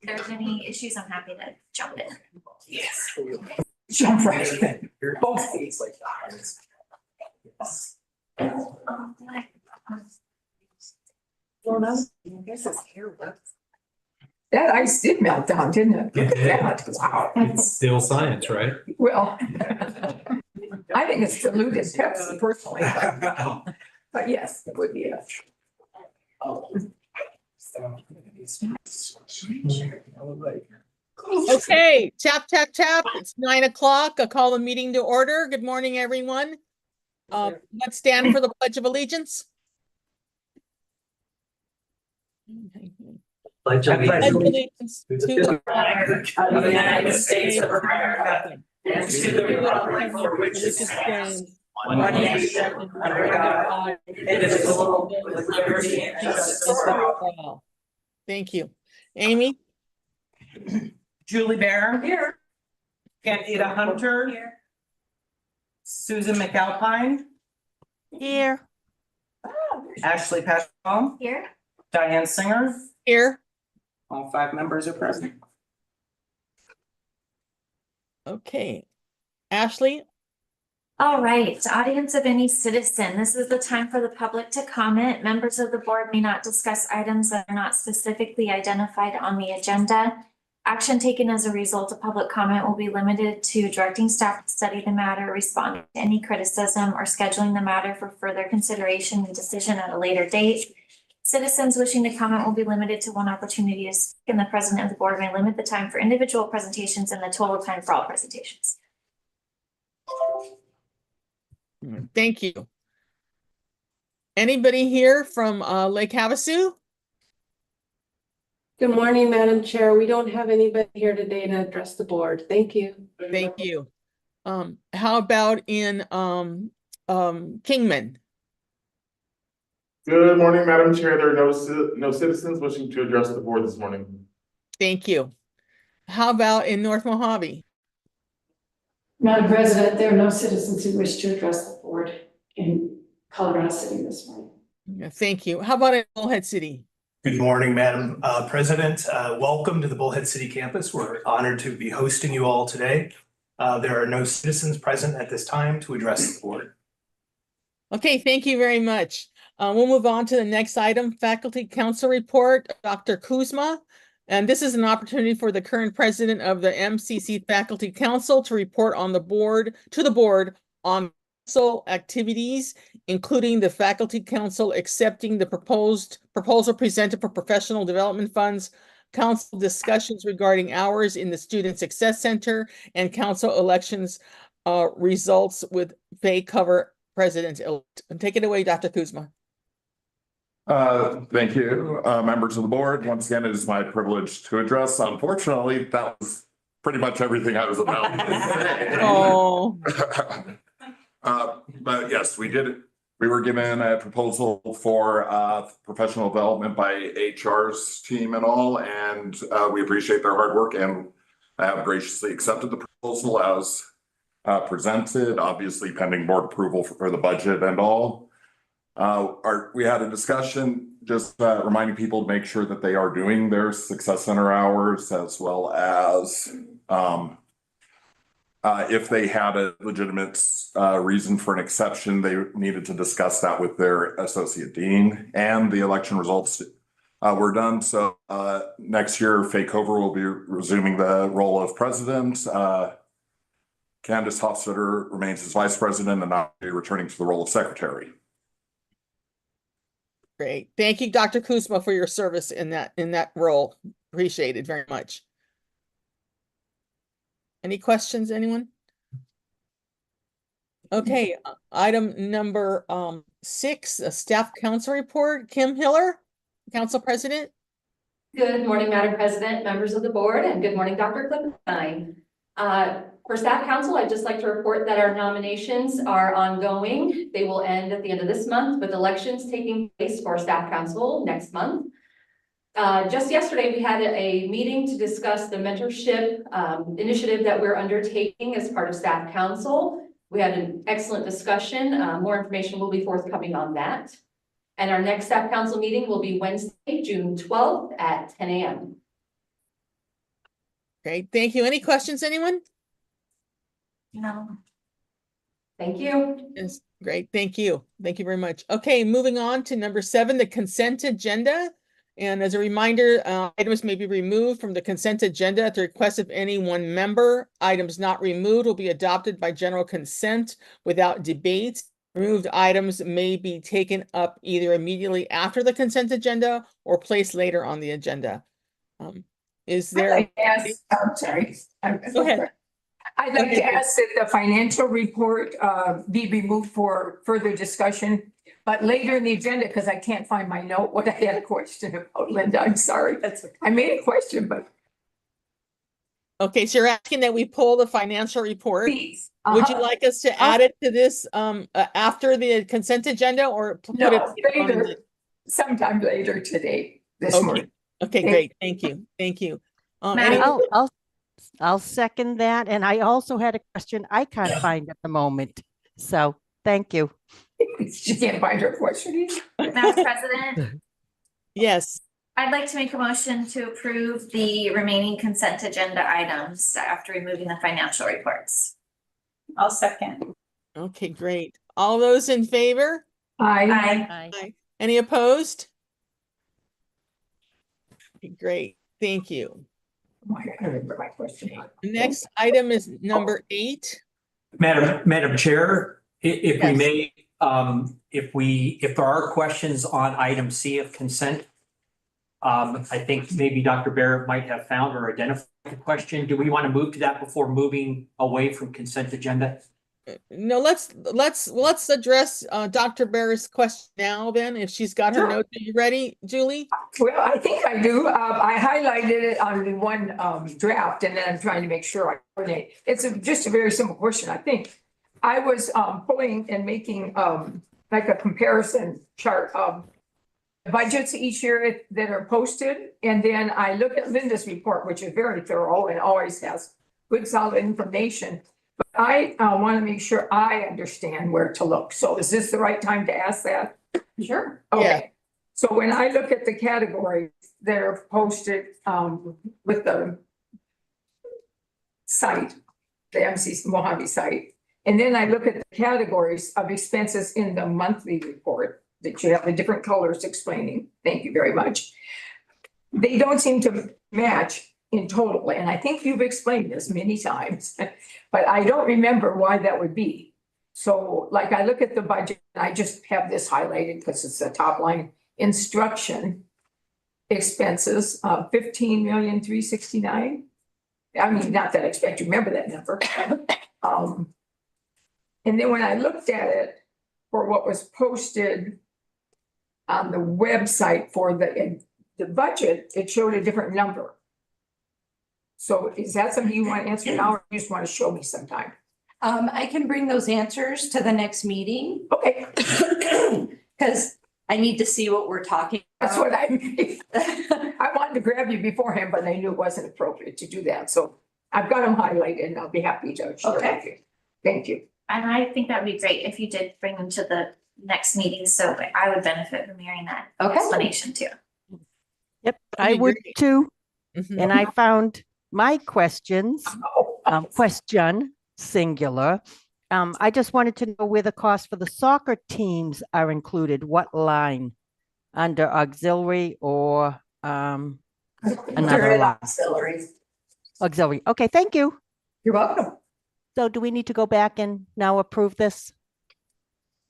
there's any issues, I'm happy to jump in. Yes. Jump right in. Both feet. Well, no, I guess his hair works. That ice did melt down, didn't it? Look at that. Wow. It's still science, right? Well, I think it's diluted Pepsi personally, but yes, it would be a. Okay, tap, tap, tap. It's 9 o'clock. I call the meeting to order. Good morning, everyone. Let's stand for the Pledge of Allegiance. Pledge Allegiance to the Of the United States of America, and to the republic for which it stands, one nation, under God, indivisible, with liberty and justice for all. Thank you. Amy? Julie Bear. Here. Candida Hunter. Here. Susan McAlpine. Here. Ashley Pascal. Here. Diane Singer. Here. All 5 members are present. Okay. Ashley? All right, audience of any citizen, this is the time for the public to comment. Members of the board may not discuss items that are not specifically identified on the agenda. Action taken as a result of public comment will be limited to directing staff to study the matter, responding to any criticism, or scheduling the matter for further consideration and decision at a later date. Citizens wishing to comment will be limited to one opportunity to speak, and the president of the board may limit the time for individual presentations and the total time for all presentations. Thank you. Anybody here from Lake Havasu? Good morning, Madam Chair. We don't have anybody here today to address the board. Thank you. Thank you. How about in Kingman? Good morning, Madam Chair. There are no citizens wishing to address the board this morning. Thank you. How about in North Mohave? Madam President, there are no citizens who wish to address the board in Colorado City this morning. Thank you. How about in Bullhead City? Good morning, Madam President. Welcome to the Bullhead City campus. We're honored to be hosting you all today. There are no citizens present at this time to address the board. Okay, thank you very much. We'll move on to the next item, Faculty Council Report, Dr. Kuzma. And this is an opportunity for the current president of the MCC Faculty Council to report on the board on council activities, including the Faculty Council accepting the proposal presented for professional development funds, council discussions regarding hours in the Student Success Center, and council elections results with Faye Cover president. Take it away, Dr. Kuzma. Thank you, members of the board. Once again, it is my privilege to address. Unfortunately, that was pretty much everything I was about. Oh. But yes, we did. We were given a proposal for professional development by HR's team and all, and we appreciate their hard work and have graciously accepted the proposal as presented, obviously pending board approval for the budget and all. We had a discussion just reminding people to make sure that they are doing their Success Center hours, as well as if they had a legitimate reason for an exception, they needed to discuss that with their associate dean. And the election results were done. So next year, Faye Cover will be resuming the role of president. Candace Hofstetter remains as vice president and I'll be returning to the role of secretary. Great. Thank you, Dr. Kuzma, for your service in that role. Appreciate it very much. Any questions, anyone? Okay, item number 6, a staff council report. Kim Hiller, council president. Good morning, Madam President, members of the board, and good morning, Dr. Klippenstein. For staff council, I'd just like to report that our nominations are ongoing. They will end at the end of this month, with elections taking place for staff council next month. Just yesterday, we had a meeting to discuss the mentorship initiative that we're undertaking as part of staff council. We had an excellent discussion. More information will be forthcoming on that. And our next staff council meeting will be Wednesday, June 12th at 10 a.m. Great, thank you. Any questions, anyone? No. Thank you. Yes, great, thank you. Thank you very much. Okay, moving on to number 7, the consent agenda. And as a reminder, items may be removed from the consent agenda at the request of any one member. Items not removed will be adopted by general consent without debate. Removed items may be taken up either immediately after the consent agenda or placed later on the agenda. Is there? I'm sorry. Go ahead. I'd like to ask that the financial report be removed for further discussion, but later in the agenda, because I can't find my note, what I had a question about, Linda, I'm sorry. I made a question, but Okay, so you're asking that we pull the financial report. please. Would you like us to add it to this after the consent agenda or put it? No, later, sometime later today, this Okay. morning. Okay, great. Thank you. Thank you. Madam- I'll second that. And I also had a question I can't find at the moment. So thank you. She can't find her question. Madam President, Yes, I'd like to make a motion to approve the remaining consent agenda items after removing the financial reports. I'll second. okay, great. All those in favor? Aye. Aye. Any opposed? Okay, great. Thank you. I remember my question. The next item is number 8. Madam Chair, if we Yes. may, if there are questions on item C of consent, I think maybe Dr. Barrett might have found or identified the question. Do we want to move to that before moving away from consent agenda? No, let's address Dr. Barrett's question now then, if she's got her Sure. notes. Are you ready, Julie? Well, I think I do. I highlighted it on the one draft and then I'm trying to make sure I coordinate. It's just a very simple question, I think. I was pulling and making like a comparison chart of budgets each year that are posted. And then I look at Linda's report, which is very thorough and always has good solid information. But I want to make sure I understand where to look. So is this the right time to ask that? Sure. Okay. So when I look at the categories that are posted with the site, the MC Mohave site, and then I look at the categories of expenses in the monthly report that you have the different colors explaining. Thank you very much. They don't seem to match in total, and I think you've explained this many times, but I don't remember why that would be. So like I look at the budget, I just have this highlighted because it's the top line. Instruction expenses of 15,369,000. I mean, not that I expect you remember that number. And then when I looked at it for what was posted on the website for the budget, it showed a different number. So is that something you want to answer now or you just want to show me sometime? I can bring those answers to the next meeting Okay, because I need to see what we're talking that's about. what I mean. I wanted to grab you beforehand, but I knew it wasn't appropriate to do that. So I've got them highlighted and I'll be happy to share with you. Thank you. And I think that'd be great if you did bring them to the next meeting, so I would benefit from hearing that Okay. explanation too. Yep, I would great. too. Mhm. And I found my questions, Oh, question, singular. I just wanted to know where the cost for the soccer teams are included, what line? Under auxiliary or another line? Auxiliary. Okay, thank you. You're welcome. So do we need to go back and now approve this?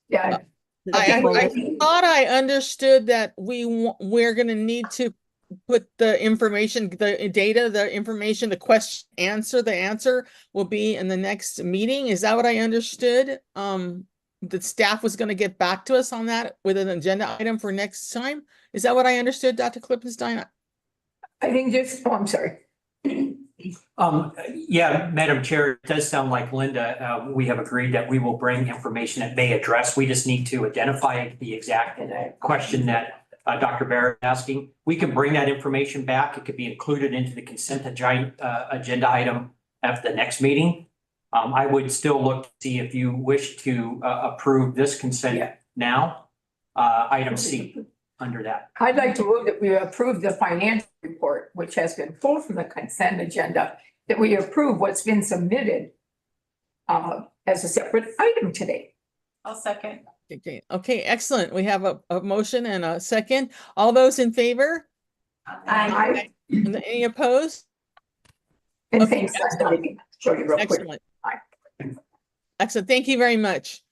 Yeah. I thought I understood that we're gonna need to put the information, the data, the information, the question, the answer will be in the next meeting. Is that what I understood? The staff was gonna get back to us on that with an agenda item for next time. Is that what I understood, Dr. Klippenstein? I think just, I'm sorry. Yeah, Madam Chair, it does sound like Linda, we have agreed that we will bring information that may address. We just need to identify the exact question that Dr. Barrett is asking. We can bring that information back. It could be included into the consent agenda item at the next meeting. I would still look to see if you wish to approve this consent now, item C under that. I'd like to move that we approve the financial report, which has been pulled from the consent agenda that we approve what's been submitted as a separate item today. I'll second. Okay, excellent. We have a motion and a second. All those in favor? Aye. Any opposed? And Okay, thanks, that's what I mean. Show you real quick. Excellent. Aye. Excellent. Thank you very much.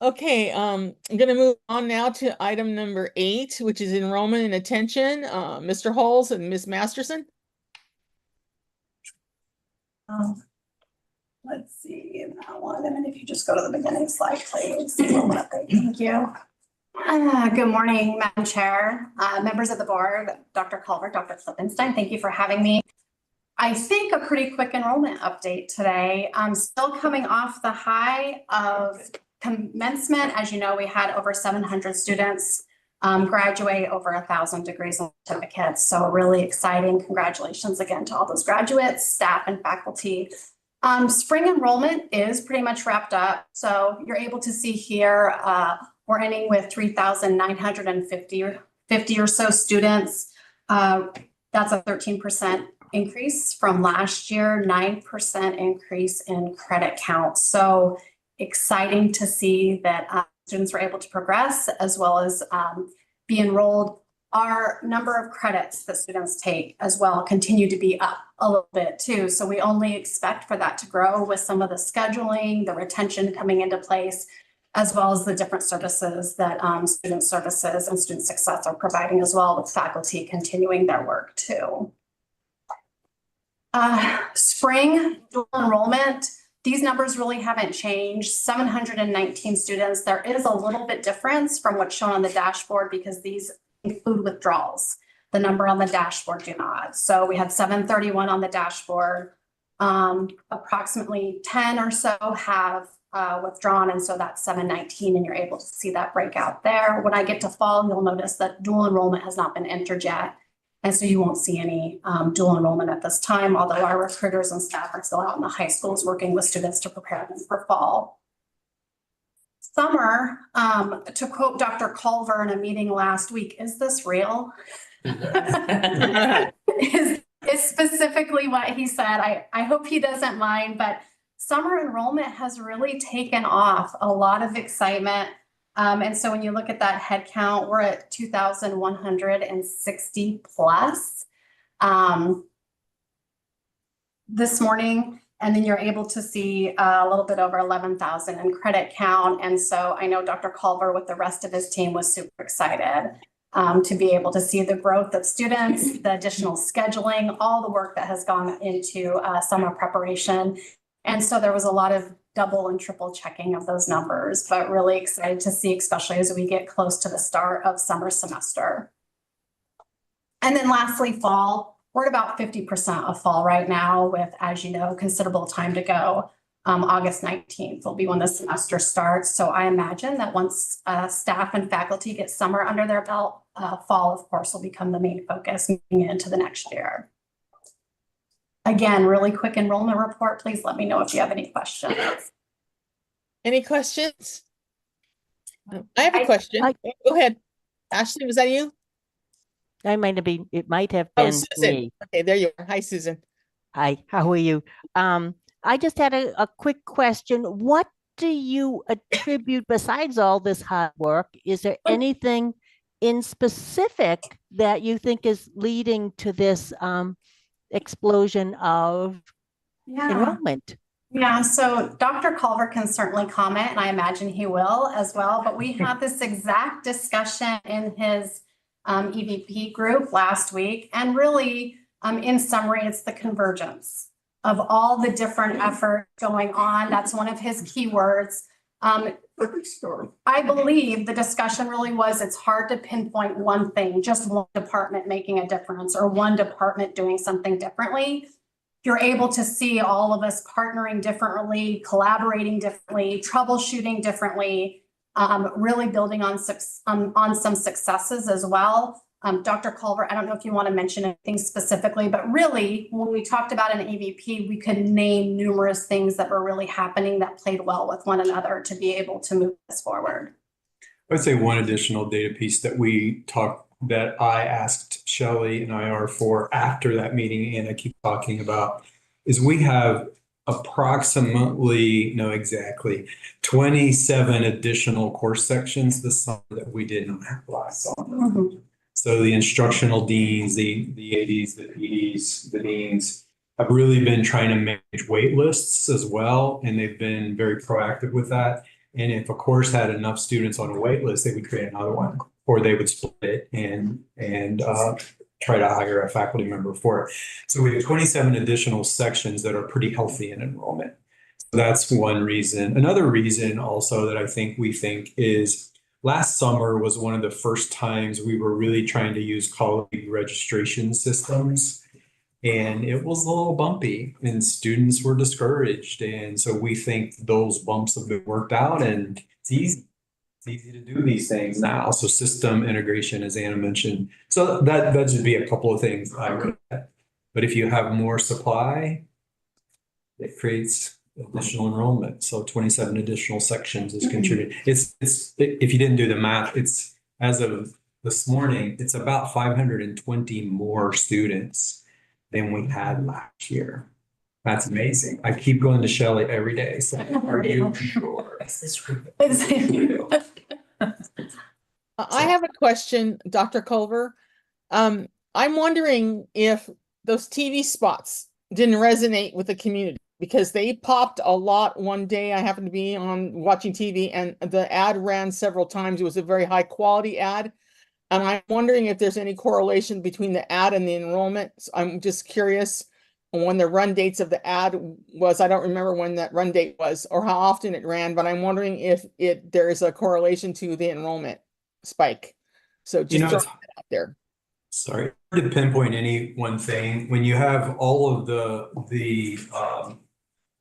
Okay, I'm going to move on now to item number 8, which is enrollment and attention. Mr. Halls and Ms. Masterson. Let's see that one. And then if you just go to the beginning slide, please. Thank you. Good morning, Madam Chair, members of the board, Dr. Culver, Dr. Klippenstein. Thank you for having me. I think a pretty quick enrollment update today. I'm still coming off the high of commencement. As you know, we had over 700 students graduate, over 1,000 degrees and certificates. So really exciting. Congratulations again to all those graduates, staff, and faculty. Spring enrollment is pretty much wrapped up. So you're able to see here, we're ending with 3,950 or so students. That's a 13% increase from last year, 9% increase in credit count. So exciting to see that students were able to progress as well as be enrolled. Our number of credits that students take as well continue to be up a little bit too. So we only expect for that to grow with some of the scheduling, the retention coming into place, as well as the different services that student services and student success are providing as well, with faculty continuing their work too. Spring dual enrollment, these numbers really haven't changed. 719 students. There is a little bit difference from what's shown on the dashboard because these include withdrawals. The number on the dashboard do not. So we had 731 on the dashboard. Approximately 10 or so have withdrawn, and so that's 719, and you're able to see that breakout there. When I get to fall, you'll notice that dual enrollment has not been entered yet, and so you won't see any dual enrollment at this time, although our recruiters and staff are still out in the high schools working with students to prepare them for fall. Summer, to quote Dr. Culver in a meeting last week, is this real? is specifically what he said. I hope he doesn't mind, but summer enrollment has really taken off, a lot of excitement. And so when you look at that head count, we're at 2,160 plus this morning. And then you're able to see a little bit over 11,000 in credit count. And so I know Dr. Culver with the rest of his team was super excited to be able to see the growth of students, the additional scheduling, all the work that has gone into summer preparation. And so there was a lot of double and triple checking of those numbers, but really excited to see, especially as we get close to the start of summer semester. And then lastly, fall. We're at about 50% of fall right now with, as you know, considerable time to go. August 19th will be when the semester starts. So I imagine that once staff and faculty get summer under their belt, fall, of course, will become the main focus moving into the next year. Again, really quick enrollment report. Please let me know if you have any questions. Any questions? I have a question. Go ahead. Ashley, was that you? It might have been Susan. me. Okay, there you are. Hi, Susan. Hi, how are you? I just had a quick question. What do you attribute, besides all this hard work, is there anything in specific that you think is leading to this explosion of enrollment? Yeah, so Dr. Culver can certainly comment, and I imagine he will as well, but we had this exact discussion in his EVP group last week. And really, in summary, it's the convergence of all the different efforts going on. That's one of his key words. I believe the discussion really was, it's hard to pinpoint one thing, just one department making a difference or one department doing something differently. You're able to see all of us partnering differently, collaborating differently, troubleshooting differently, really building on some successes as well. Dr. Culver, I don't know if you want to mention anything specifically, but really when we talked about an EVP, we could name numerous things that were really happening that played well with one another to be able to move this forward. I'd say one additional data piece that I asked Shelley and IR for after that meeting, and I keep talking about, is we have approximately, no, exactly 27 additional course sections this summer that we did not have last summer. So the instructional deans, the ADs, the PDs, the deans have really been trying to manage wait lists as well, and they've been very proactive with that. And if a course had enough students on a wait list, they would create another one, or they would split it and try to hire a faculty member for it. So we have 27 additional sections that are pretty healthy in enrollment. So that's one reason. Another reason also that we think is last summer was one of the first times we were really trying to use colleague registration systems. And it was a little bumpy and students were discouraged. And so we think those bumps have been worked out, and it's easy. It's easy to do these things now. So system integration, as Anna mentioned. So that should be a couple of things I wrote at. But if you have more supply, it creates additional enrollment. So 27 additional sections is contributing. It's if you didn't do the math, it's as of this morning, it's about 520 more students than we had last year. That's amazing. I keep going to Shelley every day. So are you sure? I have a question, Dr. Culver. I'm wondering if those TV spots didn't resonate with the community, because they popped a lot one day. I happened to be on watching TV and the ad ran several times. It was a very high quality ad. And I'm wondering if there's any correlation between the ad and the enrollment. So I'm just curious when the run dates of the ad was. I don't remember when that run date was or how often it ran, but I'm wondering if there is a correlation to the enrollment spike. So just throwing that out there. Sorry, hard to pinpoint any one thing. When you have all of the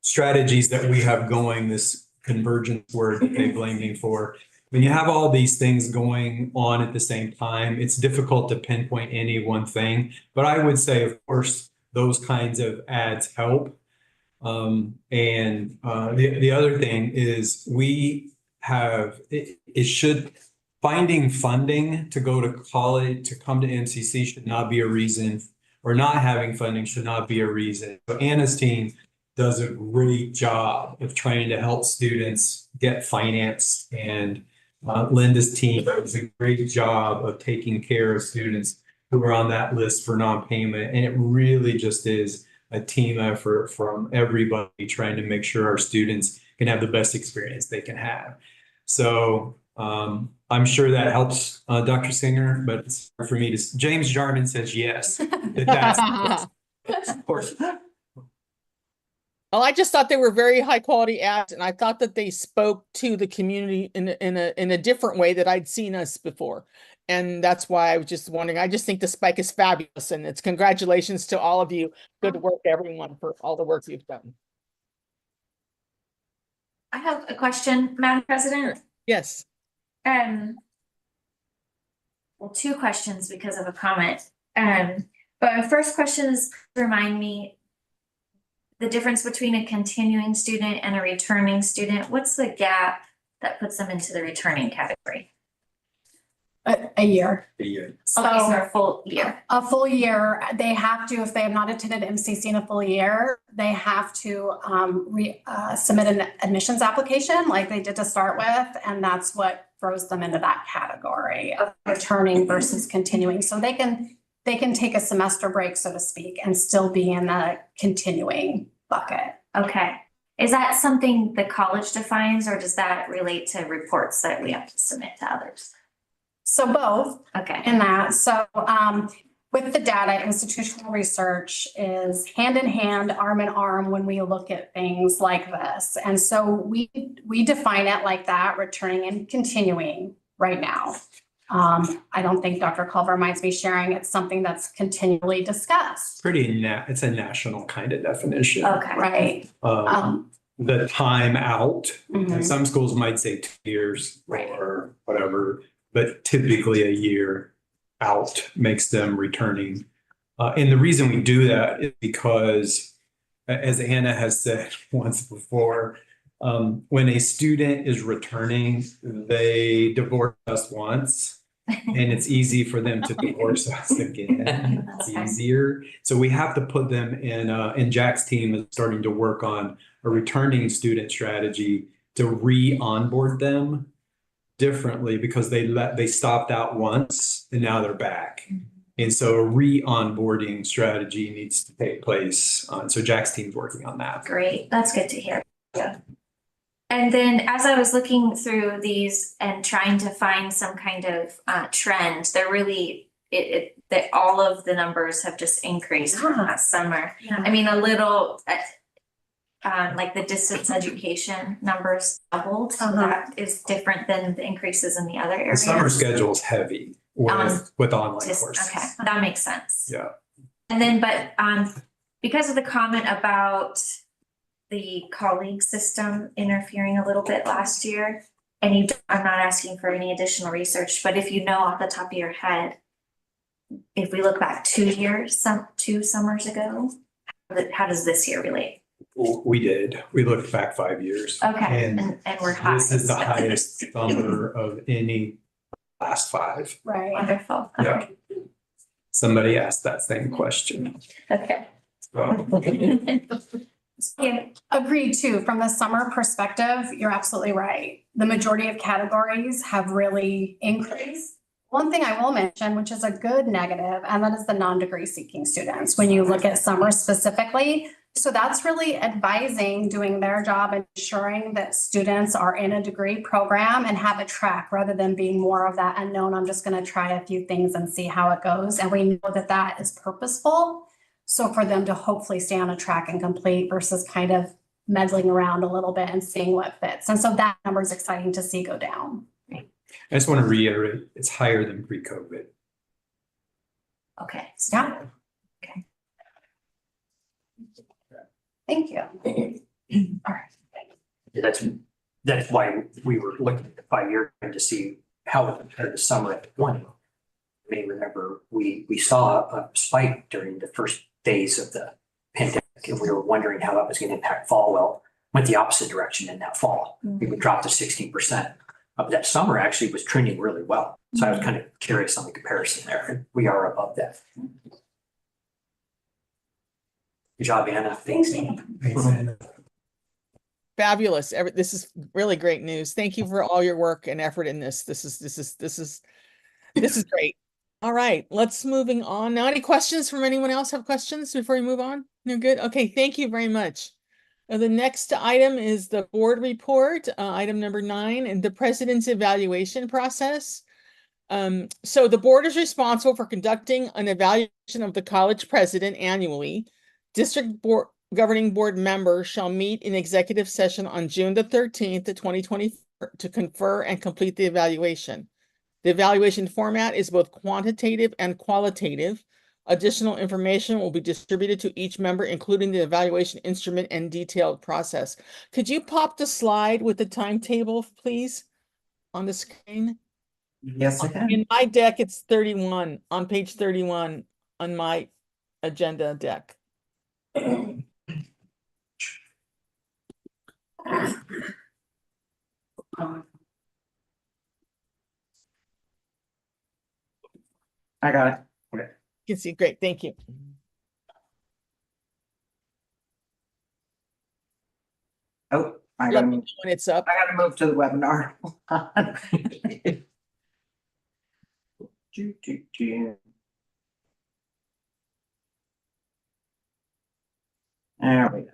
strategies that we have going, this convergence word that they blame me for, when you have all these things going on at the same time, it's difficult to pinpoint any one thing. But I would say, of course, those kinds of ads help. The other thing is finding funding to go to college, to come to MCC should not be a reason, or not having funding should not be a reason. So Anna's team does a great job of trying to help students get financed, and Linda's team does a great job of taking care of students who are on that list for non-payment. And it really just is a team effort from everybody trying to make sure our students can have the best experience they can have. So I'm sure that helps Dr. Singer, but it's hard for me to, James Jarman says yes. That's of course. Well, I just thought they were very high quality ads, and I thought that they spoke to the community in a different way that I'd seen us before. And that's why I was just wondering. I just think the spike is fabulous, and it's congratulations to all of you. Good work, everyone, for all the work you've done. I have a question, Madam President. Yes. Well, two questions because of a comment. But my first question is, remind me the difference between a continuing student and a returning student. What's the gap that puts them into the returning category? A year. A year. So a full year. A full year, they have to, if they have not attended MCC in a full year, they have to submit an admissions application like they did to start with. And that's what throws them into that category of returning versus continuing. So they can take a semester break, so to speak, and still be in the continuing bucket. Okay. Is that something the college defines, or does that relate to reports that we have to submit to others? So both. Okay. In that. So with the data, institutional research is hand in hand, arm in arm when we look at things like this. And so we define it like that, returning and continuing right now. I don't think Dr. Culver minds me sharing. It's something that's continually discussed. It's a national kind of definition. Okay. Right. The time out, Mhm. some schools might say 2 years Right. or whatever, but typically a year out makes them returning. And the reason we do that is because, as Anna has said once before, when a student is returning, they divorce us once And it's easy for them to divorce us again. It's That's fine. easier. So we have to put them in, and Jack's team is starting to work on a returning student strategy to re-onboard them differently because they stopped out once and now they're back. And so a re-onboarding strategy needs to take place. So Jack's team's working on that. Great, that's good to hear. Yeah. And then as I was looking through these and trying to find some kind of trend, they're really, that all of the numbers have just increased from last summer. I mean, a little, like the distance education numbers doubled. That is different than the increases in the other The areas. summer schedule is heavy with online courses. Okay, that makes sense. Yeah. And then, but because of the comment about the colleague system interfering a little bit last year, and I'm not asking for any additional research, but if you know off the top of your head, if we look back 2 years, two summers ago, how does this year relate? We did. We looked back 5 years. Okay, and we're high. This is the highest number of any last 5. Right. Wonderful. Yeah. Somebody asked that same question. Okay. Yeah, agreed too. From the summer perspective, you're absolutely right. The majority of categories have really increased. One thing I will mention, which is a good negative, and that is the non-degree seeking students, when you look at summer specifically. So that's really advising, doing their job, ensuring that students are in a degree program and have a track rather than being more of that unknown. I'm just going to try a few things and see how it goes. And we know that that is purposeful. So for them to hopefully stay on a track and complete versus kind of meddling around a little bit and seeing what fits. And so that number is exciting to see go down. I just want to reiterate, it's higher than pre-COVID. Okay. Yeah. Okay. Thank you. All right. That's why we were looking at the 5-year to see how it compared to summer at 20. You may remember we saw a spike during the first days of the pandemic, and we were wondering how that was going to impact fall. Well, went the opposite direction in that fall. We would drop to 16%. That summer actually was trending really well. So I was kind of curious on the comparison there. And we are above that. Good job, Anna. Thanks, Anna. Fabulous. This is really great news. Thank you for all your work and effort in this. This is great. All right, let's moving on. Now, any questions from anyone else? Have questions before we move on? No, good. Okay, thank you very much. The next item is the board report, item number 9, and the president's evaluation process. So the board is responsible for conducting an evaluation of the college president annually. District board governing board members shall meet in executive session on June the 13th, 2024 to confer and complete the evaluation. The evaluation format is both quantitative and qualitative. Additional information will be distributed to each member, including the evaluation instrument and detailed process. Could you pop the slide with the timetable, please, on the screen? Yes, I can. In my deck, it's 31, on page 31 on my agenda deck. I got it. You can see, great, thank you. Oh, I Let gotta me know move. when it's up. I gotta move to the webinar. There we go.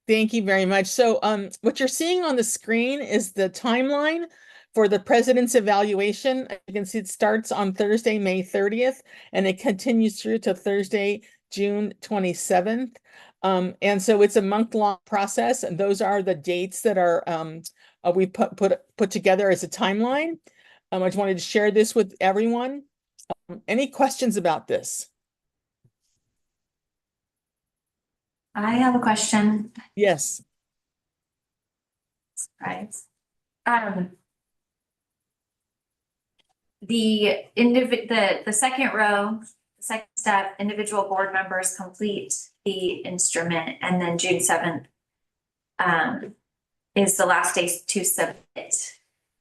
Thank you very much. So what you're seeing on the screen is the timeline for the president's evaluation. You can see it starts on Thursday, May 30th, and it continues through to Thursday, June 27th. And so it's a month-long process, and those are the dates that are we put together as a timeline. I just wanted to share this with everyone. Any questions about this? I have a question. Yes. Right. The second row, the second step, individual board members complete the instrument, and then June 7th, is the last day to submit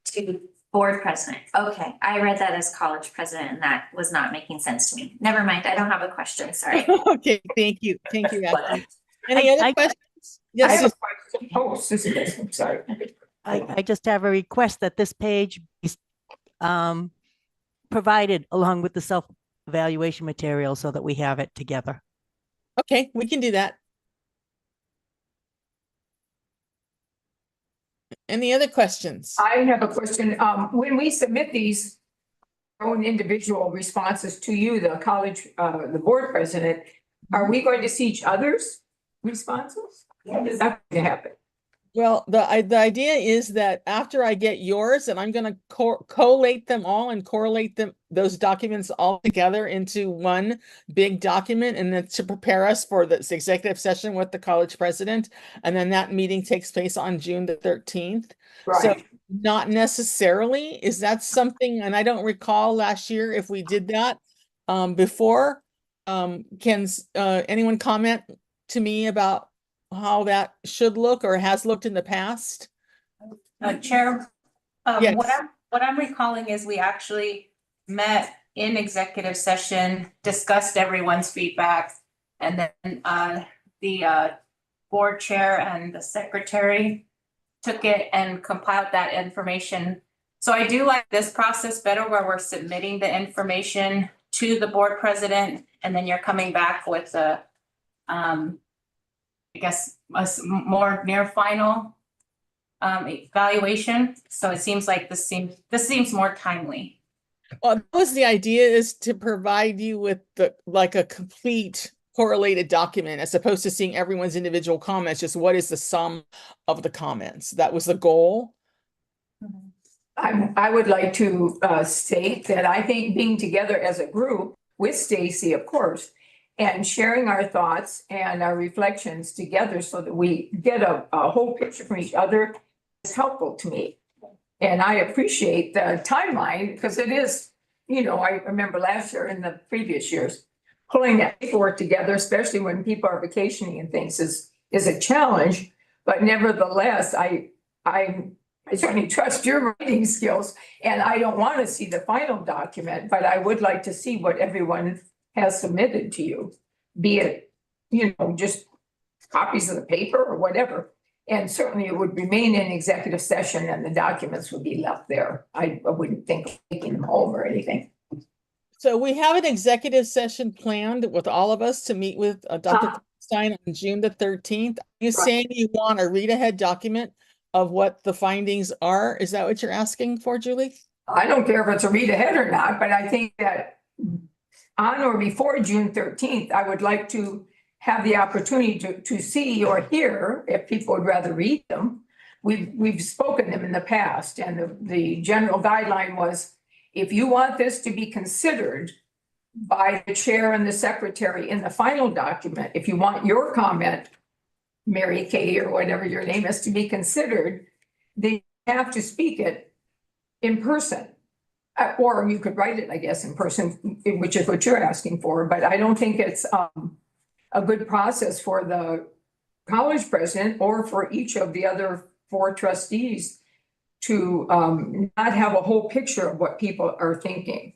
to board president. Okay, I read that as college president and that was not making sense to me. Never mind, I don't have a question, sorry. Okay, thank you. Thank you, Ashley. Any other questions? I have Yes, a question. Oh, Susan, I'm sorry. I just have a request that this page be provided along with the self-evaluation material so that we have it together. okay, we can do that. Any other questions? I have a question. When we submit these own individual responses to you, the college, the board president, are we going to see each other's responses? Is that going to happen? Well, the idea is that after I get yours, and I'm gonna collate them all and correlate those documents all together into one big document, and then to prepare us for this executive session with the college president. And then that meeting takes place on June the 13th. So Right. not necessarily, is that something, and I don't recall last year if we did that before. Can anyone comment to me about how that should look or has looked in the past? Chair, Yes. what I'm recalling is we actually met in executive session, discussed everyone's feedback, and then the board chair and the secretary took it and compiled that information. So I do like this process better where we're submitting the information to the board president, and then you're coming back with a I guess a more near final evaluation. So it seems like this seems more timely. Well, that was the idea, is to provide you with like a complete correlated document as opposed to seeing everyone's individual comments, just what is the sum of the comments. That was the goal. I would like to state that I think being together as a group with Stacy, of course, and sharing our thoughts and our reflections together so that we get a whole picture from each other is helpful to me. And I appreciate the timeline because it is, I remember last year and the previous years, pulling that paperwork together, especially when people are vacationing and things, is a challenge. But nevertheless, I certainly trust your writing skills, and I don't want to see the final document, but I would like to see what everyone has submitted to you, be it, just copies of the paper or whatever. And certainly it would remain in executive session and the documents would be left there. I wouldn't think of taking them home or anything. So we have an executive session planned with all of us to meet with Dr. Stein on June the 13th. Are you saying you want a read-ahead document of what the findings are? Is that what you're asking for, Julie? I don't care if it's a read-ahead or not, but I think that on or before June 13th, I would like to have the opportunity to see or hear, if people would rather read them. We've spoken them in the past, and the general guideline was, if you want this to be considered by the chair and the secretary in the final document, if you want your comment, Mary Kay or whatever your name is, to be considered, they have to speak it in person. Or you could write it, I guess, in person, which is what you're asking for, but I don't think it's a good process for the college president or for each of the other 4 trustees to not have a whole picture of what people are thinking.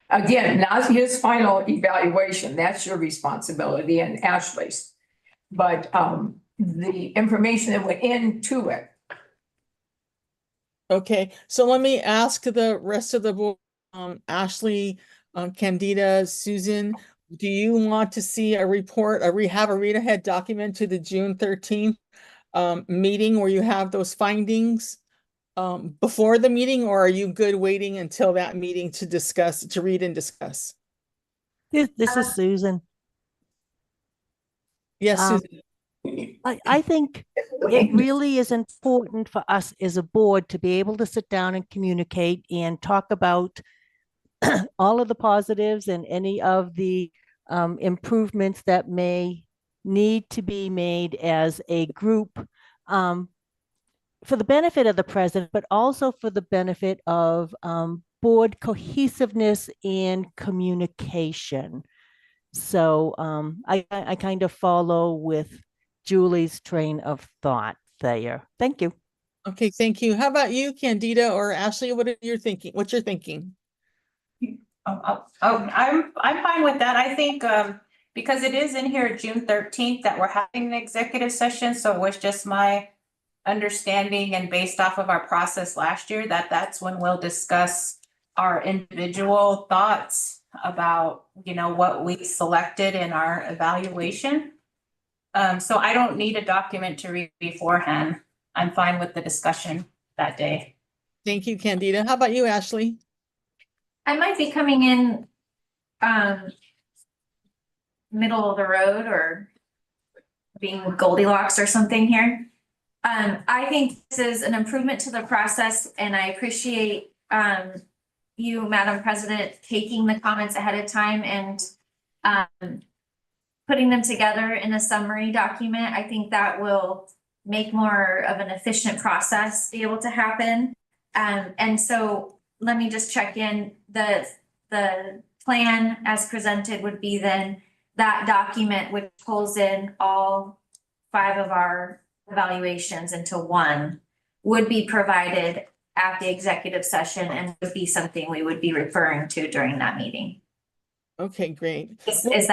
Again, not his final evaluation, that's your responsibility and Ashley's, but the information that went into it. Okay, so let me ask the rest of the board, Ashley, Candida, Susan, do you want to see a report, have a read-ahead document to the June 13th meeting where you have those findings before the meeting, or are you good waiting until that meeting to read and discuss? This is Susan. Yes, Susan. I think it really is important for us as a board to be able to sit down and communicate and talk about all of the positives and any of the improvements that may need to be made as a group for the benefit of the president, but also for the benefit of board cohesiveness and communication. So I kind of follow with Julie's train of thought there. Thank you. Okay, thank you. How about you, Candida or Ashley? What are you thinking? What you're thinking? I'm fine with that. I think, because it is in here June 13th that we're having an executive session, so it was just my understanding and based off of our process last year that that's when we'll discuss our individual thoughts about, you know, what we selected in our evaluation. So I don't need a document to read beforehand. I'm fine with the discussion that day. Thank you, Candida. How about you, Ashley? I might be coming in, middle of the road or being Goldilocks or something here. I think this is an improvement to the process and I appreciate, you, Madam President, taking the comments ahead of time and, putting them together in a summary document. I think that will make more of an efficient process be able to happen. And so let me just check in, the plan as presented would be then that document which pulls in all 5 of our evaluations into one would be provided at the executive session and would be something we would be referring to during that meeting. Okay, great. Is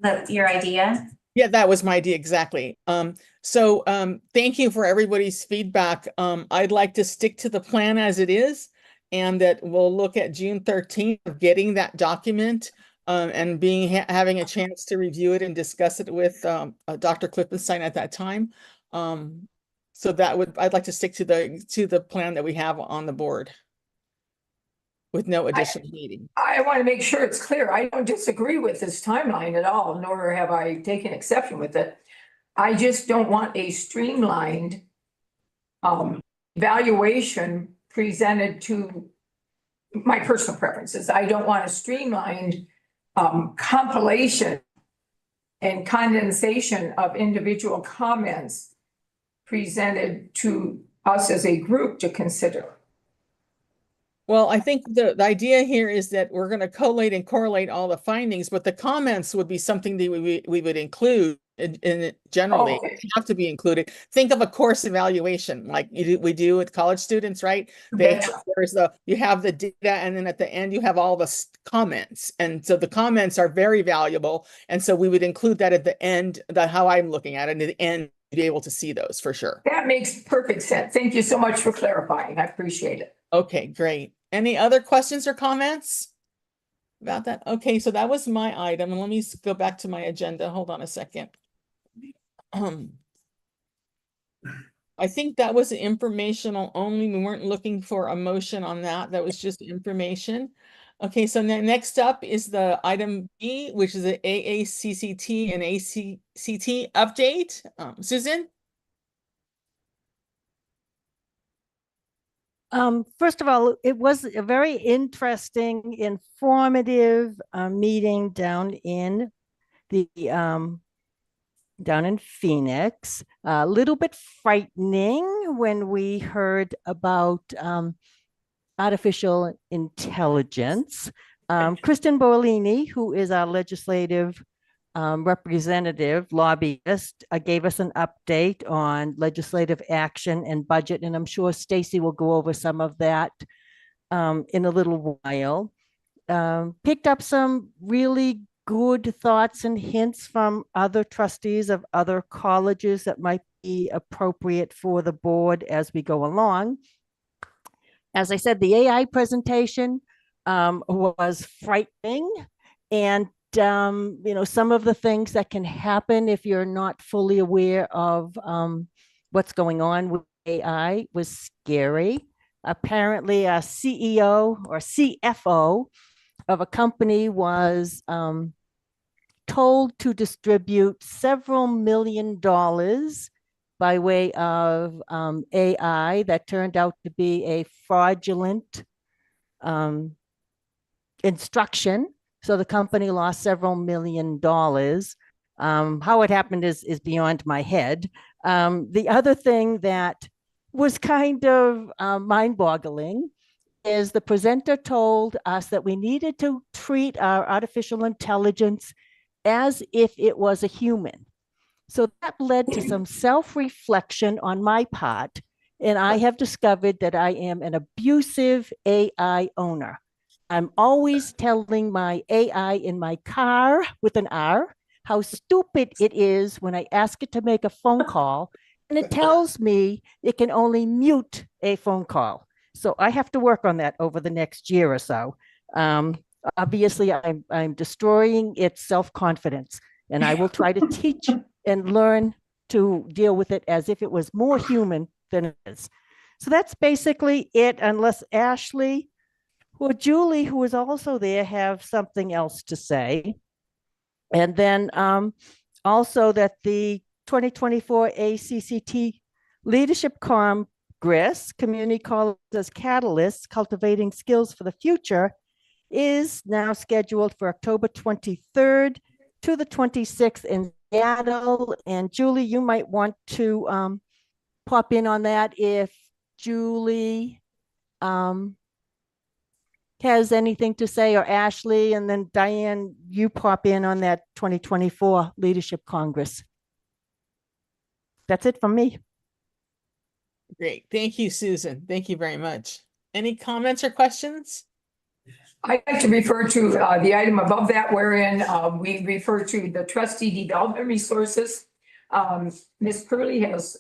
that your idea? Yeah, that was my idea exactly. Thank you for everybody's feedback. I'd like to stick to the plan as it is, and that we'll look at June 13th of getting that document and having a chance to review it and discuss it with Dr. Klippenstein at that time. I'd like to stick to the plan that we have on the board with no additional meeting. I want to make sure it's clear. I don't disagree with this timeline at all, nor have I taken exception with it. I just don't want a streamlined evaluation presented to my personal preferences. I don't want a streamlined compilation and condensation of individual comments presented to us as a group to consider. Well, I think the idea here is that we're going to collate and correlate all the findings, but the comments would be something that we would include in it generally. Okay. Have to be included. Think of a course evaluation like we do with college students, right? You have the data, and then at the end you have all the comments, and so the comments are very valuable, and so we would include that at the end. That how I'm looking at it. At the end, you'd be able to see those for sure. That makes perfect sense. Thank you so much for clarifying. I appreciate it. Okay, great. Any other questions or comments about that? Okay, so that was my item. Let me go back to my agenda. Hold on a second. I think that was informational only. We weren't looking for a motion on that. That was just information. Okay, so next up is the item B, which is the AACCT and ACCT update. Susan? First of all, it was a very interesting, informative meeting down in Phoenix. A little bit frightening when we heard about artificial intelligence. Kristen Borlini, who is our legislative representative lobbyist, gave us an update on legislative action and budget, and I'm sure Stacy will go over some of that in a little while. Picked up some really good thoughts and hints from other trustees of other colleges that might be appropriate for the board as we go along. As I said, the AI presentation was frightening, and some of the things that can happen if you're not fully aware of what's going on with AI was scary. Apparently, a CEO or CFO of a company was told to distribute several $1 million by way of AI that turned out to be a fraudulent instruction. So the company lost several $1 million. How it happened is beyond my head. The other thing that was kind of mind-boggling is the presenter told us that we needed to treat our artificial intelligence as if it was a human. So that led to some self-reflection on my part And I have discovered that I am an abusive AI owner. I'm always telling my AI in my car with an R how stupid it is when I ask it to make a phone call, and it tells me it can only mute a phone call. So I have to work on that over the next year or so. Obviously, I'm destroying its self-confidence, and I will try to teach and learn to deal with it as if it was more human than it is. So that's basically it, unless Ashley or Julie, who is also there, have something else to say. And then also that the 2024 ACCT Leadership Congress, Community College as Catalysts, Cultivating Skills for the Future, is now scheduled for October 23rd to the 26th in Seattle. And Julie, you might want to pop in on that if Julie has anything to say, or Ashley, and then Diane, you pop in on that 2024 Leadership Congress. That's it from me. Great. Thank you, Susan. Thank you very much. Any comments or questions? I'd like to refer to the item above that wherein we refer to the trustee development resources. Ms. Curley has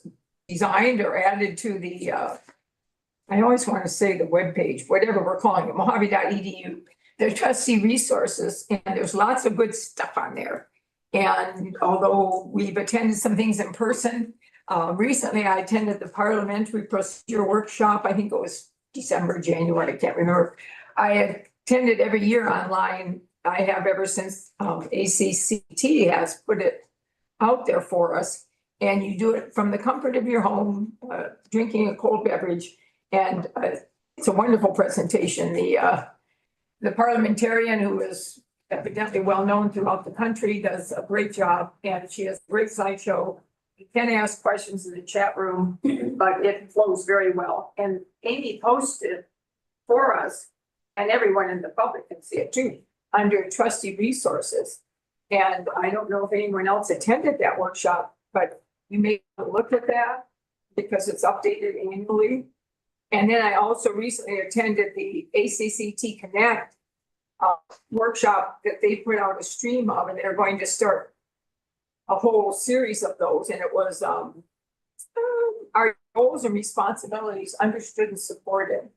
designed or added to the, I always want to say the webpage, whatever we're calling it, mohave.edu, the trustee resources, and there's lots of good stuff on there. And although we've attended some things in person, recently I attended the parliamentary procedure workshop. I think it was December, January, I can't remember. I attended every year online. I have ever since ACCT has put it out there for us. And you do it from the comfort of your home, drinking a cold beverage. And it's a wonderful presentation. The parliamentarian, who is evidently well known throughout the country, does a great job, and she has a great slideshow. You can ask questions in the chat room, but it flows very well. And Amy posted for us, and everyone in the public can see it too, under trustee resources. And I don't know if anyone else attended that workshop, but you may look at that because it's updated annually. And then I also recently attended the ACCT Connect workshop that they put out a stream of, and they're going to start a whole series of those. And it was our goals and responsibilities understood and supported.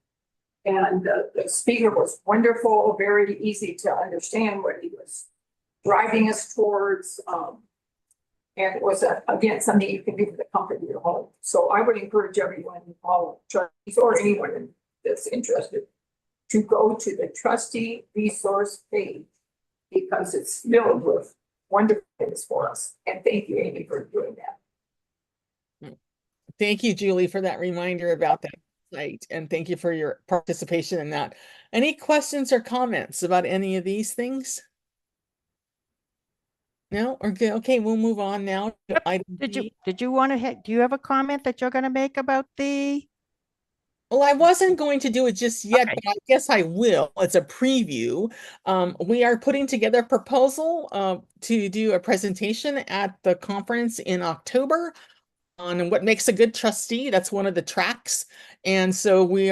And the speaker was wonderful, very easy to understand what he was driving us towards. And it was, again, something you can do for the comfort of your home. So I would encourage everyone, all trustees or anyone that's interested, to go to the trustee resource page because it's filled with wonderful things for us. And thank you, Amy, for doing that. Thank you, Julie, for that reminder about that site. And thank you for your participation in that. Any questions or comments about any of these things? No? Okay, okay, we'll move on now to item B. Did you want to, do you have a comment that you're going to make about the? Well, I wasn't going to do it just yet, but I guess I will. It's a preview. We are putting together a proposal to do a presentation at the conference in October on what makes a good trustee. That's one of the tracks. And so we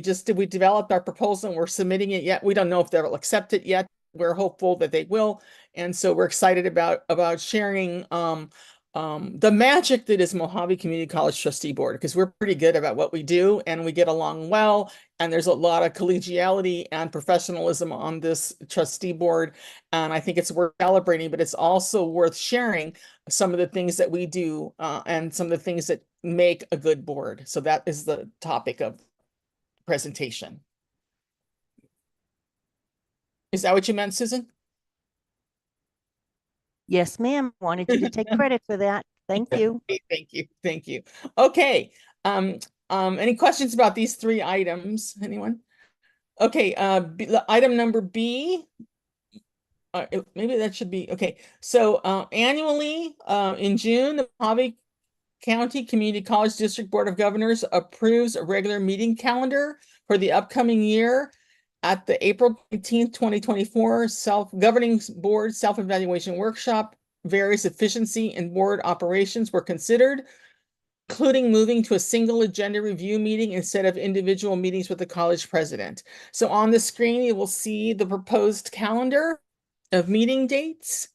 developed our proposal and we're submitting it yet. We don't know if they'll accept it yet. We're hopeful that they will. And so we're excited about sharing the magic that is Mohave Community College Trustee Board, because we're pretty good about what we do and we get along well. And there's a lot of collegiality and professionalism on this trustee board. And I think it's worth celebrating, but it's also worth sharing some of the things that we do and some of the things that make a good board. So that is the topic of presentation. Is that what you meant, Susan? Yes, ma'am. Wanted you to take credit for that. Thank you. Thank you. Thank you. Okay. Any questions about these three items? Anyone? Okay. Item number B. Maybe that should be okay. So annually, in June, the Mohave County Community College District Board of Governors approves a regular meeting calendar for the upcoming year. At the April 18th, 2024 Self-Governing Board Self-Evaluation Workshop, various efficiency and board operations were considered. including moving to a single agenda review meeting instead of individual meetings with the college president. So on the screen, you will see the proposed calendar of meeting dates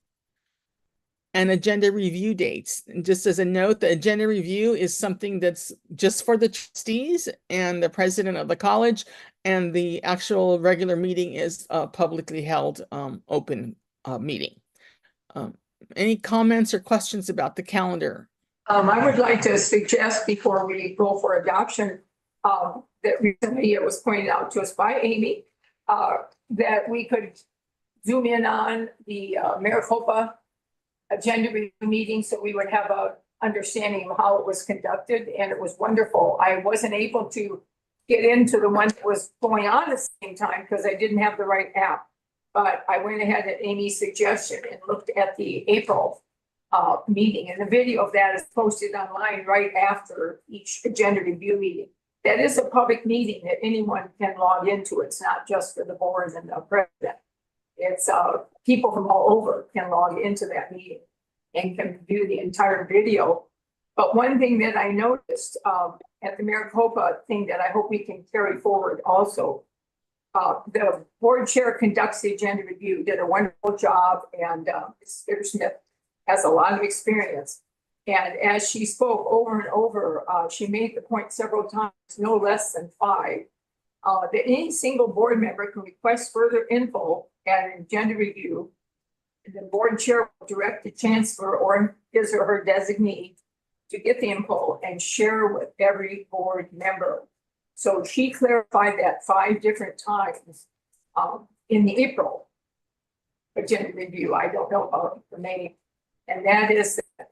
and agenda review dates. And just as a note, the agenda review is something that's just for the trustees and the president of the college, and the actual regular meeting is a publicly held open meeting. Any comments or questions about the calendar? I would like to suggest before we go for adoption, that recently it was pointed out to us by Amy, that we could zoom in on the Maricopa agenda review meeting, so we would have a understanding of how it was conducted, and it was wonderful. I wasn't able to get into the one that was going on at the same time because I didn't have the right app. But I went ahead at Amy's suggestion and looked at the April meeting, and the video of that is posted online right after each agenda review meeting. That is a public meeting that anyone can log into. It's not just for the board and the president. It's people from all over can log into that meeting and can view the entire video. But one thing that I noticed at the Maricopa thing that I hope we can carry forward also, the board chair conducts the agenda review, did a wonderful job, and Ms. Smith has a lot of experience. And as she spoke over and over, she made the point several times, no less than 5, that any single board member can request further info at an agenda review. And the board chair will direct the chancellor or his or her designee to get the info and share with every board member. So she clarified that 5 different times in the April agenda review. I don't know about the May. And that is that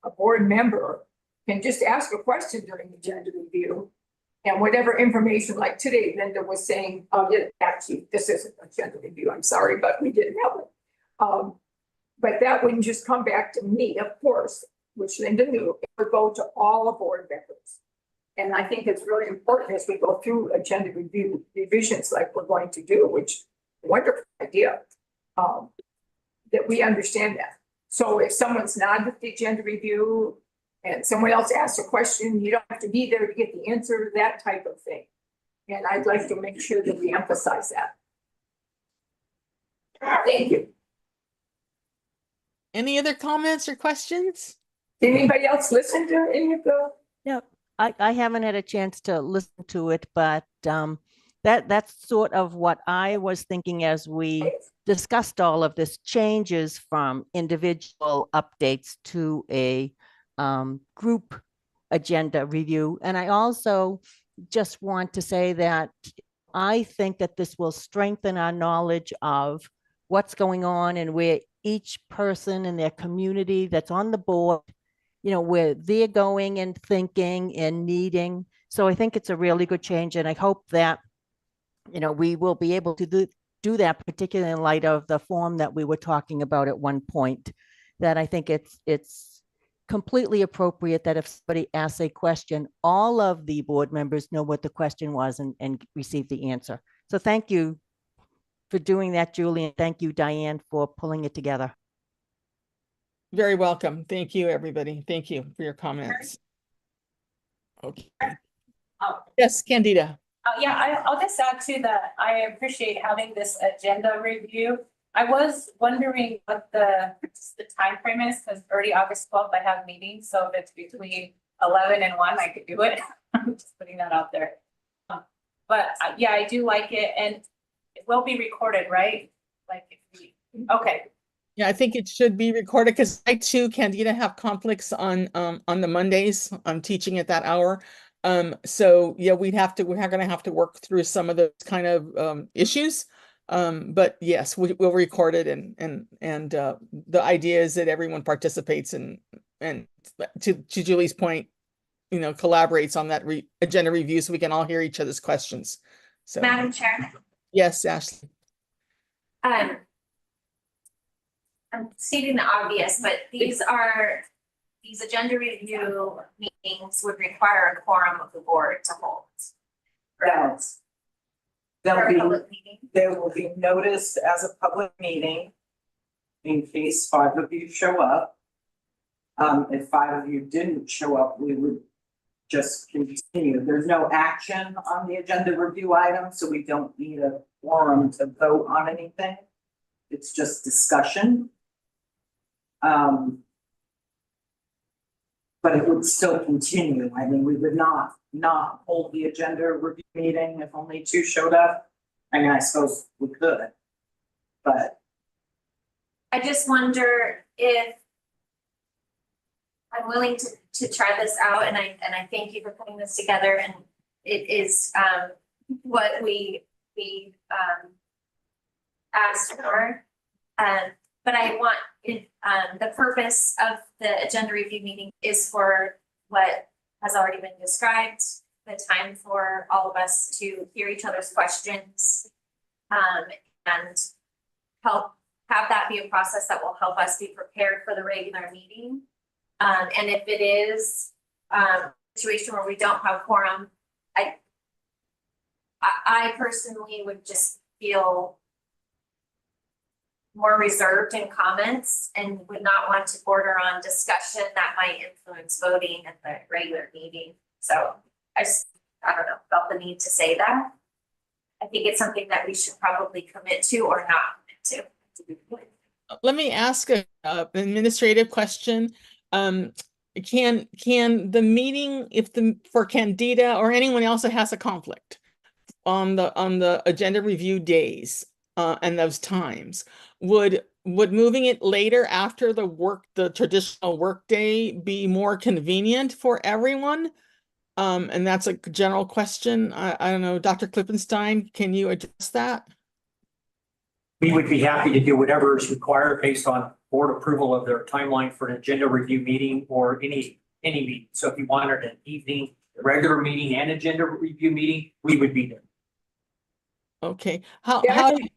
a board member can just ask a question during the agenda review, and whatever information, like today, Linda was saying, actually, this isn't an agenda review, I'm sorry, but we didn't have it. But that wouldn't just come back to me, of course, which Linda knew, it would go to all the board members. And I think it's really important as we go through agenda review revisions like we're going to do, which is a wonderful idea, that we understand that. So if someone's not at the agenda review and someone else asks a question, you don't have to be there to get the answer, that type of thing. And I'd like to make sure that we emphasize that. Thank you. Any other comments or questions? Did anybody else listen to any of the? No, I haven't had a chance to listen to it, but that's sort of what I was thinking as we discussed all of this, changes from individual updates to a group agenda review. And I also just want to say that I think that this will strengthen our knowledge of what's going on and where each person in their community that's on the board, where they're going and thinking and needing. So I think it's a really good change. And I hope that, we will be able to do that, particularly in light of the form that we were talking about at one point, that I think it's completely appropriate that if somebody asks a question, all of the board members know what the question was and receive the answer. So thank you for doing that, Julie, and thank you, Diane, for pulling it together. Very welcome. Thank you, everybody. Thank you for your comments. Okay. Yes, Candida. Yeah, I'll just add to that. I appreciate having this agenda review. I was wondering what the time frame is, because early August 12th, I have meetings. So if it's between 11 and 1, I could do it. I'm just putting that out there. But yeah, I do like it, and it will be recorded, right? Okay. Yeah, I think it should be recorded because I too, Candida, have conflicts on the Mondays. I'm teaching at that hour. So yeah, we're gonna have to work through some of those kind of issues. But yes, we'll record it, and the idea is that everyone participates and to Julie's point, collaborates on that agenda review so we can all hear each other's questions. So Madam Chair. Yes, Ashley. I'm stating the obvious, but these agenda review meetings would require a quorum of the board to hold. Yes. There will be noticed as a public meeting in case 5 of you show up. If 5 of you didn't show up, we would just continue. There's no action on the agenda review item, so we don't need a quorum to vote on anything. It's just discussion. But it would still continue. I mean, we would not hold the agenda review meeting if only 2 showed up. I mean, I suppose we could, but I just wonder if I'm willing to try this out, and I thank you for putting this together, and it is what we asked for. But I want it, the purpose of the agenda review meeting is for what has already been described, the time for all of us to hear each other's questions, and help have that be a process that will help us be prepared for the regular meeting. And if it is a situation where we don't have quorum, I personally would just feel more reserved in comments and would not want to border on discussion that might influence voting at the regular meeting. So I don't know, felt the need to say that. I think it's something that we should probably commit to or not commit to. Let me ask an administrative question. Can the meeting, for Candida or anyone else that has a conflict on the agenda review days and those times, would moving it later after the traditional work day be more convenient for everyone? And that's a general question. I don't know, Dr. Klippenstein, can you address that? We would be happy to do whatever is required based on board approval of their timeline for an agenda review meeting or any meeting. So if you wanted an evening, regular meeting and agenda review meeting, we would be there. Okay, how do you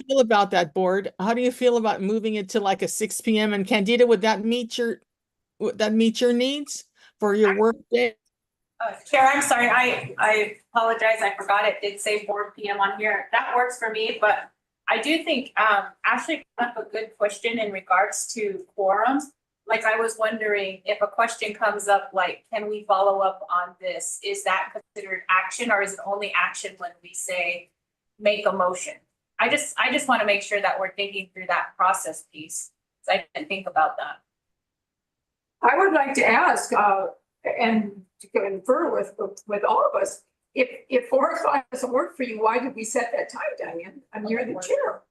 feel about that, board? How do you feel about moving it to like a 6 p.m. and Candida, would that meet your needs for your work day? Chair, I'm sorry, I apologize, I forgot it did say 4 p.m. on here. That works for me, but I do think Ashley brought up a good question in regards to quorums. Like, I was wondering if a question comes up, like, can we follow up on this? Is that considered action, or is it only action when we say make a motion? I just want to make sure that we're thinking through that process piece. So I didn't think about that. I would like to ask, and to confer with all of us, if 4 o'clock doesn't work for you, why did we set that time, Diane? I'm you're the chair.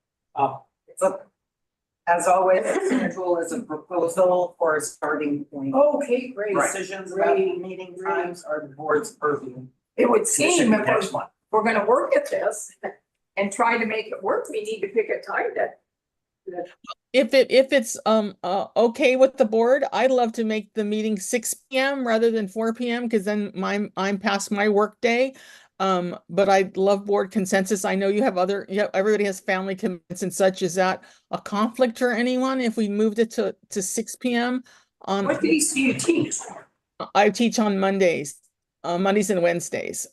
As always, the schedule is a proposal for a starting point. Okay, great. Decisions about meeting times are the board's purview. It would seem if Next one. we're gonna work at this and try to make it work, we need to pick a time that. If it's okay with the board, I'd love to make the meeting 6 p.m. rather than 4 p.m. because then I'm past my work day. But I'd love board consensus. I know you have everybody has family commitments and such. Is that a conflict for anyone if we moved it to 6 p.m. on? What days do you teach? I teach on Mondays and Wednesdays.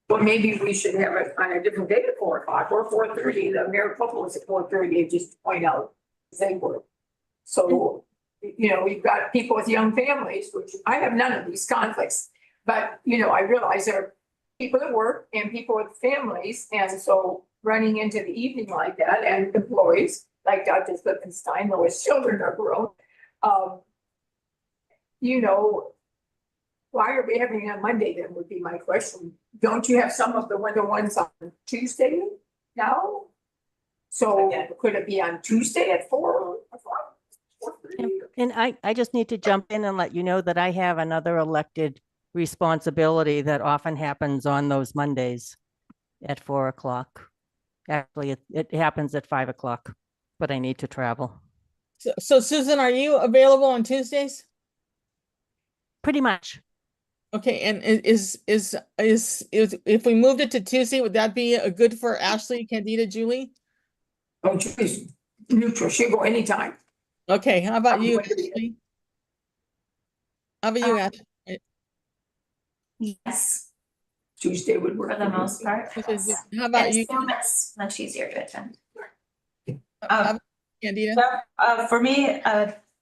Well, maybe we should have it on a different day at 4 o'clock or 4:30. The Maricopa was at 4:30, just to point out they were. So, we've got people with young families, which I have none of these conflicts. But, I realize there are people at work and people with families. And so running into the evening like that, and employees like Dr. Klippenstein, though his children are grown, why are we having it on Monday then would be my question. Don't you have some of the ones on Tuesday now? So could it be on Tuesday at 4 o'clock? And I just need to jump in and let you know that I have another elected responsibility that often happens on those Mondays at 4 o'clock. Actually, it happens at 5 o'clock, but I need to travel. So Susan, are you available on Tuesdays? Pretty much. Okay, and is if we moved it to Tuesday, would that be a good for Ashley, Candida, Julie? Oh, Julie's neutral. She'll go anytime. Okay, how about you, Ashley? How about you, Ashley? Yes, Tuesday would work. for the most part. Yes. How about you, Zoom is much easier to attend. Candida? For me,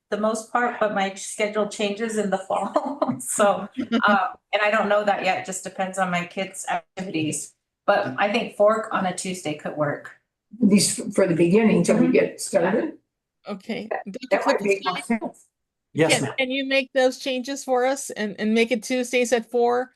the most part, but my schedule changes in the fall. So, and I don't know that yet, it just depends on my kids' activities. But I think 4 on a Tuesday could work. At least for the beginning till we get started. Okay. That might make more sense. Yes, ma'am. Can you make those changes for us and make it Tuesdays at 4?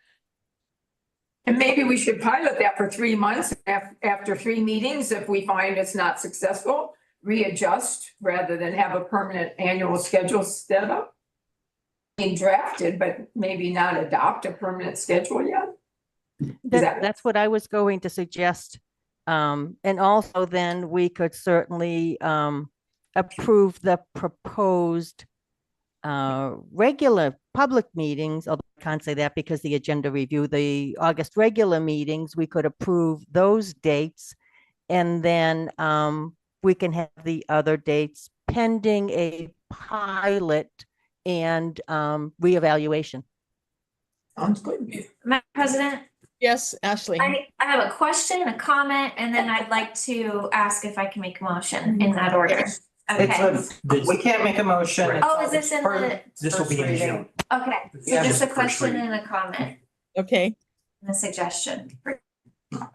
And maybe we should pilot that for 3 months. After 3 meetings, if we find it's not successful, readjust rather than have a permanent annual schedule set up. Being drafted, but maybe not adopt a permanent schedule yet. That's what I was going to suggest. And also then we could certainly approve the proposed regular public meetings, although I can't say that because the agenda review, the August regular meetings, we could approve those dates. And then we can have the other dates pending a pilot and reevaluation. Sounds good. Madam President, Yes, Ashley. I have a question, a comment, and then I'd like to ask if I can make a motion in that order. Okay. We can't make a motion. Oh, is this in the, This will be in June. okay, so Yeah, just a first question reading. and a comment Okay. and a suggestion.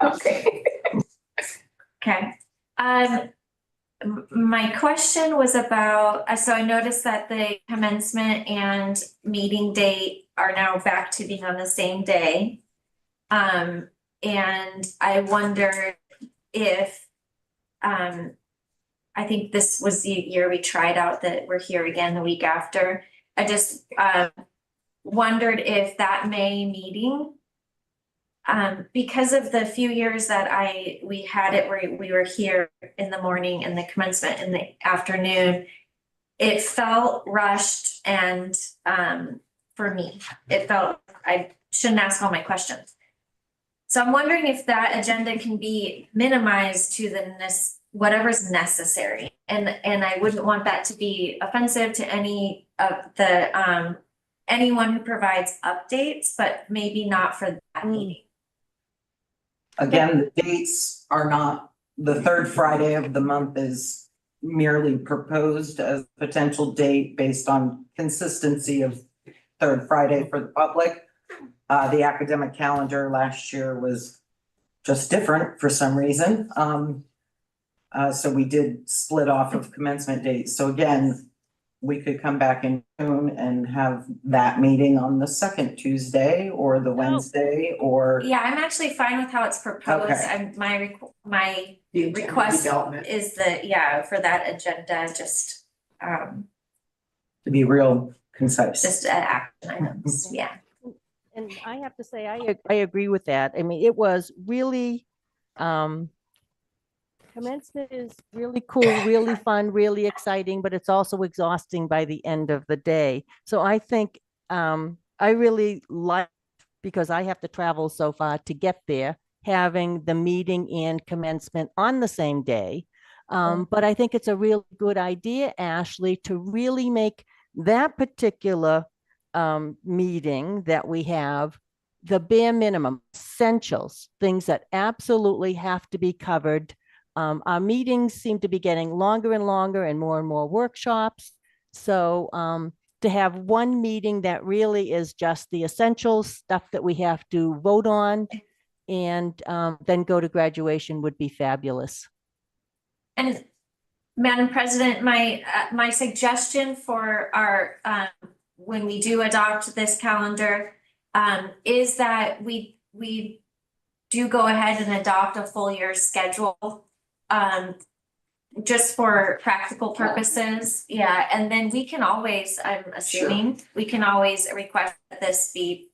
Okay. Okay. My question was about, so I noticed that the commencement and meeting date are now back to being on the same day. And I wonder if, I think this was the year we tried out that we're here again the week after. I just, wondered if that May meeting, because of the few years that we had it where we were here in the morning and the commencement in the afternoon, it felt rushed and for me, it felt I shouldn't ask all my questions. So I'm wondering if that agenda can be minimized to whatever's necessary. And I wouldn't want that to be offensive to any of the anyone who provides updates, but maybe not for that meeting. Again, the dates are not, the third Friday of the month is merely proposed as a potential date based on consistency of third Friday for the public. The academic calendar last year was just different for some reason. So we did split off of commencement dates. So again, we could come back in June and have that meeting on the second Tuesday or the Wednesday or. Yeah, I'm actually fine with how it's proposed. Okay. My The agenda request development. is for that agenda, just To be real concise. action items, yeah. And I have to say, I agree with that. I mean, it was really, commencement is really cool, really fun, really exciting, but it's also exhausting by the end of the day. So I think I really like, because I have to travel so far to get there, having the meeting and commencement on the same day. But I think it's a really good idea, Ashley, to really make that particular meeting that we have the bare minimum, essentials, things that absolutely have to be covered. Our meetings seem to be getting longer and longer and more workshops. So to have one meeting that really is just the essential stuff that we have to vote on and then go to graduation would be fabulous. And Madam President, my suggestion for our when we do adopt this calendar is that we do go ahead and adopt a full year schedule just for practical purposes. Yeah, and then we can always, I'm assuming, we can always request that this be,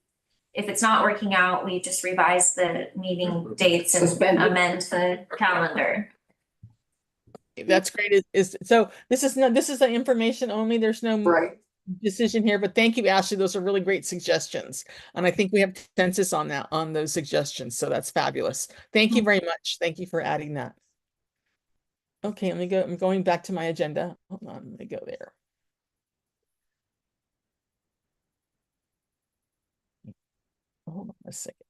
if it's not working out, we just revise the meeting dates and amend the calendar. That's great. So this is the information only. There's no decision here, but thank you, Ashley. Those are really great suggestions. And I think we have consensus on that, on those suggestions. So that's fabulous. Thank you very much. Thank you for adding that. Okay, let me go. I'm going back to my agenda. Hold on, let me go there. Hold on a second.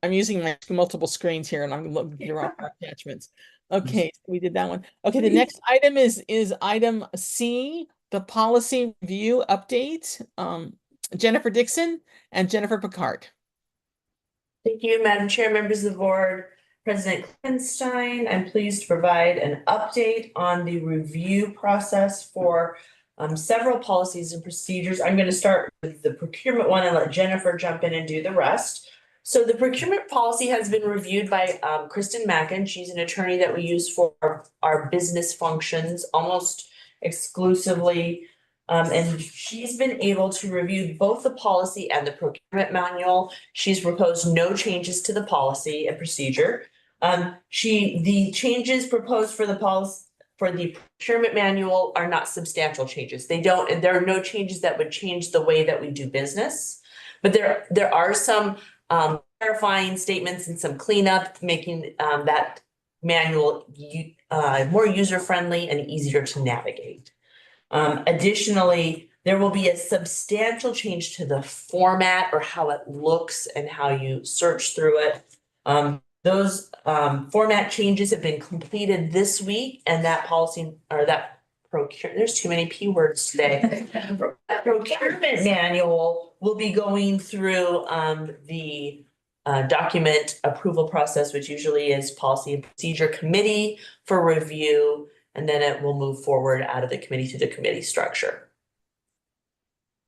I'm using my multiple screens here and I'm looking at the wrong attachments. Okay, so we did that one. Okay, the next item is item C, the policy review update, Jennifer Dixon and Jennifer Picard. Thank you, Madam Chair, members of the board, President Klippenstein. I'm pleased to provide an update on the review process for several policies and procedures. I'm going to start with the procurement one and let Jennifer jump in and do the rest. So the procurement policy has been reviewed by Kristen Mackin. She's an attorney that we use for our business functions almost exclusively. And she's been able to review both the policy and the procurement manual. She's proposed no changes to the policy and procedure. The changes proposed for the policy for the procurement manual are not substantial changes. There are no changes that would change the way that we do business. But there are some clarifying statements and some cleanup, making that manual more user-friendly and easier to navigate. Additionally, there will be a substantial change to the format or how it looks and how you search through it. Those format changes have been completed this week, and that policy or that there's too many P words today. That procurement manual will be going through the document approval process, which usually is policy and procedure committee for review, and then it will move forward out of the committee to the committee structure.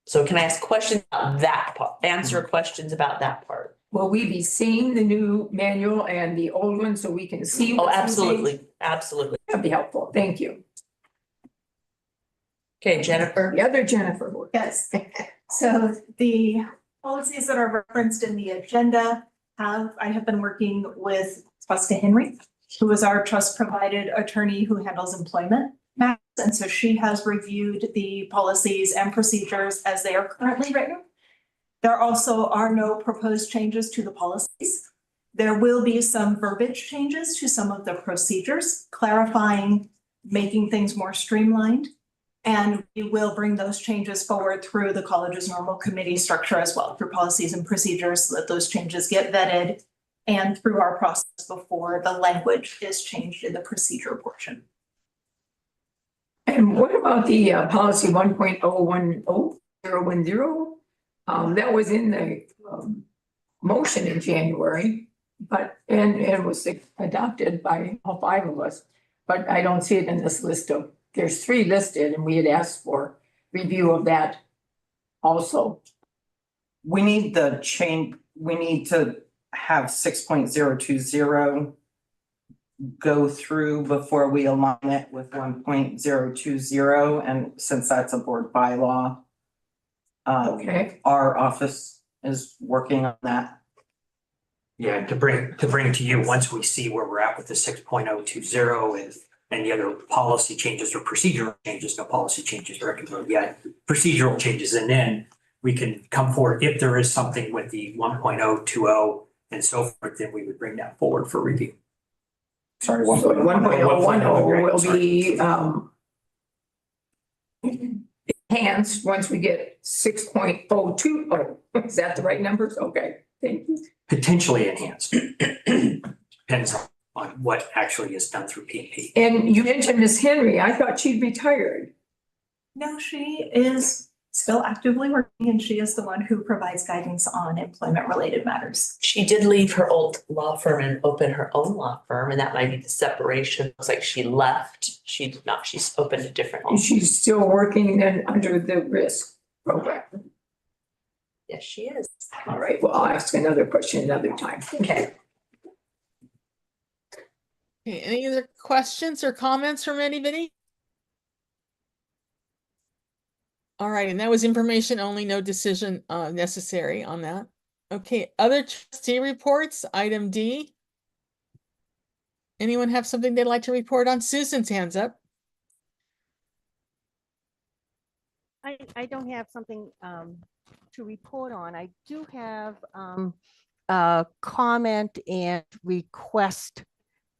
So can I ask questions about that part? Answer questions about that part? Will we be seeing the new manual and the old one so we can see? Oh, absolutely, absolutely. That'd be helpful. Thank you. Okay, Jennifer. The other Jennifer. Yes. So the policies that are referenced in the agenda I have been working with Tosca Henry, who is our trust provided attorney who handles employment matters. And so she has reviewed the policies and procedures as they are currently written. There also are no proposed changes to the policies. There will be some verbiage changes to some of the procedures, clarifying, making things more streamlined. And we will bring those changes forward through the college's normal committee structure as well, through policies and procedures, so that those changes get vetted and through our process before the language is changed in the procedure portion. And what about the policy 1.010.010? That was in the motion in January, but and it was adopted by all 5 of us. But I don't see it in this list of. There's 3 listed, and we had asked for review of that also. We need the change. We need to have 6.020 go through before we align it with 1.020, and since that's a board bylaw, Okay. our office is working on that. Yeah, to bring to you, once we see where we're at with the 6.020 and any other policy changes or procedural changes, no policy changes recommended yet, procedural changes, and then we can come forward if there is something with the 1.020 and so forth, then we would bring that forward for review. Sorry, 1.010 will be enhanced once we get 6.020. Is that the right numbers? Okay, thank you. Potentially enhanced. Depends on what actually is done through P&P. And you mentioned Miss Henry. I thought she'd retired. No, she is still actively working, and she is the one who provides guidance on employment related matters. She did leave her old law firm and open her own law firm, and that might be the separation. Looks like she left. She did not. She's opened a different law. She's still working then under the risk program. Yes, she is. All right, well, I'll ask another question another time. Okay. Okay, any other questions or comments from anybody? All right, and that was information only, no decision necessary on that. Okay, other trustee reports, item D. Anyone have something they'd like to report on? Susan's hand's up. I don't have something to report on. I do have a comment and request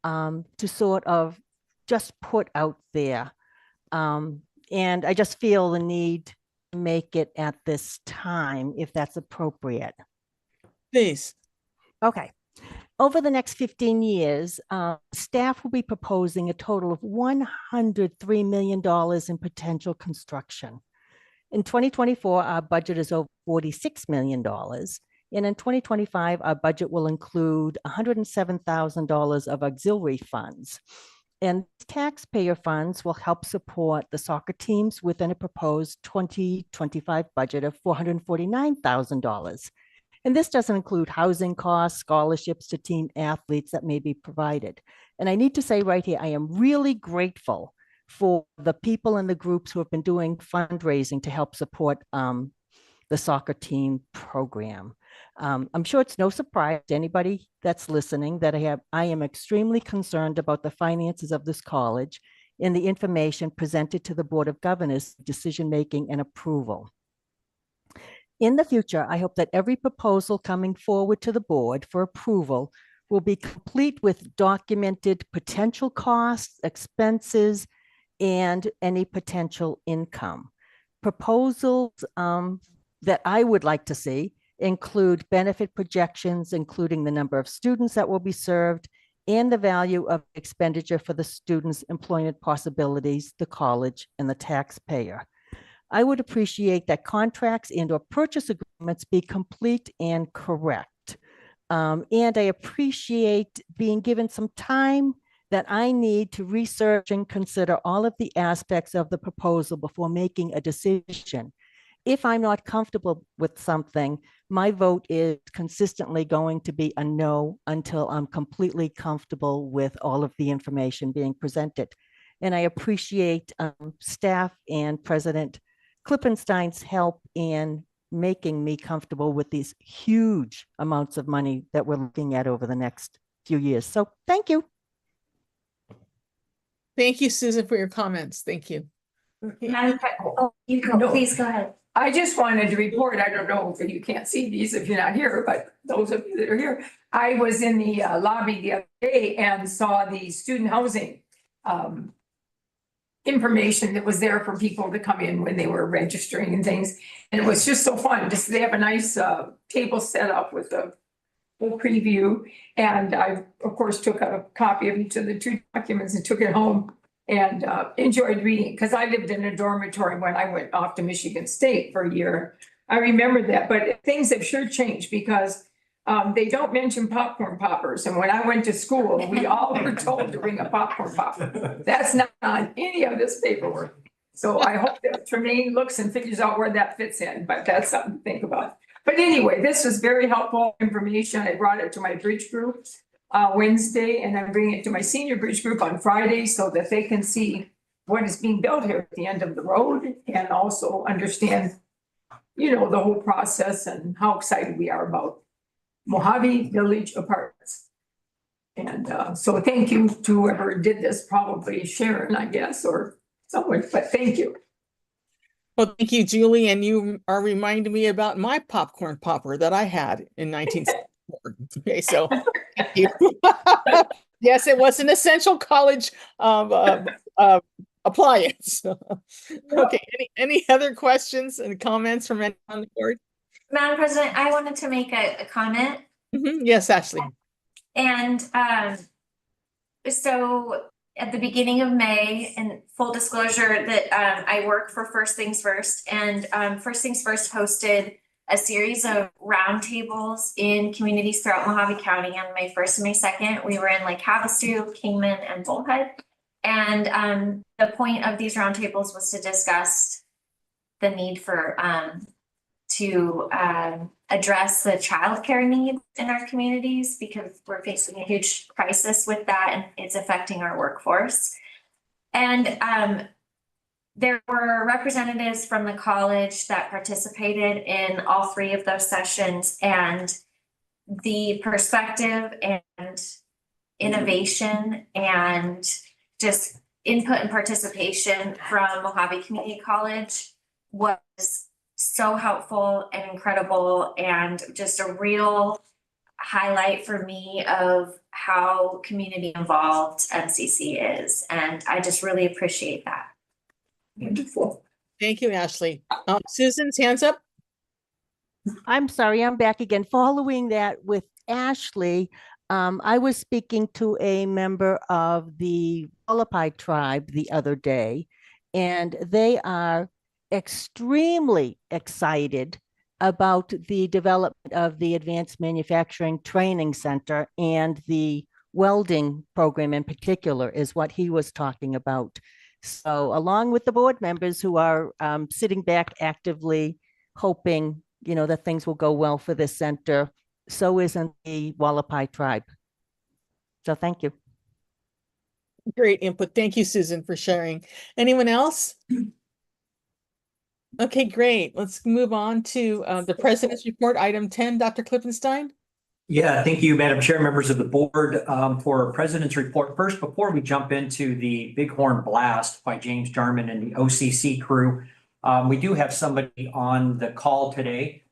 to sort of just put out there. And I just feel the need to make it at this time, if that's appropriate. Please. Okay. Over the next 15 years, staff will be proposing a total of $103 million in potential construction. In 2024, our budget is over $46 million. And in 2025, our budget will include $107,000 of auxiliary funds. And taxpayer funds will help support the soccer teams within a proposed 2025 budget of $449,000. And this doesn't include housing costs, scholarships to team athletes that may be provided. And I need to say right here, I am really grateful for the people and the groups who have been doing fundraising to help support the soccer team program. I'm sure it's no surprise to anybody that's listening that I am extremely concerned about the finances of this college and the information presented to the Board of Governors, decision-making and approval. In the future, I hope that every proposal coming forward to the board for approval will be complete with documented potential costs, expenses, and any potential income. Proposals that I would like to see include benefit projections, including the number of students that will be served and the value of expenditure for the students' employment possibilities, the college, and the taxpayer. I would appreciate that contracts and/or purchase agreements be complete and correct. And I appreciate being given some time that I need to research and consider all of the aspects of the proposal before making a decision. If I'm not comfortable with something, my vote is consistently going to be a no until I'm completely comfortable with all of the information being presented. And I appreciate staff and President Klippenstein's help in making me comfortable with these huge amounts of money that we're looking at over the next few years. So thank you. Thank you, Susan, for your comments. Thank you. Madam you go, No. please go ahead. I just wanted to report, I don't know if you can't see these if you're not here, but those of you that are here, I was in the lobby the other day and saw the student housing information that was there for people to come in when they were registering and things. And it was just so fun. Just they have a nice table set up with a full preview. And I, of course, took a copy of each of the two documents and took it home and enjoyed reading, because I lived in a dormitory when I went off to Michigan State for a year. I remember that, but things have sure changed because they don't mention popcorn poppers. And when I went to school, we all were told to bring a popcorn popper. That's not on any of this paperwork. So I hope that Tremaine looks and figures out where that fits in, but that's something to think about. But anyway, this was very helpful information. I brought it to my bridge group Wednesday, and I'm bringing it to my senior bridge group on Friday so that they can see what is being built here at the end of the road and also understand, you know, the whole process and how excited we are about Mohave Village Apartments. And so thank you to whoever did this, probably Sharon, I guess, or someone, but thank you. Well, thank you, Julie. And you are reminding me about my popcorn popper that I had in 1964. Okay, so thank you. Yes, it was an essential college appliance. Okay, any other questions and comments from anyone on the board? Madam President, I wanted to make a comment. Yes, Ashley. And so at the beginning of May, and full disclosure that I work for First Things First, and First Things First hosted a series of roundtables in communities throughout Mohave County on May 1st and May 2nd. We were in Lake Havasu, Kingman, and Bullhead. And the point of these roundtables was to discuss the need for to address the childcare needs in our communities, because we're facing a huge crisis with that and it's affecting our workforce. And there were representatives from the college that participated in all three of those sessions, and the perspective and innovation and just input and participation from Mohave Community College was so helpful and incredible, and just a real highlight for me of how community involved MCC is. And I just really appreciate that. Wonderful. Thank you, Ashley. Susan's hands up. I'm sorry, I'm back again. Following that with Ashley, I was speaking to a member of the Wallapai tribe the other day, and they are extremely excited about the development of the Advanced Manufacturing Training Center, and the welding program in particular is what he was talking about. So along with the board members who are sitting back actively hoping, that things will go well for this center, so isn't the Wallapai tribe. So thank you. Great input. Thank you, Susan, for sharing. Anyone else? Okay, great. Let's move on to the president's report, item 10, Dr. Klippenstein. Yeah, thank you, Madam Chair, members of the board, for President's report. First, before we jump into the Bighorn Blast by James Jarman and the OCC crew, we do have somebody on the call today,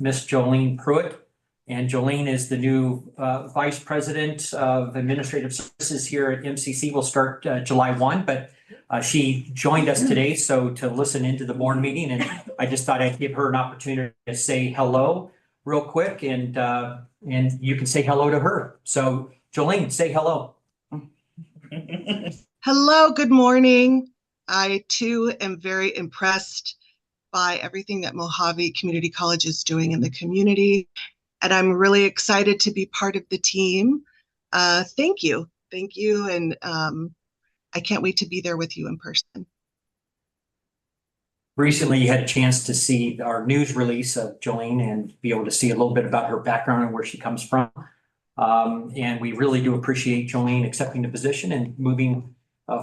Miss Jolene Pruitt. And Jolene is the new Vice President of Administrative Services here at MCC. Will start July 1, but she joined us today to listen into the board meeting, and I just thought I'd give her an opportunity to say hello real quick, and you can say hello to her. So Jolene, say hello. Hello, good morning. I too am very impressed by everything that Mohave Community College is doing in the community. And I'm really excited to be part of the team. Thank you. Thank you. And I can't wait to be there with you in person. Recently, you had a chance to see our news release of Jolene and be able to see a little bit about her background and where she comes from. And we really do appreciate Jolene accepting the position and moving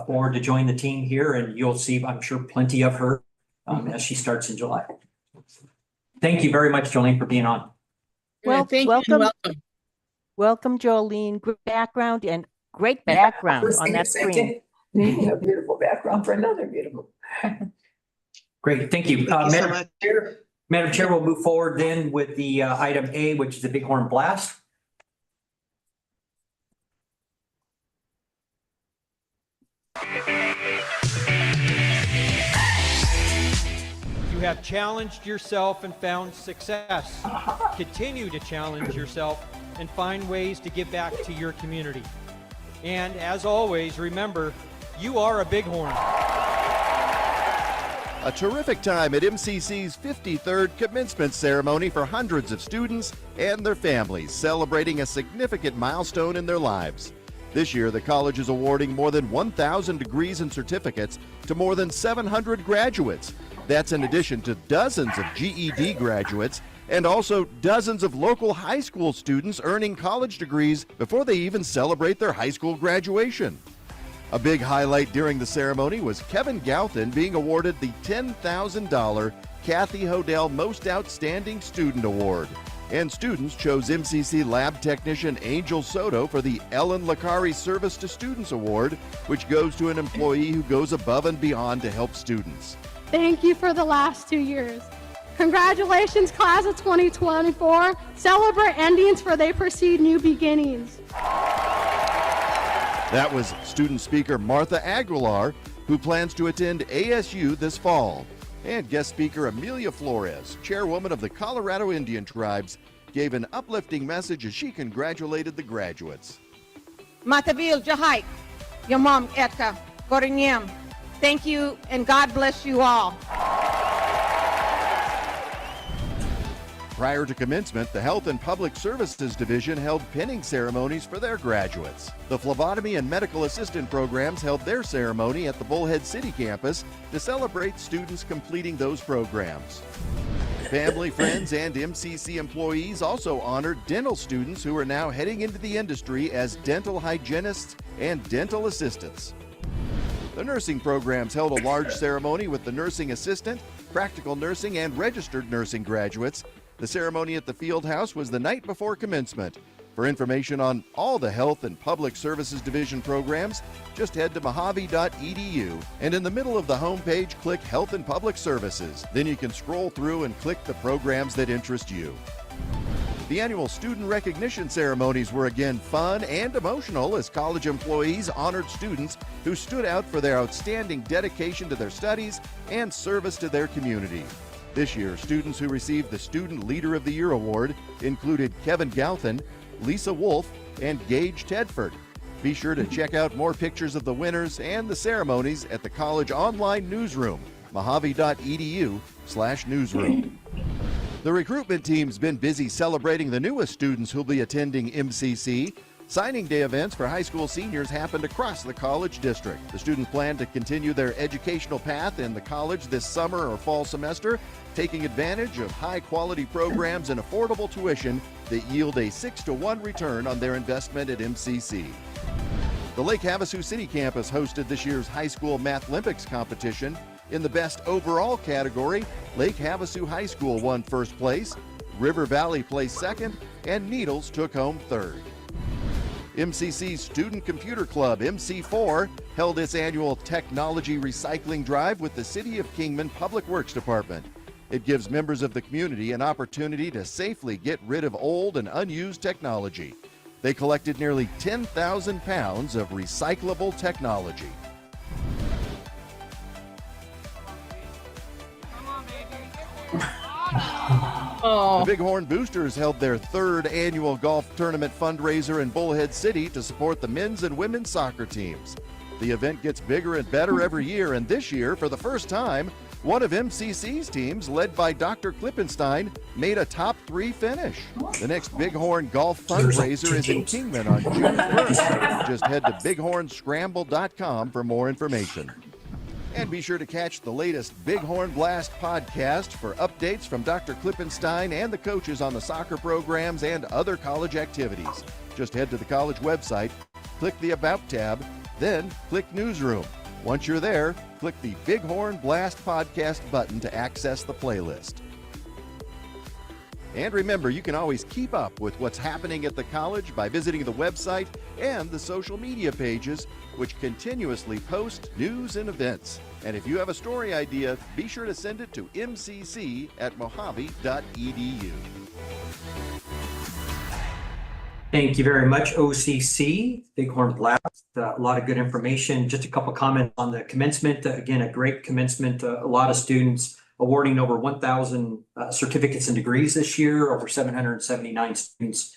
forward to join the team here. And you'll see, I'm sure, plenty of her as she starts in July. Thank you very much, Jolene, for being on. Well, thank you and welcome. Welcome, Jolene. Great background and great background on that screen. A beautiful background for another beautiful. Great, thank you. Thank you so much. Madam Chair, we'll move forward then with the item A, which is the Bighorn Blast. You have challenged yourself and found success. Continue to challenge yourself and find ways to give back to your community. And as always, remember, you are a Bighorn. A terrific time at MCC's 53rd commencement ceremony for hundreds of students and their families, celebrating a significant milestone in their lives. This year, the college is awarding more than 1,000 degrees and certificates to more than 700 graduates. That's in addition to dozens of GED graduates and also dozens of local high school students earning college degrees before they even celebrate their high school graduation. A big highlight during the ceremony was Kevin Gouthan being awarded the $10,000 Kathy Hodel Most Outstanding Student Award. And students chose MCC Lab Technician Angel Soto for the Ellen Lacari Service to Students Award, which goes to an employee who goes above and beyond to help students. Thank you for the last 2 years. Congratulations, class of 2024. Celebrate endings, for they precede new beginnings. That was student speaker Martha Aguilar, who plans to attend ASU this fall. And guest speaker Amelia Flores, chairwoman of the Colorado Indian Tribes, gave an uplifting message as she congratulated the graduates. Matavil, Jahai, your mom, Etka, Gorinyam. Thank you and God bless you all. Prior to commencement, the Health and Public Services Division held pinning ceremonies for their graduates. The phlebotomy and medical assistant programs held their ceremony at the Bullhead City campus to celebrate students completing those programs. Family, friends, and MCC employees also honored dental students who are now heading into the industry as dental hygienists and dental assistants. The nursing programs held a large ceremony with the nursing assistant, practical nursing, and registered nursing graduates. The ceremony at the field house was the night before commencement. For information on all the Health and Public Services Division programs, just head to mohave.edu, and in the middle of the homepage, click Health and Public Services. Then you can scroll through and click the programs that interest you. The annual student recognition ceremonies were again fun and emotional as college employees honored students who stood out for their outstanding dedication to their studies and service to their community. This year, students who received the Student Leader of the Year award included Kevin Gouthan, Lisa Wolf, and Gage Tedford. Be sure to check out more pictures of the winners and the ceremonies at the college online newsroom, mohave.edu/newsroom. The recruitment team's been busy celebrating the newest students who'll be attending MCC. Signing day events for high school seniors happened across the college district. The students plan to continue their educational path in the college this summer or fall semester, taking advantage of high-quality programs and affordable tuition that yield a 6-to-1 return on their investment at MCC. The Lake Havasu City campus hosted this year's high school Mathlympics competition. In the best overall category, Lake Havasu High School won first place, River Valley placed second, and Needles took home third. MCC's Student Computer Club, MC4, held its annual Technology Recycling Drive with the City of Kingman Public Works Department. It gives members of the community an opportunity to safely get rid of old and unused technology. They collected nearly 10,000 pounds of recyclable technology. The Bighorn Boosters held their third annual golf tournament fundraiser in Bullhead City to support the men's and women's soccer teams. The event gets bigger and better every year, and this year, for the first time, one of MCC's teams, led by Dr. Klippenstein, made a top 3 finish. The next Bighorn golf fundraiser is in Kingman on June 1st. Just head to bighornscramble.com for more information. And be sure to catch the latest Bighorn Blast podcast for updates from Dr. Klippenstein and the coaches on the soccer programs and other college activities. Just head to the college website, click the About tab, then click Newsroom. Once you're there, click the Bighorn Blast podcast button to access the playlist. And remember, you can always keep up with what's happening at the college by visiting the website and the social media pages, which continuously post news and events. And if you have a story idea, be sure to send it to mcc@mohave.edu. Thank you very much, OCC, Bighorn Blast. A lot of good information. Just a couple comments on the commencement. Again, a great commencement. A lot of students awarding over 1,000 certificates and degrees this year, over 779 students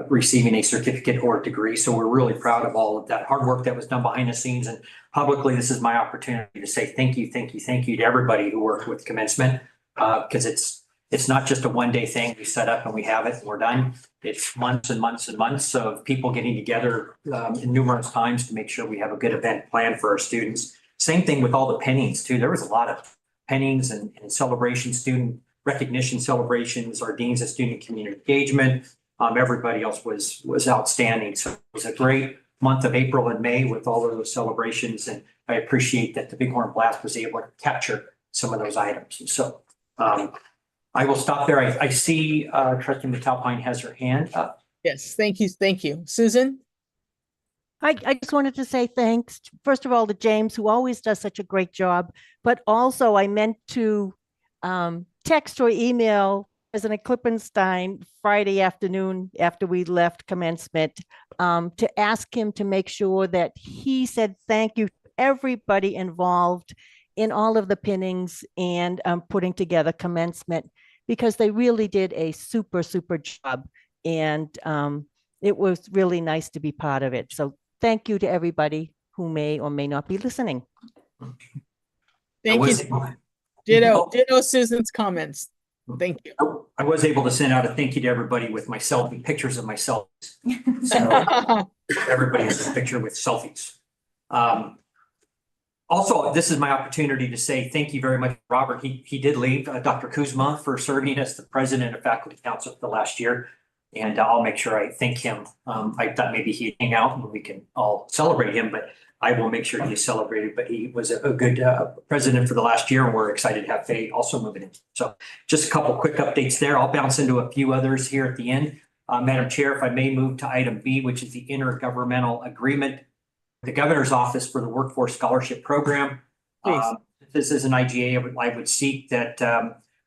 receiving a certificate or degree. So we're really proud of all of that hard work that was done behind the scenes. And publicly, this is my opportunity to say thank you to everybody who worked with commencement, because it's not just a one-day thing. We set up and we have it and we're done. It's months and months and months of people getting together in numerous times to make sure we have a good event planned for our students. Same thing with all the pennings too. There was a lot of pennings and celebrations, student recognition celebrations, our deans and student community engagement. Everybody else was outstanding. So it was a great month of April and May with all of those celebrations. And I appreciate that the Bighorn Blast was able to capture some of those items. And so I will stop there. I see Trustee McAlpine has her hand up. Yes, thank you. Thank you. Susan? I just wanted to say thanks, first of all, to James, who always does such a great job, but also I meant to text or email President Klippenstein Friday afternoon after we left commencement to ask him to make sure that he said thank you to everybody involved in all of the pinnings and putting together commencement, because they really did a super job, and it was really nice to be part of it. So thank you to everybody who may or may not be listening. Thank you. Ditto Susan's comments. Thank you. I was able to send out a thank you to everybody with my selfie, pictures of my selfies. So everybody has a picture with selfies. Also, this is my opportunity to say thank you very much, Robert. He did leave, Dr. Kuzma, for serving as the president of Faculty Council for the last year. And I'll make sure I thank him. I thought maybe he'd hang out and we can all celebrate him, but I will make sure he's celebrated. But he was a good president for the last year, and we're excited to have Faye also moving in. So just a couple quick updates there. I'll bounce into a few others here at the end. Madam Chair, if I may move to item B, which is the intergovernmental agreement, the governor's office for the Workforce Scholarship Program. This is an IGA. I would seek that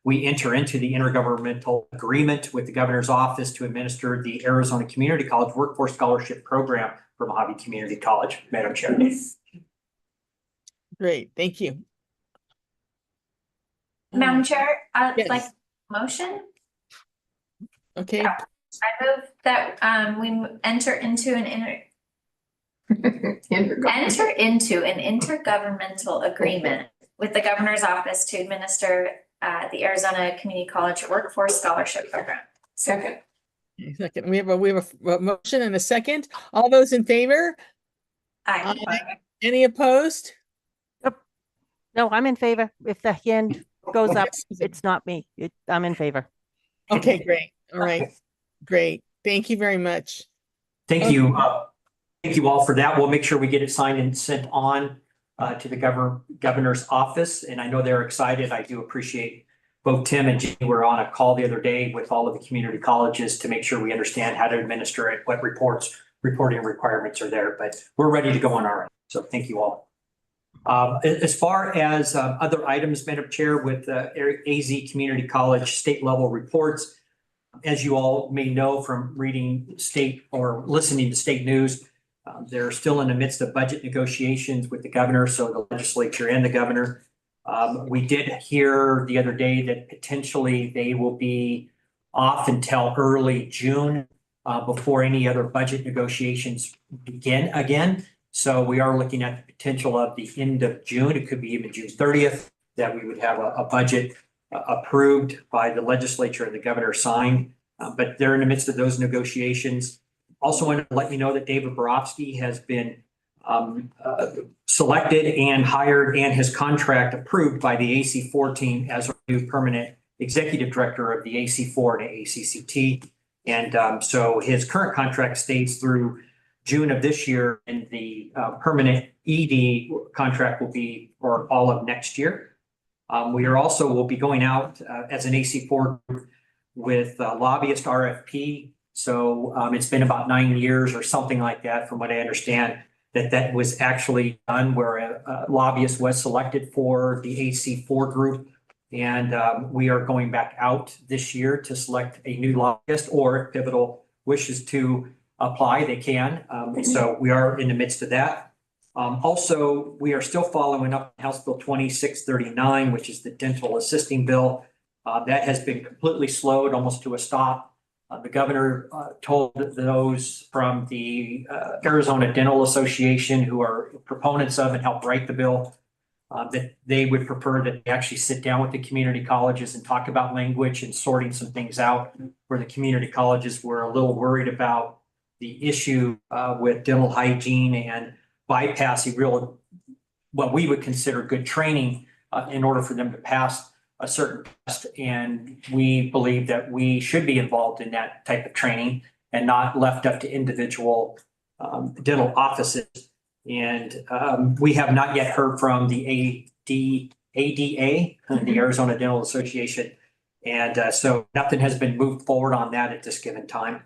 we enter into the intergovernmental agreement with the governor's office to administer the Arizona Community College Workforce Scholarship Program for Mohave Community College. Madam Chair. Great, thank you. Madam Chair, I'd like motion. Okay, I move that we enter into an intergovernmental agreement with the governor's office to administer the Arizona Community College Workforce Scholarship Program. Second. Second, we have a motion and a second. All those in favor? Aye. Any opposed? No, I'm in favor. If the hand goes up, it's not me. I'm in favor. Okay, great. All right, great. Thank you very much. Thank you. Thank you all for that. We'll make sure we get it signed and sent on to the governor's office. And I know they're excited. I do appreciate both Tim and Jenny were on a call the other day with all of the community colleges to make sure we understand how to administer it, what reporting requirements are there, but we're ready to go on our end. So thank you all. As far as other items, Madam Chair, with AZ Community College state level reports, as you all may know from reading state or listening to state news, they're still in the midst of budget negotiations with the governor, so the legislature and the governor. We did hear the other day that potentially they will be off until early June before any other budget negotiations begin again. So we are looking at the potential of the end of June. It could be even June 30th that we would have a budget approved by the legislature and the governor signed. But they're in the midst of those negotiations. Also wanted to let you know that David Borofsky has been selected and hired and his contract approved by the AC4 team as our new permanent executive director of the AC4 and ACCT. And so his current contract stays through June of this year, and the permanent ED contract will be for all of next year. We are also will be going out as an AC4 group with lobbyist RFP. So it's been about 9 years or something like that, from what I understand, that was actually done where a lobbyist was selected for the AC4 group. And we are going back out this year to select a new lobbyist, or if Pivotal wishes to apply, they can. So we are in the midst of that. Also, we are still following up on House Bill 2639, which is the dental assisting bill. That has been completely slowed almost to a stop. The governor told those from the Arizona Dental Association, who are proponents of and help write the bill, that they would prefer that they actually sit down with the community colleges and talk about language and sorting some things out, where the community colleges were a little worried about the issue with dental hygiene and bypassing what we would consider good training in order for them to pass a certain test. And we believe that we should be involved in that type of training and not left up to individual dental offices. And we have not yet heard from the ADA, the Arizona Dental Association. And so nothing has been moved forward on that at this given time.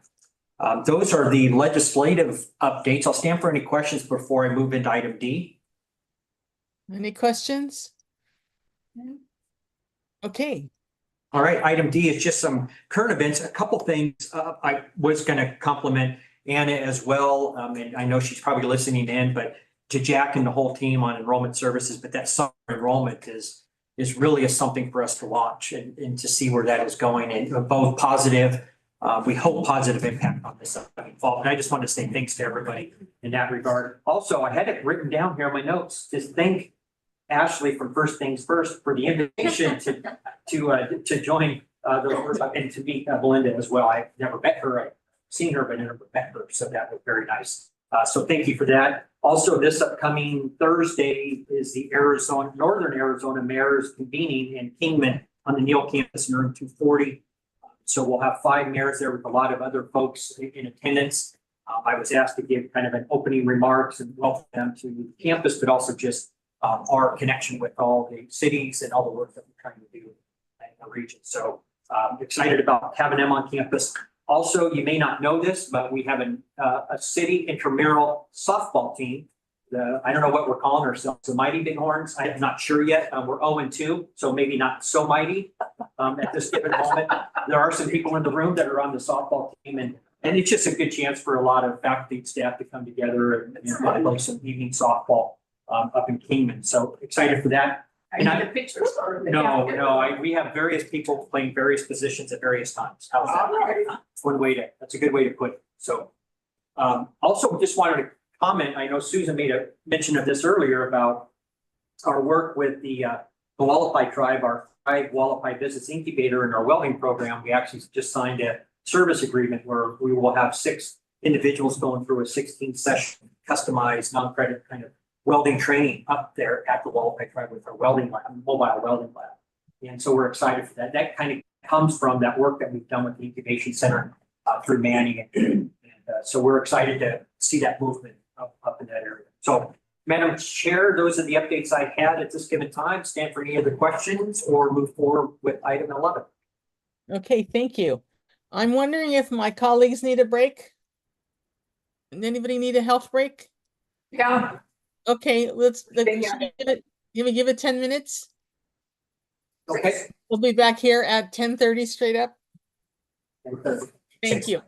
Those are the legislative updates. I'll stand for any questions before I move into item D. Any questions? Okay. All right, item D is just some current events. A couple things I was going to compliment Anna as well. And I know she's probably listening in, but to Jack and the whole team on enrollment services, but that summer enrollment is really something for us to watch and to see where that is going, and both positive, we hope positive impact on this upcoming fall. And I just wanted to say thanks to everybody in that regard. Also, I had it written down here in my notes to thank Ashley from First Things First for the invitation to join and to meet Belinda as well. I've never met her. I've seen her, but never met her. So that was very nice. So thank you for that. Also, this upcoming Thursday is the Northern Arizona Mayors convening in Kingman on the Neal campus in room 240. So we'll have 5 mayors there with a lot of other folks in attendance. I was asked to give kind of an opening remarks and welcome them to the campus, but also just our connection with all the cities and all the work that we're trying to do in the region. So excited about having them on campus. Also, you may not know this, but we have a city intramural softball team. I don't know what we're calling ourselves, the Mighty Bighorns. I'm not sure yet. We're 0-2, so maybe not so mighty at this given moment. There are some people in the room that are on the softball team, and it's just a good chance for a lot of faculty and staff to come together and play some evening softball up in Kingman. So excited for that. And we have various people playing various positions at various times. How's that? That's a good way to put it. So, also just wanted to comment, I know Susan made a mention of this earlier about our work with the Hualapai tribe, our 5 Hualapai Business Incubator and our welding program. We actually just signed a service agreement where we will have 6 individuals going through a 16-session customized, non-credit kind of welding training up there at the Hualapai tribe with our welding lab, mobile welding lab. And so we're excited for that. That kind of comes from that work that we've done with the incubation center through Manning. So we're excited to see that movement up in that area. So Madam Chair, those are the updates I had at this given time. Stand for any other questions or move forward with item 11. Okay, thank you. I'm wondering if my colleagues need a break? Anybody need a health break? Yeah. Okay, let's give it 10 minutes. Okay. We'll be back here at 10:30 straight up. Thank you.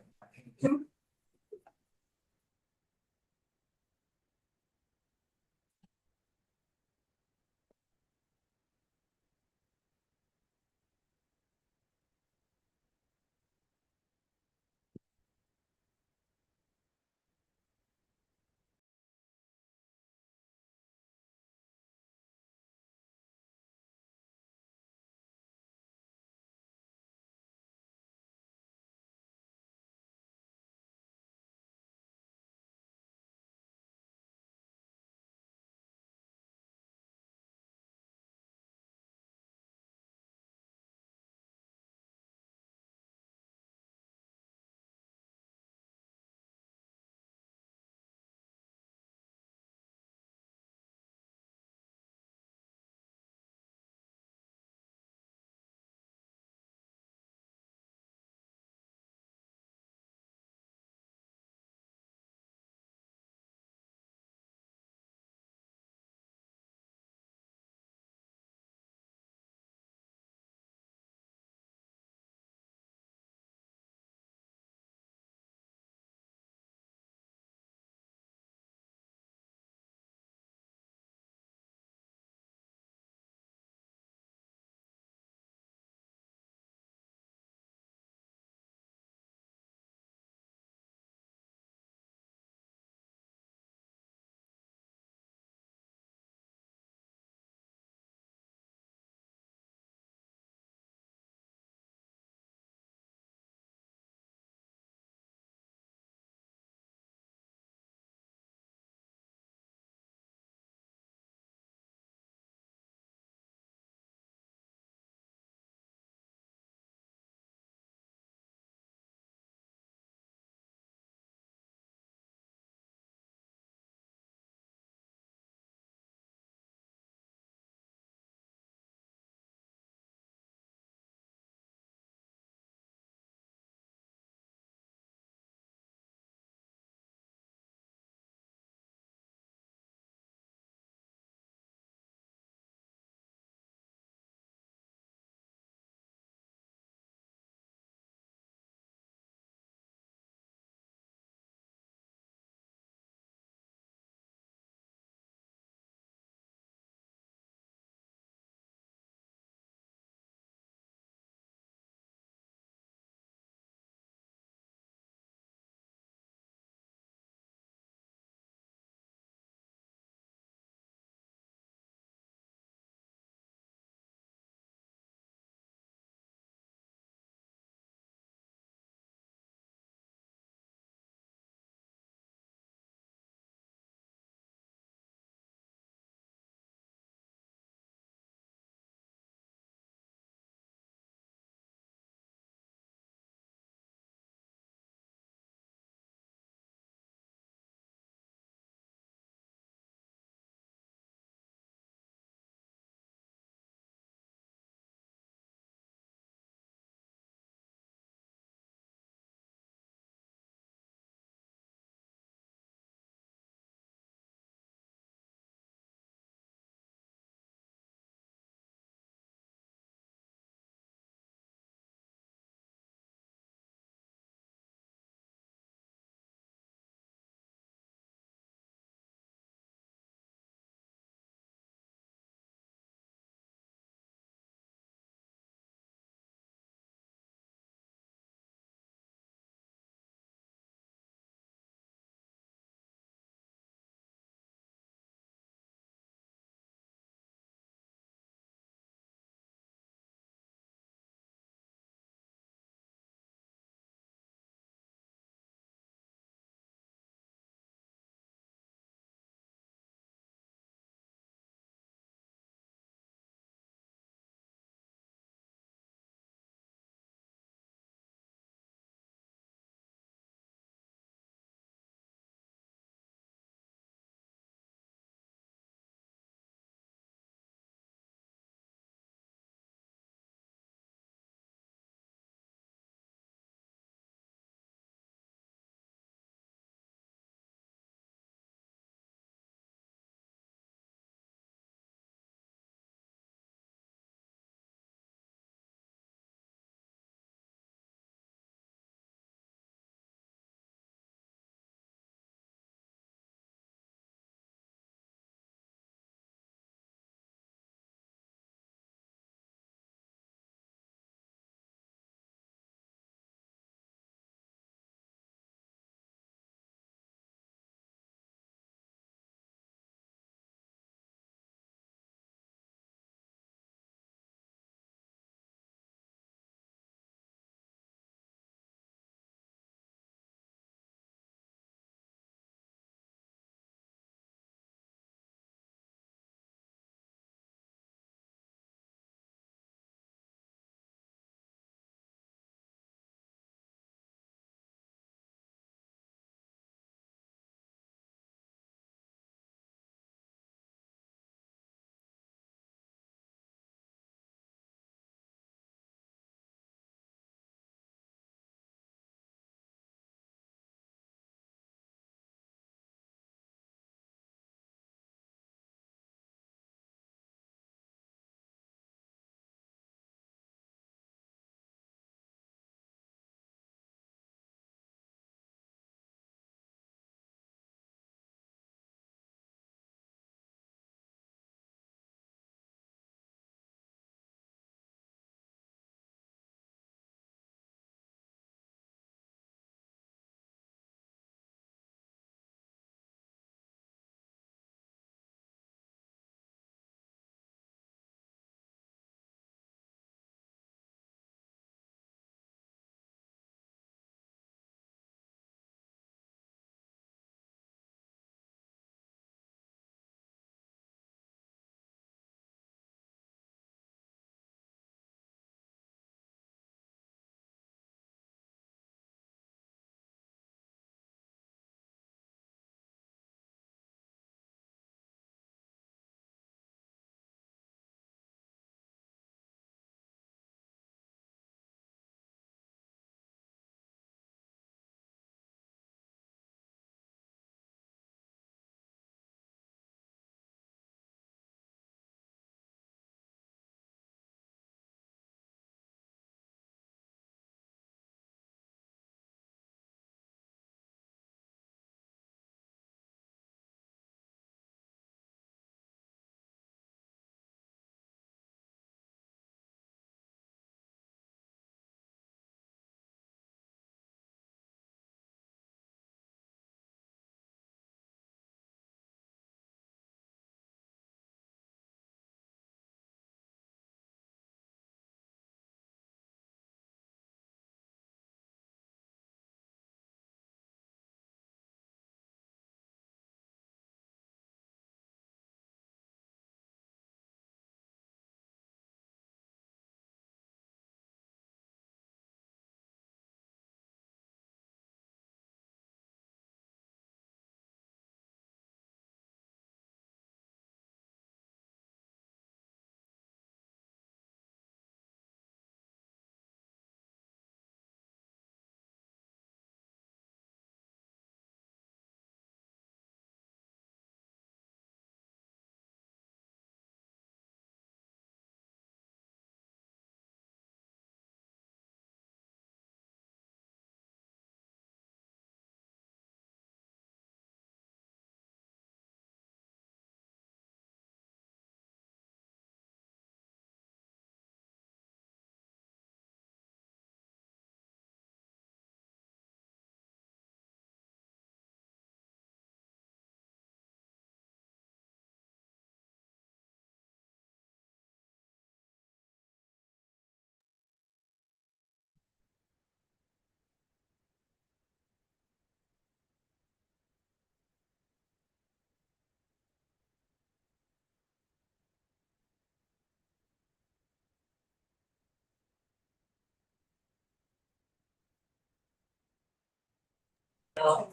I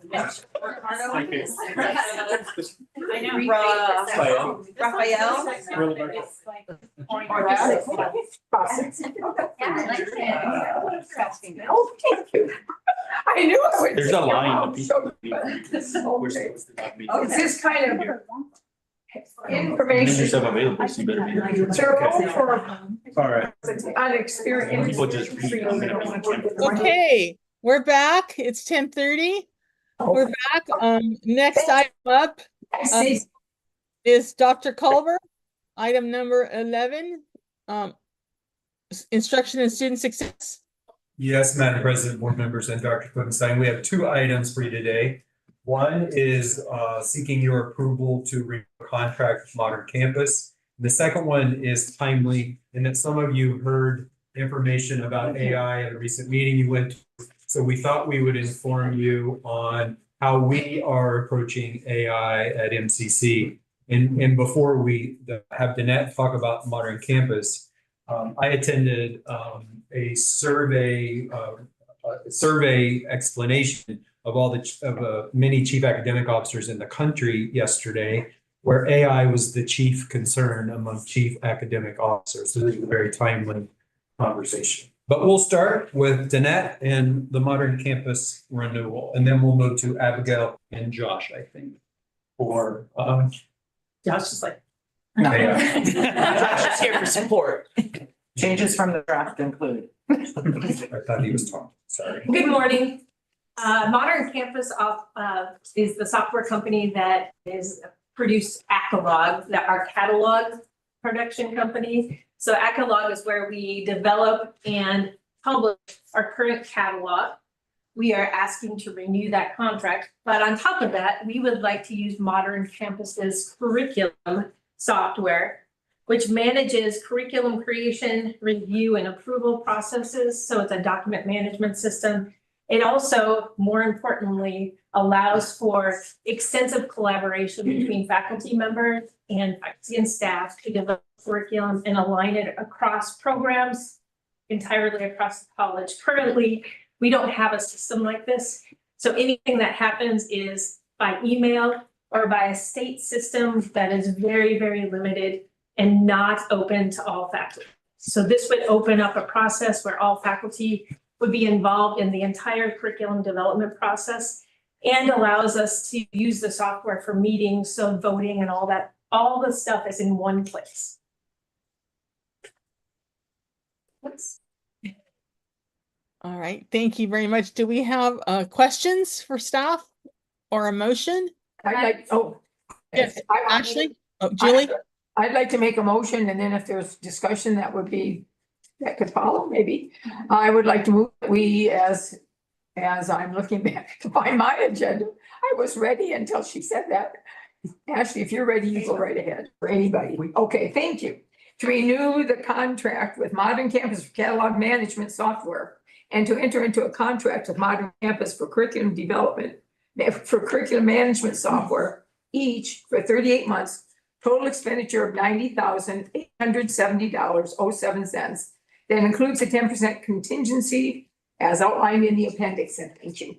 knew it would. There's a line. Is this kind of information? Yourself available, so you better be there. All right. Unexperienced. People just read. Okay, we're back. It's 10:30. We're back. Next item up is Dr. Culver. Item number 11, instruction and student success. Yes, Madam President, board members, and Dr. Klippenstein, we have two items for you today. One is seeking your approval to renew a contract with Modern Campus. The second one is timely, in that some of you heard information about AI at a recent meeting you went to. So we thought we would inform you on how we are approaching AI at MCC. And before we have Danette talk about Modern Campus, I attended a survey explanation of all the many chief academic officers in the country yesterday, where AI was the chief concern among chief academic officers. So this is a very timely conversation. But we'll start with Danette and the Modern Campus renewal, and then we'll move to Abigail and Josh, I think. Or Josh is like. Josh is here for support. Changes from the draft include. I thought he was talking, sorry. Good morning. Modern Campus is the software company that is produced Acalog, our catalog production company. So Acalog is where we develop and publish our current catalog. We are asking to renew that contract, but on top of that, we would like to use Modern Campus's curriculum software, which manages curriculum creation, review, and approval processes. So it's a document management system. It also, more importantly, allows for extensive collaboration between faculty members and faculty and staff to develop curriculum and align it across programs, entirely across the college. Currently, we don't have a system like this. So anything that happens is by email or by a state system that is very, very limited and not open to all faculty. So this would open up a process where all faculty would be involved in the entire curriculum development process and allows us to use the software for meetings, so voting and all that, all the stuff is in one place. All right, thank you very much. Do we have questions for staff or a motion? Yes, Ashley? Oh, Julie? I'd like to make a motion, and then if there's discussion that could follow, maybe. I would like to move that we, as I'm looking back to find my agenda, I was ready until she said that. Ashley, if you're ready, you go right ahead, for anybody. Okay, thank you. To renew the contract with Modern Campus for catalog management software and to enter into a contract with Modern Campus for curriculum development, for curriculum management software, each for 38 months, total expenditure of $90,870.07. That includes a 10% contingency as outlined in the appendix. And thank you.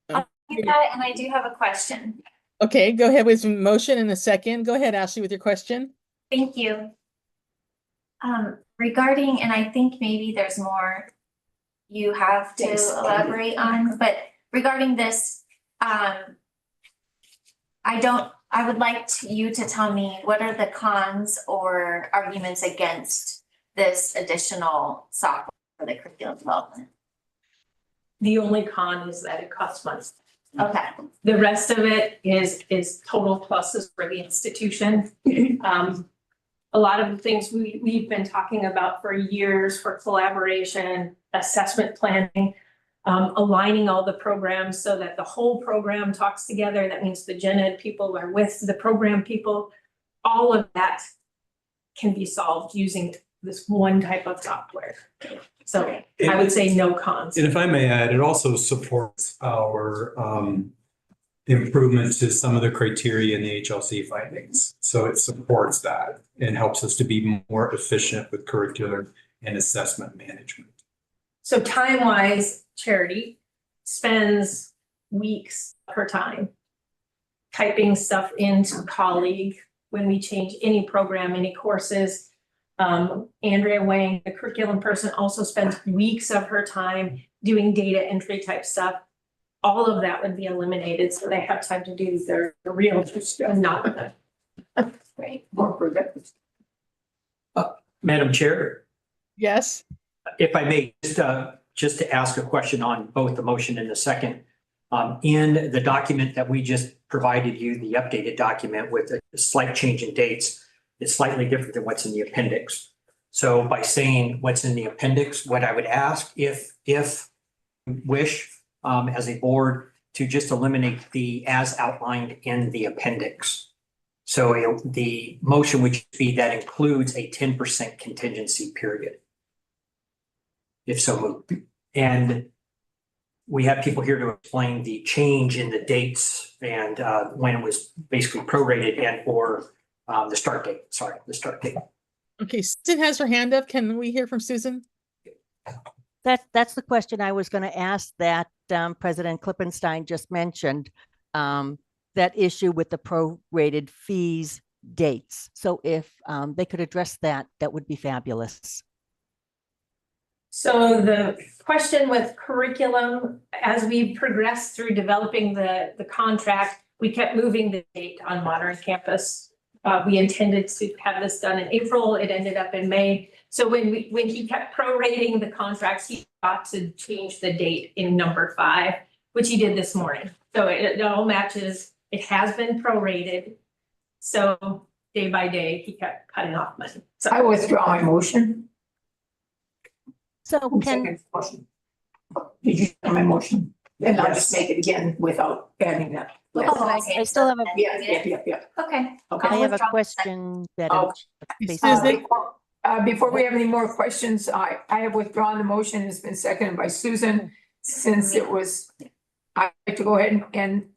And I do have a question. Okay, go ahead with some motion in a second. Go ahead, Ashley, with your question. Thank you. Regarding, and I think maybe there's more you have to elaborate on, but regarding this, I would like you to tell me what are the cons or arguments against this additional software for the curriculum development? The only con is that it costs money. Okay. The rest of it is total pluses for the institution. A lot of the things we've been talking about for years for collaboration, assessment planning, aligning all the programs so that the whole program talks together. That means the gen ed people are with the program people. All of that can be solved using this one type of software. So I would say no cons. And if I may add, it also supports our improvement to some of the criteria in the HLC findings. So it supports that and helps us to be more efficient with curricular and assessment management. So time-wise, Charity spends weeks of her time typing stuff into Colleague when we change any program, any courses. Andrea Wang, the curriculum person, also spends weeks of her time doing data entry type stuff. All of that would be eliminated, so they have time to do their real stuff, not Right, more productive. Madam Chair, Yes, if I may, just to ask a question on both the motion and the second. In the document that we just provided you, the updated document with a slight change in dates, it's slightly different than what's in the appendix. So by saying what's in the appendix, what I would ask if you wish, as a board, to just eliminate the as outlined in the appendix. So the motion would be that includes a 10% contingency period. If so moved. And we have people here to explain the change in the dates and when it was basically prorated and or the start date. okay, Susan has her hand up. Can we hear from Susan? That's the question I was going to ask that President Klippenstein just mentioned, that issue with the prorated fees dates. So if they could address that, that would be fabulous. So the question with curriculum, as we progressed through developing the contract, we kept moving the date on Modern Campus. We intended to have this done in April. It ended up in May. So when he kept prorating the contracts, he got to change the date in number 5, which he did this morning. So it all matches. It has been prorated. So day by day, he kept cutting off money. So I withdraw my motion. So Did you second my motion? And I'll just make it again without adding that. Oh, I still have a, Yeah. Okay. I have a question that. Susan? Before we have any more questions, I have withdrawn the motion. It's been seconded by Susan. Since it was, I'd like to go ahead and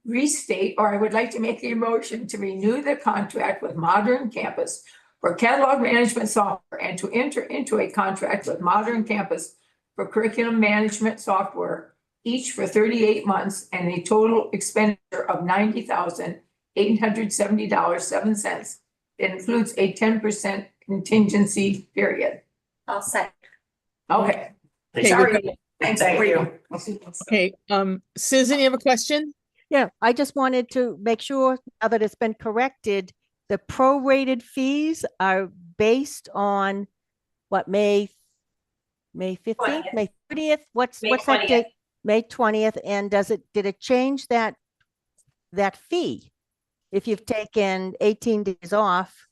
restate, or I would like to make the motion to renew the contract with Modern Campus for catalog management software and to enter into a contract with Modern Campus for curriculum management software, each for 38 months and a total expenditure of $90,870.07. It includes a 10% contingency period. I'll second. Okay. Okay, Sorry. Thank you. Okay, Susan, you have a question? Yeah, I just wanted to make sure now that it's been corrected, the prorated fees are based on what, May 15th, 20th. May 30th? What's May that 20th. date? May 20th. And did it change that fee? If you've taken 18 days off,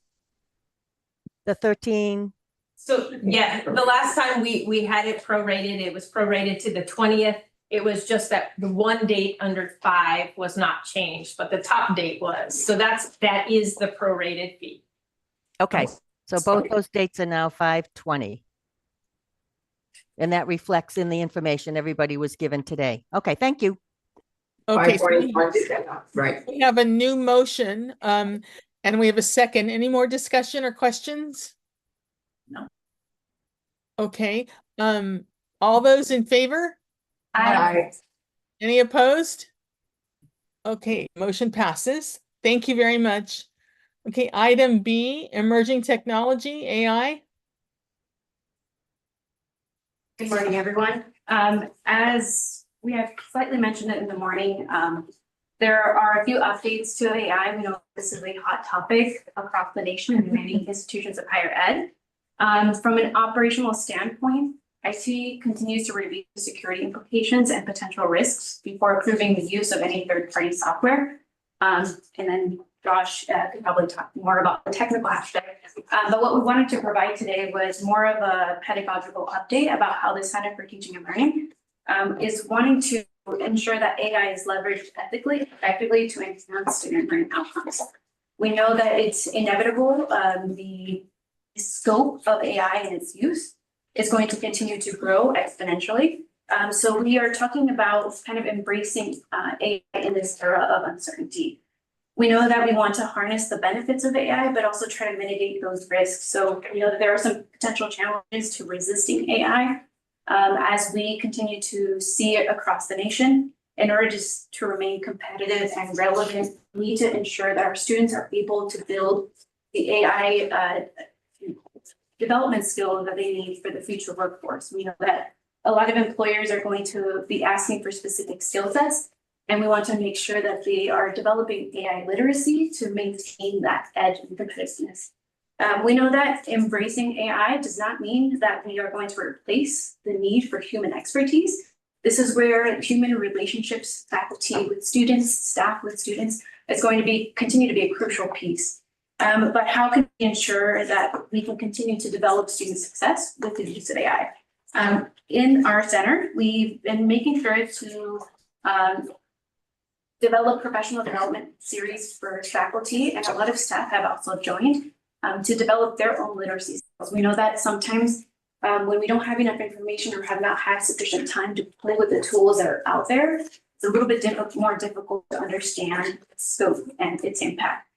the 13. So, yeah, the last time we had it prorated, it was prorated to the 20th. It was just that the one date under 5 was not changed, but the top date was. So that is the prorated fee. Okay, so both those dates are now 5/20. And that reflects in the information everybody was given today. Okay, thank you. Okay, so Right. we have a new motion, and we have a second. Any more discussion or questions? No. Okay, all those in favor? Aye. Any opposed? Okay, motion passes. Thank you very much. Okay, item B, emerging technology, AI. Good morning, everyone. As we have slightly mentioned it in the morning, there are a few updates to AI. We know this is a hot topic across the nation in many institutions of higher ed. From an operational standpoint, IT continues to review the security implications and potential risks before approving the use of any third-party software. And then Josh could probably talk more about the technical aspect. But what we wanted to provide today was more of a pedagogical update about how the Center for Teaching and Learning is wanting to ensure that AI is leveraged ethically, effectively to enhance student learning outcomes. We know that it's inevitable. The scope of AI and its use is going to continue to grow exponentially. So we are talking about kind of embracing AI in this era of uncertainty. We know that we want to harness the benefits of AI, but also try to mitigate those risks. So we know that there are some potential challenges to resisting AI as we continue to see it across the nation. in order to remain competitive and relevant, we need to ensure that our students are able to build the AI development skills that they need for the future workforce. We know that a lot of employers are going to be asking for specific skill sets, and we want to make sure that they are developing AI literacy to maintain that edge and competitiveness. We know that embracing AI does not mean that we are going to replace the need for human expertise. This is where human relationships, faculty with students, staff with students, is going to continue to be a crucial piece. But how can we ensure that we can continue to develop student success with the use of AI? In our center, we've been making sure to develop professional development series for faculty, and a lot of staff have also joined to develop their own literacy skills. We know that sometimes when we don't have enough information or have not had sufficient time to play with the tools that are out there, it's a little bit more difficult to understand its scope and its impact.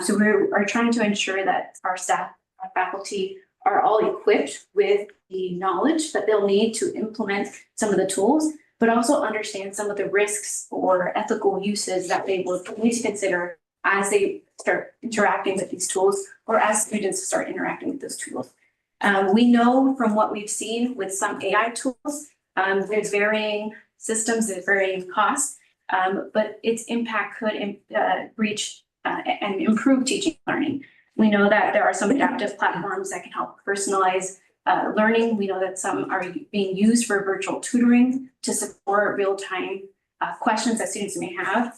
So we are trying to ensure that our staff, our faculty are all equipped with the knowledge that they'll need to implement some of the tools, but also understand some of the risks or ethical uses that they will need to consider as they start interacting with these tools or as students start interacting with those tools. We know from what we've seen with some AI tools, there's varying systems, there's varying costs, but its impact could reach and improve teaching and learning. We know that there are some adaptive platforms that can help personalize learning. We know that some are being used for virtual tutoring to support real-time questions that students may have.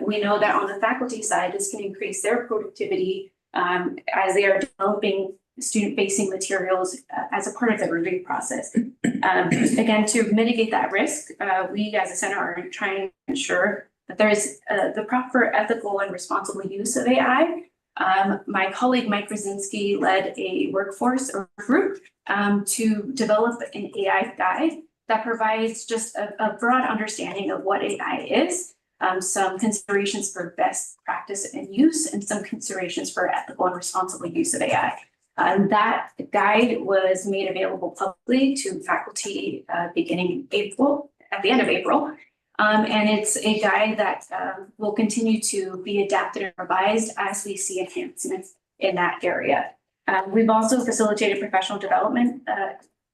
We know that on the faculty side, this can increase their productivity as they are developing student-facing materials as a part of the review process. Again, to mitigate that risk, we as a center are trying to ensure that there is the proper ethical and responsible use of AI. My colleague Mike Brzezinski led a workforce or group to develop an AI guide that provides just a broad understanding of what AI is, some considerations for best practice and use, and some considerations for ethical and responsible use of AI. That guide was made available publicly to faculty beginning April, at the end of April. And it's a guide that will continue to be adapted and revised as we see enhancements in that area. We've also facilitated professional development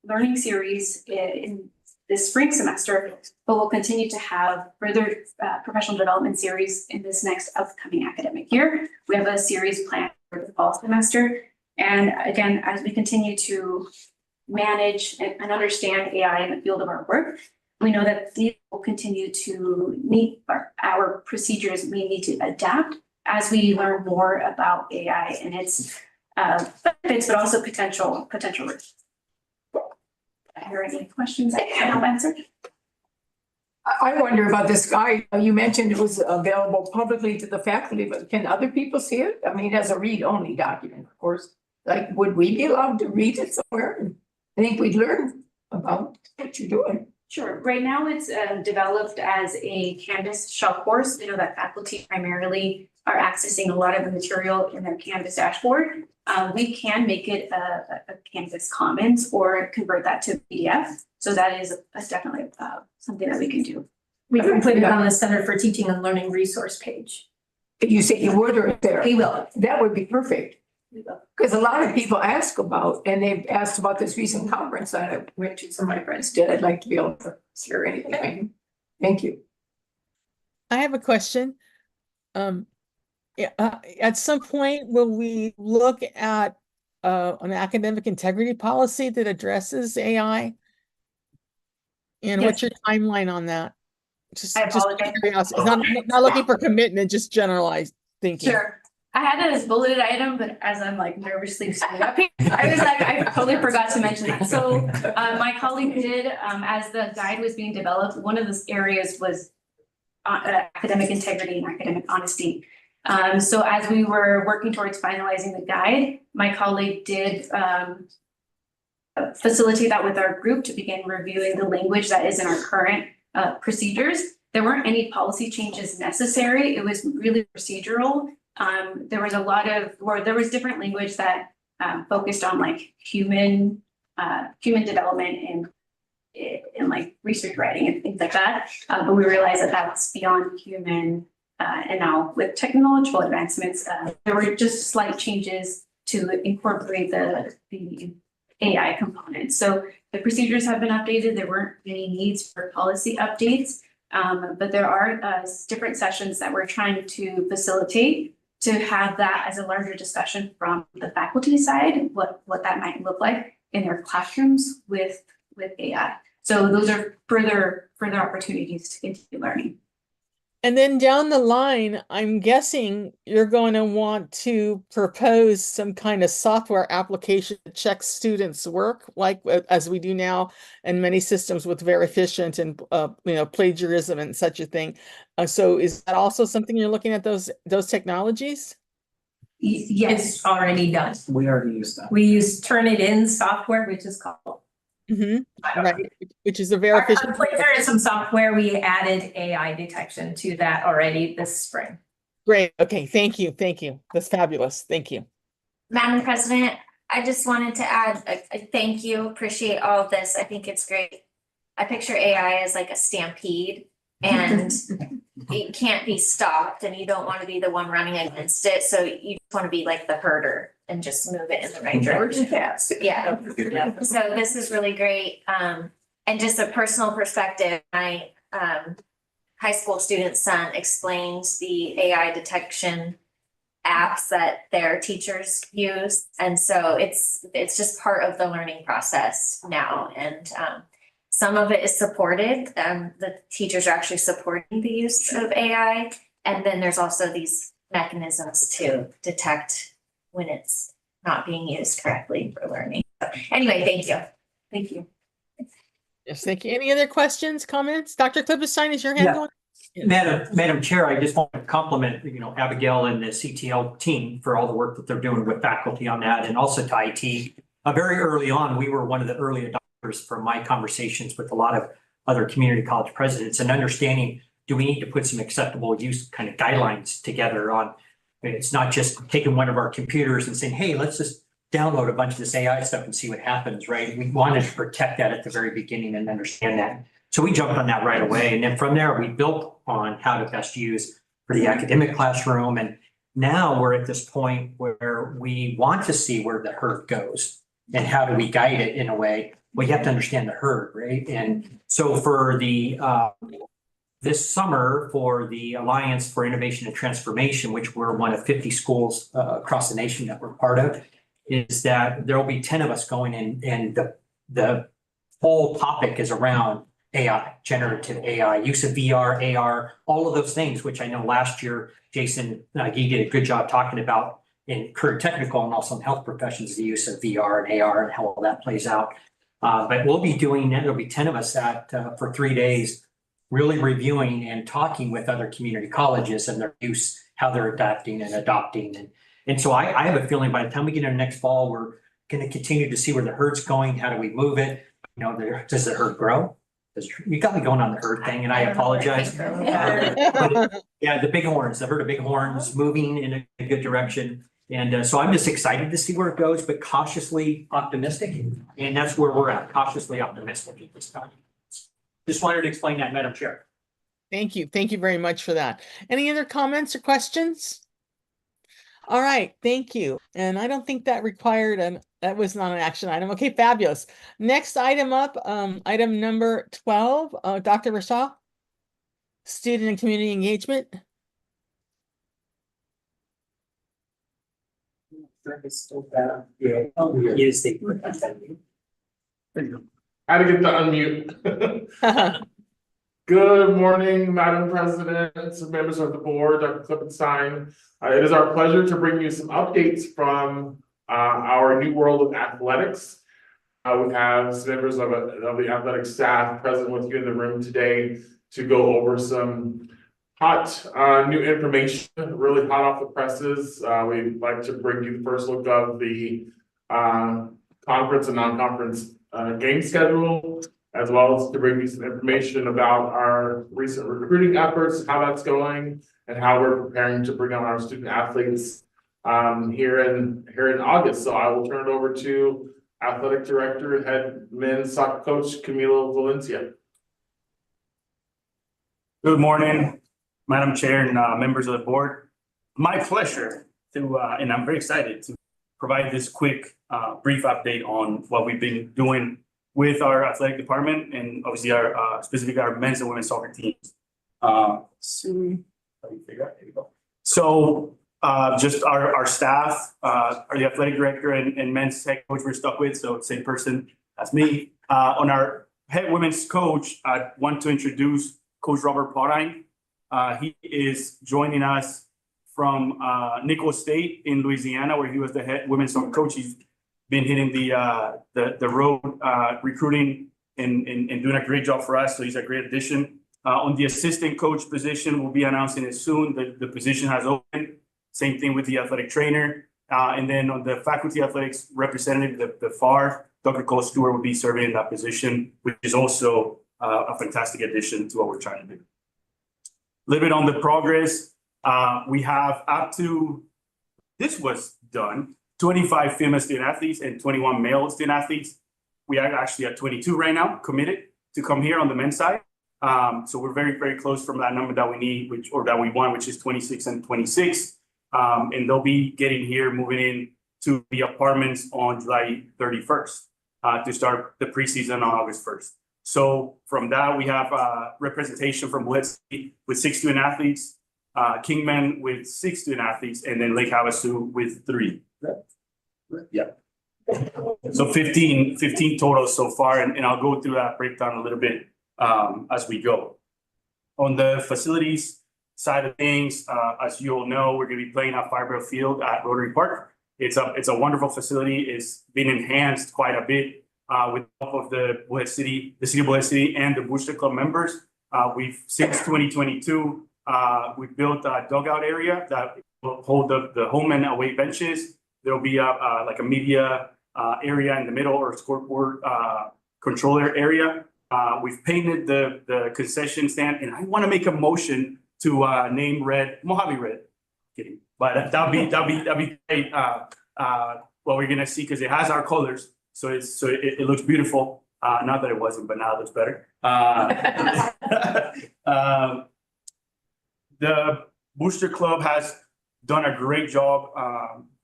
learning series in this spring semester, but we'll continue to have further professional development series in this next upcoming academic year. We have a series planned for the fall semester. And again, as we continue to manage and understand AI in the field of our work, we know that these will continue to meet our procedures. We need to adapt as we learn more about AI and its benefits, but also potential risks. Are there any questions I can help answer? I wonder about this guide. You mentioned it was available publicly to the faculty, but can other people see it? I mean, as a read-only document, of course. Like, would we be allowed to read it somewhere? I think we'd learn about what you're doing. Sure. Right now it's developed as a Canvas shell course. You know that faculty primarily are accessing a lot of the material in their Canvas dashboard. We can make it a Canvas Commons or convert that to PDF. So that is definitely something that we can do. We can put it on the Center for Teaching and Learning resource page. You say you would, or there? We will. That would be perfect. Because a lot of people ask about, and they've asked about this recent conference that I went to, some of my friends did. I'd like to be able to hear anything. Thank you. I have a question. At some point, will we look at an academic integrity policy that addresses AI? And what's your timeline on that? Just curiosity. Not looking for commitment, just generalized thinking. Sure. I had it as bulleted item, but as I'm like nervously standing up here, I was like, I totally forgot to mention that. So my colleague did, as the guide was being developed, one of the areas was academic integrity and academic honesty. So as we were working towards finalizing the guide, my colleague did facilitate that with our group to begin reviewing the language that is in our current procedures. There weren't any policy changes necessary. It was really procedural. There was different language that focused on like human development and in like research writing and things like that. But we realized that that's beyond human. And now with technological advancements, there were just slight changes to incorporate the AI component. So the procedures have been updated. There weren't any needs for policy updates. But there are different sessions that we're trying to facilitate to have that as a larger discussion from the faculty side, what that might look like in their classrooms with AI. So those are further opportunities to continue learning. And then down the line, I'm guessing you're going to want to propose some kind of software application that checks students' work, like as we do now in many systems with very efficient and plagiarism and such a thing. So is that also something you're looking at, those technologies? Yes, already done. We already use that. We use Turnitin software, which is called. Right, which is a very efficient. Plagiarism software. We added AI detection to that already this spring. Great. Okay. Thank you. Thank you. That's fabulous. Thank you. Madam President, I just wanted to add a thank you. Appreciate all of this. I think it's great. I picture AI as like a stampede and it can't be stopped and you don't want to be the one running against it. So you just want to be like the herder and just move it in the right direction. Yeah. So this is really great. And just a personal perspective, my high school student son explains the AI detection apps that their teachers use. And so it's just part of the learning process now. And some of it is supported. The teachers are actually supporting the use of AI. And then there's also these mechanisms to detect when it's not being used correctly for learning. So anyway, thank you. Thank you. Yes, thank you. Any other questions, comments? Dr. Klippenstein, is your hand going? Madam Chair, I just want to compliment, Abigail and the CTL team for all the work that they're doing with faculty on that, and also to IT. Very early on, we were one of the early adopters from my conversations with a lot of other community college presidents and understanding, do we need to put some acceptable use kind of guidelines together on, it's not just taking one of our computers and saying, hey, let's just download a bunch of this AI stuff and see what happens, right? We wanted to protect that at the very beginning and understand that. So we jumped on that right away. And then from there, we built on how to best use for the academic classroom. And now we're at this point where we want to see where the herd goes and how do we guide it in a way. Well, you have to understand the herd, right? And so for the this summer for the Alliance for Innovation and Transformation, which we're one of 50 schools across the nation that we're part of, is that there will be 10 of us going in, and the whole topic is around AI, generative AI, use of VR, AR, all of those things, which I know last year, Jason, he did a good job talking about in career technical and also in health professions, the use of VR and AR and how all that plays out. But we'll be doing that. There'll be 10 of us for 3 days, really reviewing and talking with other community colleges and their use, how they're adapting and adopting. And so I have a feeling by the time we get into next fall, we're going to continue to see where the herd's going. How do we move it? Does the herd grow? You got me going on the herd thing, and I apologize. Yeah, the bighorns, the herd of bighorns moving in a good direction. And so I'm just excited to see where it goes, but cautiously optimistic. And that's where we're at, cautiously optimistic at this time. Just wanted to explain that, Madam Chair. Thank you. Thank you very much for that. Any other comments or questions? All right, thank you. And I don't think that required that was not an action item. Okay, fabulous. Next item up, item number 12, Dr. Rashaw, student and community engagement. I had to get the unmute. Good morning, Madam President, members of the board, Dr. Klippenstein. It is our pleasure to bring you some updates from our new world of athletics. We have some members of the athletic staff present with you in the room today to go over some hot new information, really hot off the presses. We'd like to bring you the first look of the conference and non-conference game schedule, as well as to bring you some information about our recent recruiting efforts, how that's going, and how we're preparing to bring on our student athletes here in August. So I will turn it over to Athletic Director and Head Men's Soccer Coach Camilo Valencia. Good morning, Madam Chair and members of the board. My pleasure to, and I'm very excited to provide this quick, brief update on what we've been doing with our athletic department and obviously our, specifically our men's and women's soccer teams. So just our staff, are the athletic director and men's head coach we're stuck with, so same person as me. On our head women's coach, I want to introduce Coach Robert Podine. He is joining us from Nichols State in Louisiana, where he was the head women's soccer coach. He's been hitting the road recruiting and doing a great job for us. So he's a great addition. On the assistant coach position, we'll be announcing it soon. The position has opened. Same thing with the athletic trainer. And then on the faculty athletics representative, the FAR, Dr. Cole Stewart will be serving in that position, which is also a fantastic addition to what we're trying to do. A little bit on the progress. We have up to, this was done, 25 female student athletes and 21 male student athletes. We are actually at 22 right now, committed to come here on the men's side. So we're very, very close from that number that we need, that we want, which is 26 and 26. And they'll be getting here, moving in to the apartments on July 31st to start the preseason on August 1st. So from that, we have representation from Mohave City with 6 student athletes, Kingman with 6 student athletes, and then Lake Havasu with 3. Yeah. So 15 total so far, and I'll go through that breakdown a little bit as we go. On the facilities side of things, as you all know, we're going to be playing at Fireball Field at Rotary Park. It's a wonderful facility. It's been enhanced quite a bit with help of the city of Mohave City and the Booster Club members. Since 2022, we've built a dugout area that will hold the home and away benches. There'll be like a media area in the middle, or scoreboard controller area. We've painted the concession stand, and I want to make a motion to name red Mohave Red. Kidding, but that'll be great. What we're gonna see, because it has our colors, so it looks beautiful. Not that it wasn't, but now it looks better. The Booster Club has done a great job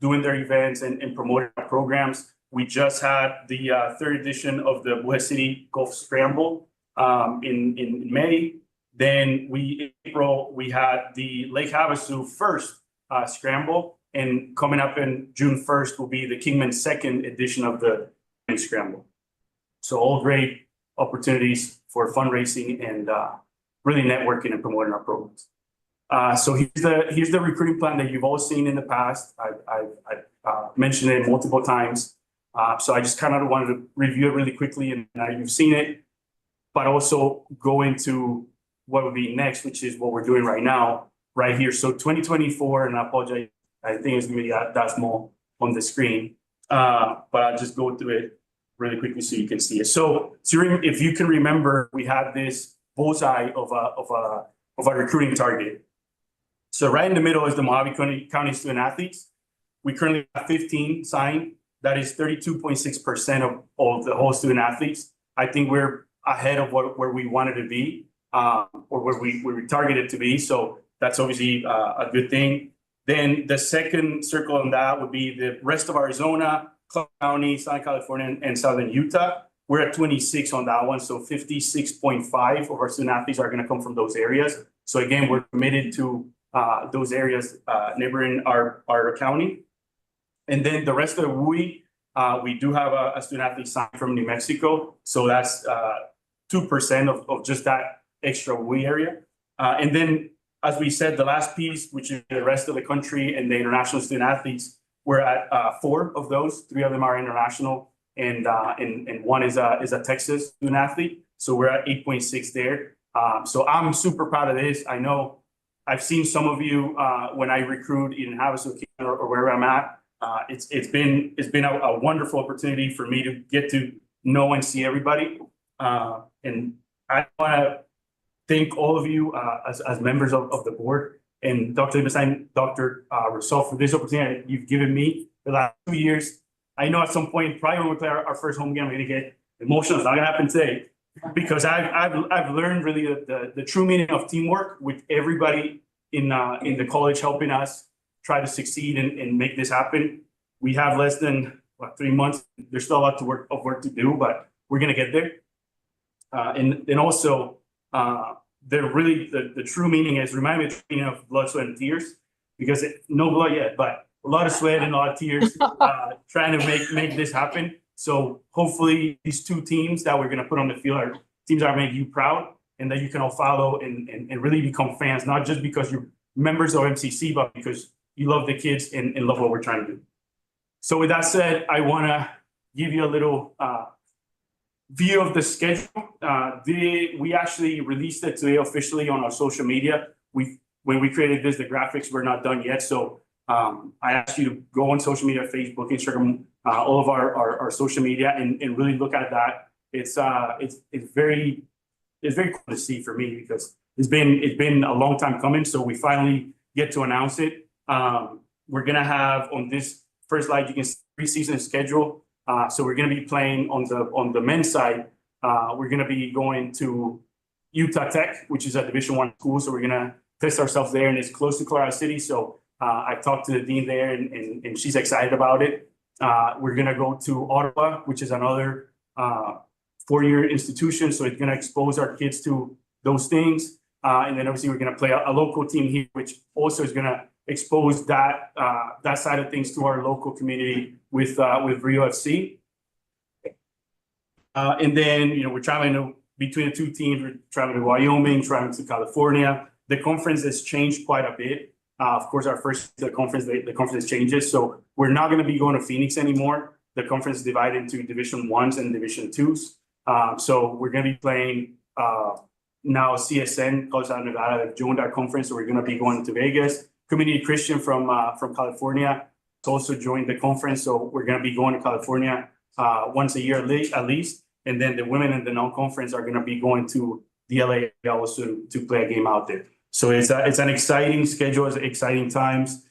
doing their events and promoting our programs. We just had the 3rd edition of the Mohave City Golf Scramble in May. Then in April, we had the Lake Havasu first scramble, and coming up in June 1st will be the Kingman 2nd edition of the scramble. So all great opportunities for fundraising and really networking and promoting our programs. So here's the recruiting plan that you've all seen in the past. I've mentioned it multiple times. So I just kind of wanted to review it really quickly, and you've seen it, but also go into what would be next, which is what we're doing right now, right here. So 2024, and I apologize, I think it's gonna be that small on the screen, but I'll just go through it really quickly so you can see it. So if you can remember, we had this bullseye of a recruiting target. So right in the middle is the Mohave County student athletes. We currently have 15 signed. That is 32.6% of the whole student athletes. I think we're ahead of where we wanted to be, or where we targeted to be. So that's obviously a good thing. Then the second circle on that would be the rest of Arizona, Clark County, Southern California, and Southern Utah. We're at 26 on that one. So 56.5 of our student athletes are going to come from those areas. So again, we're committed to those areas neighboring our county. And then the rest of the WUI, we do have a student athlete signed from New Mexico. So that's 2% of just that extra WUI area. And then, as we said, the last piece, which is the rest of the country and the international student athletes, we're at 4 of those. 3 of them are international, and one is a Texas student athlete. So we're at 8.6 there. So I'm super proud of this. I know I've seen some of you when I recruit in Havasu or wherever I'm at. It's been a wonderful opportunity for me to get to know and see everybody. And I want to thank all of you as members of the board, and Dr. Libenstein, Dr. Rousseau, for this opportunity you've given me the last 2 years. I know at some point, probably when we play our first home game, we're gonna get emotional. It's not gonna happen today. Because I've learned really the true meaning of teamwork with everybody in the college helping us try to succeed and make this happen. We have less than 3 months. There's still a lot of work to do, but we're gonna get there. And also, the true meaning is remind me of the meaning of blood, sweat, and tears, because no blood yet, but a lot of sweat and a lot of tears trying to make this happen. So hopefully these two teams that we're gonna put on the field are teams that make you proud and that you can all follow and really become fans, not just because you're members of MCC, but because you love the kids and love what we're trying to do. So with that said, I wanna give you a little view of the schedule. We actually released it today officially on our social media. When we created this, the graphics were not done yet. So I asked you to go on social media, Facebook, Instagram, all of our social media and really look at that. It's very cool to see for me because it's been a long time coming. So we finally get to announce it. We're gonna have on this first slide, you can see preseason schedule. So we're gonna be playing on the men's side. We're gonna be going to Utah Tech, which is a Division I school. So we're gonna test ourselves there, and it's close to Colorado City. So I talked to the dean there, and she's excited about it. We're gonna go to Ottawa, which is another four-year institution. So it's gonna expose our kids to those things. And then obviously we're gonna play a local team here, which also is gonna expose that side of things to our local community with Rio FC. And then, we're traveling between the two teams, we're traveling to Wyoming, traveling to California. The conference has changed quite a bit. Of course, the conference changes. So we're not going to be going to Phoenix anymore. The conference is divided into Division I's and Division II's. So we're going to be playing now CSN, College of Nevada, that joined our conference. So we're going to be going to Vegas. Community Christian from California also joined the conference. So we're going to be going to California once a year at least. And then the women in the non-conference are going to be going to the LA also to play a game out there. So it's an exciting schedule, it's exciting times.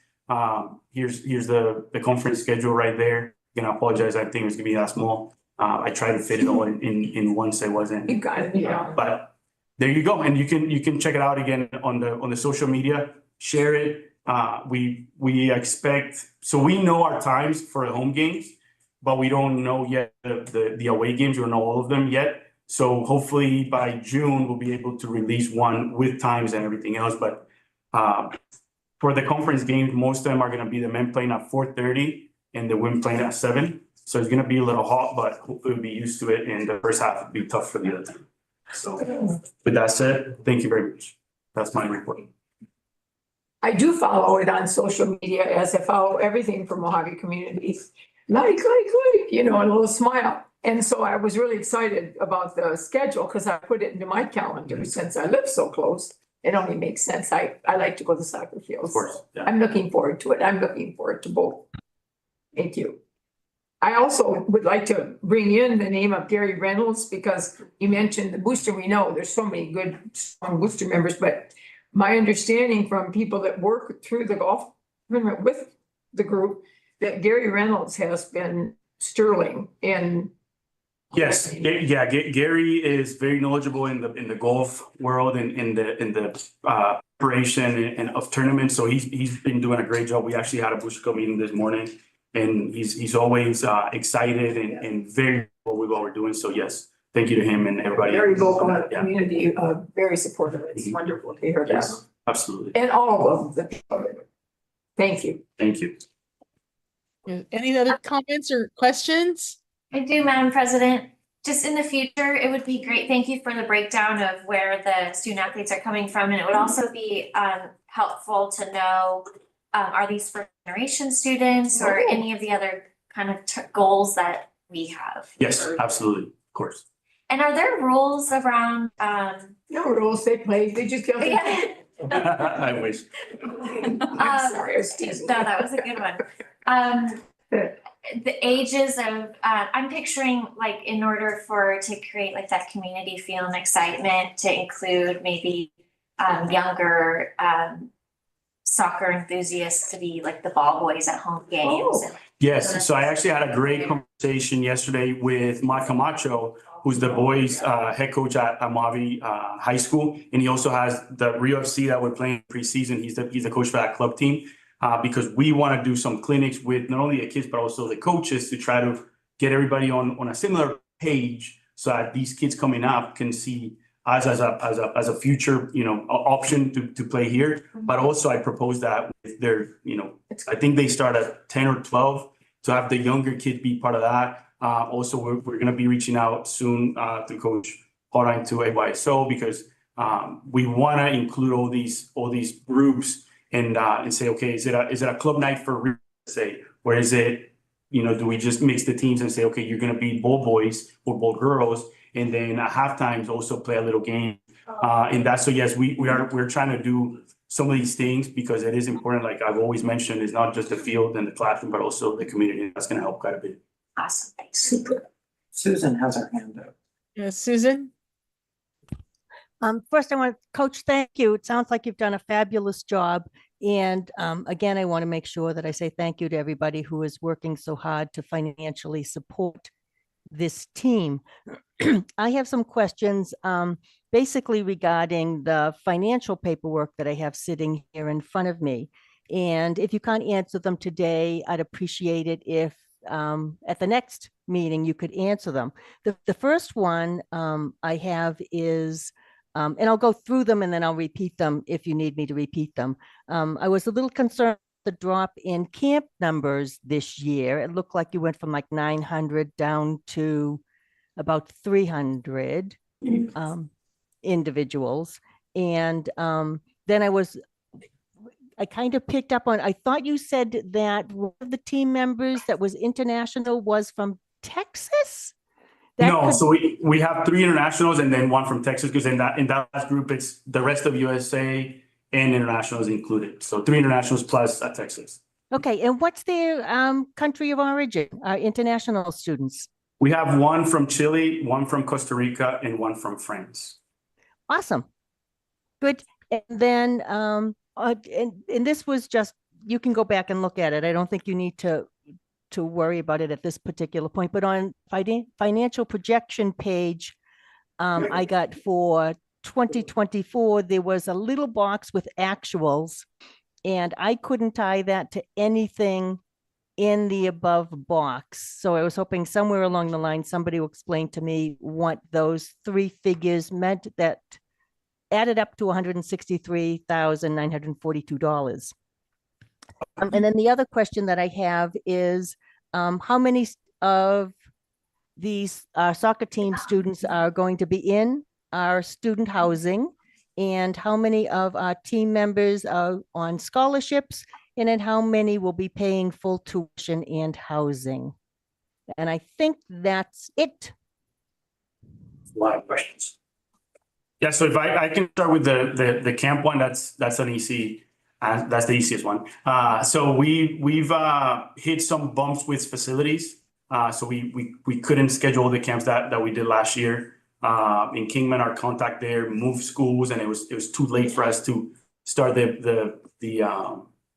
Here's the conference schedule right there. Again, I apologize, I think it was gonna be that small. I tried to fit it all in once it wasn't. You got it, yeah. But there you go, and you can check it out again on the social media, share it. We expect, so we know our times for the home games, but we don't know yet the away games. We don't know all of them yet. So hopefully by June, we'll be able to release one with times and everything else. But for the conference games, most of them are going to be the men playing at 4:30 and the women playing at 7. So it's going to be a little hot, but hopefully we'll be used to it. And the first half will be tough for the other team. So with that said, thank you very much. That's my report. I do follow it on social media as I follow everything from Mohave community. Like, and a little smile. And so I was really excited about the schedule because I put it into my calendar since I live so close. It only makes sense. I like to go to soccer fields. Of course, yeah. I'm looking forward to it. I'm looking forward to both. Thank you. I also would like to bring in the name of Gary Reynolds because you mentioned the booster. We know there's so many good, strong booster members, but my understanding from people that work through the golf tournament with the group that Gary Reynolds has been sterling in. Yes, yeah, Gary is very knowledgeable in the golf world and in the preparation and of tournaments. So he's been doing a great job. We actually had a booster club meeting this morning, and he's always excited and very cool with what we're doing. So yes, thank you to him and everybody. Very vocal in the community, very supportive. It's wonderful to hear that. Yes, absolutely. And all of the people. Thank you. Thank you. Any other comments or questions? I do, Madam President. Just in the future, it would be great. Thank you for the breakdown of where the student athletes are coming from. And it would also be helpful to know, are these first generation students or any of the other kind of goals that we have? Yes, absolutely, of course. And are there rules around? No rules, they play, they just go. I wish. I'm sorry, I was teasing. No, that was a good one. The ages of, I'm picturing like in order to create like that community feel and excitement to include maybe younger soccer enthusiasts to be like the ball boys at home games. Yes, so I actually had a great conversation yesterday with Mike Camacho, who's the boys head coach at Mohave High School. And he also has the Rio FC that we're playing preseason. He's the coach for that club team. Because we want to do some clinics with not only the kids, but also the coaches to try to get everybody on a similar page so that these kids coming up can see us as a future, option to play here. But also I propose that with their, I think they start at 10 or 12 to have the younger kids be part of that. Also, we're going to be reaching out soon to Coach Hotline to AYSO because we want to include all these groups and say, okay, is it a club night for say, or is it, do we just mix the teams and say, okay, you're going to be ball boys or ball girls, and then at halftime also play a little game. And that's so yes, we're trying to do some of these things because it is important. Like I've always mentioned, it's not just the field and the classroom, but also the community. That's going to help quite a bit. Awesome. Super. Susan has her hand up. Yes, Susan? First, I want to, Coach, thank you. It sounds like you've done a fabulous job. And again, I want to make sure that I say thank you to everybody who is working so hard to financially support this team. I have some questions basically regarding the financial paperwork that I have sitting here in front of me. And if you can't answer them today, I'd appreciate it if at the next meeting you could answer them. The first one I have is, and I'll go through them and then I'll repeat them if you need me to repeat them. I was a little concerned the drop in camp numbers this year. It looked like you went from like 900 down to about 300 individuals. And then I kind of picked up on, I thought you said that one of the team members that was international was from Texas? So we have 3 internationals and then 1 from Texas, because in that last group, it's the rest of USA and internationals included. So 3 internationals plus Texas. Okay, and what's their country of origin, international students? We have 1 from Chile, 1 from Costa Rica, and 1 from France. Awesome. Good. And then, and this was just, you can go back and look at it. I don't think you need to worry about it at this particular point, but on financial projection page, I got for 2024, there was a little box with actuals, and I couldn't tie that to anything in the above box. So I was hoping somewhere along the line, somebody will explain to me what those 3 figures meant that added up to $163,942. And then the other question that I have is, how many of these soccer team students are going to be in our student housing, and how many of our team members are on scholarships, and then how many will be paying full tuition and housing? And I think that's it. A lot of questions. Yeah, so if I can start with the camp one, that's an easy. That's the easiest one. So we've hit some bumps with facilities. So we couldn't schedule the camps that we did last year. In Kingman, our contact there moved schools, and it was too late for us to start the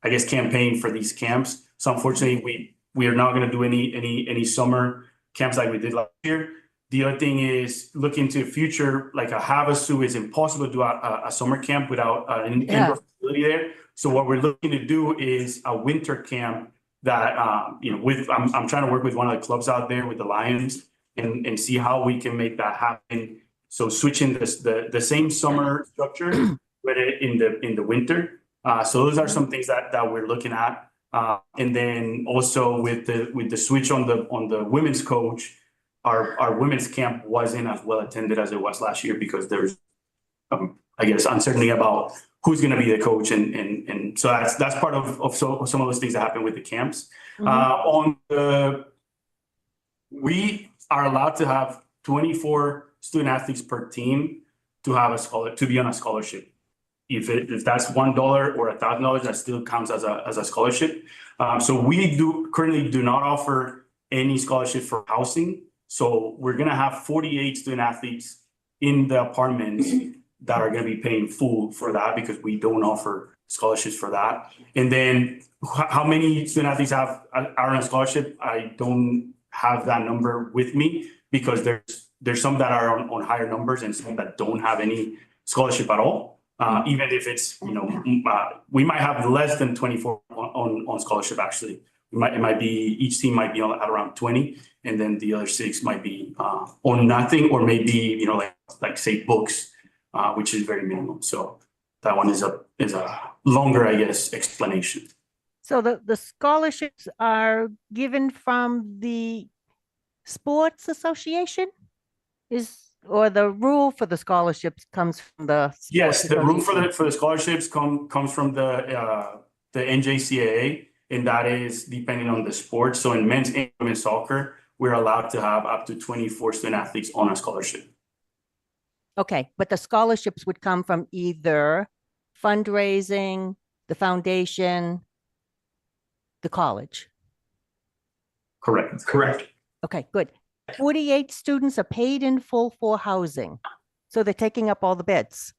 I guess campaign for these camps. So unfortunately, we are not going to do any summer camps like we did last year. The other thing is looking to the future, like a Havasu, is impossible to do a summer camp without an indoor facility there. So what we're looking to do is a winter camp that, I'm trying to work with one of the clubs out there with the Lions and see how we can make that happen. So switching the same summer structure, but in the winter. So those are some things that we're looking at. And then also with the switch on the women's coach, our women's camp wasn't as well attended as it was last year because there's, I guess, uncertainty about who's going to be the coach, and so that's part of some of those things that happen with the camps. We are allowed to have 24 student athletes per team to be on a scholarship. If that's $1 or $1,000, that still counts as a scholarship. So we currently do not offer any scholarship for housing. So we're going to have 48 student athletes in the apartments that are going to be paying full for that because we don't offer scholarships for that. And then how many student athletes are on a scholarship? I don't have that number with me because there's some that are on higher numbers and some that don't have any scholarship at all. Even if it's, we might have less than 24 on scholarship actually. It might be, each team might be at around 20, and then the other 6 might be on nothing, or maybe, like say books, which is very minimal. So that one is a longer, I guess, explanation. So the scholarships are given from the sports association or the rule for the scholarships comes from the sports Yes, the rule association? for the scholarships comes from the NJCAA, and that is depending on the sport. So in men's and women's soccer, we're allowed to have up to 24 student athletes on a scholarship. Okay, but the scholarships would come from either fundraising, the foundation, the college. Correct. Okay, good. 48 students are paid in full for housing. So they're taking up all the beds.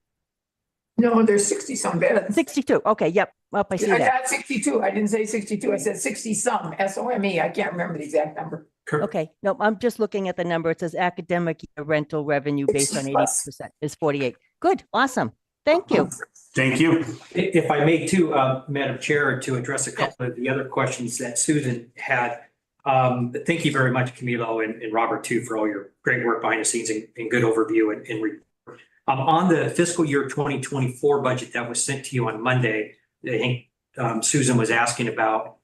No, there's 60 some beds. 62. Okay, yep. Well, I see I that. got 62. I didn't say 62. I said 60 some, SOME. I can't remember the exact number. Okay, no, I'm just looking at the number. It says academic year rental revenue based on 80% is 48. Good, awesome. Thank you. Thank you. If I may too, Madam Chair, to address a couple of the other questions that Susan had. Thank you very much, Camilo and Robert too, for all your great work behind the scenes and good overview and report. On the fiscal year 2024 budget that was sent to you on Monday, I think Susan was asking about,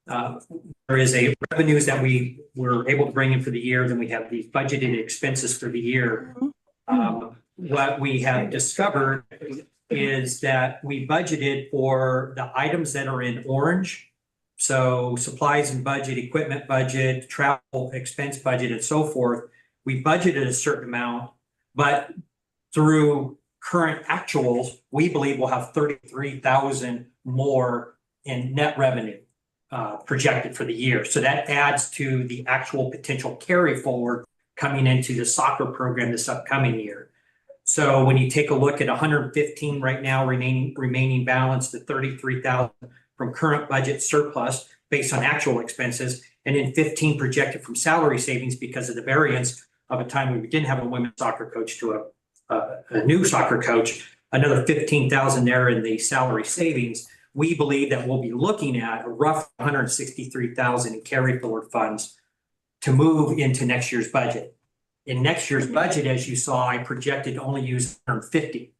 there is a revenues that we were able to bring in for the year, then we have these budgeted expenses for the year. What we have discovered is that we budgeted for the items that are in orange. So supplies and budget, equipment budget, travel expense budget, and so forth. We budgeted a certain amount, but through current actuals, we believe we'll have 33,000 more in net revenue projected for the year. So that adds to the actual potential carry forward coming into the soccer program this upcoming year. So when you take a look at 115 right now, remaining balance to 33,000 from current budget surplus based on actual expenses, and then 15 projected from salary savings because of the variance of a time when we didn't have a women's soccer coach to a new soccer coach, another 15,000 there in the salary savings. We believe that we'll be looking at a rough 163,000 in carry forward funds to move into next year's budget. In next year's budget, as you saw, I projected to only use 150.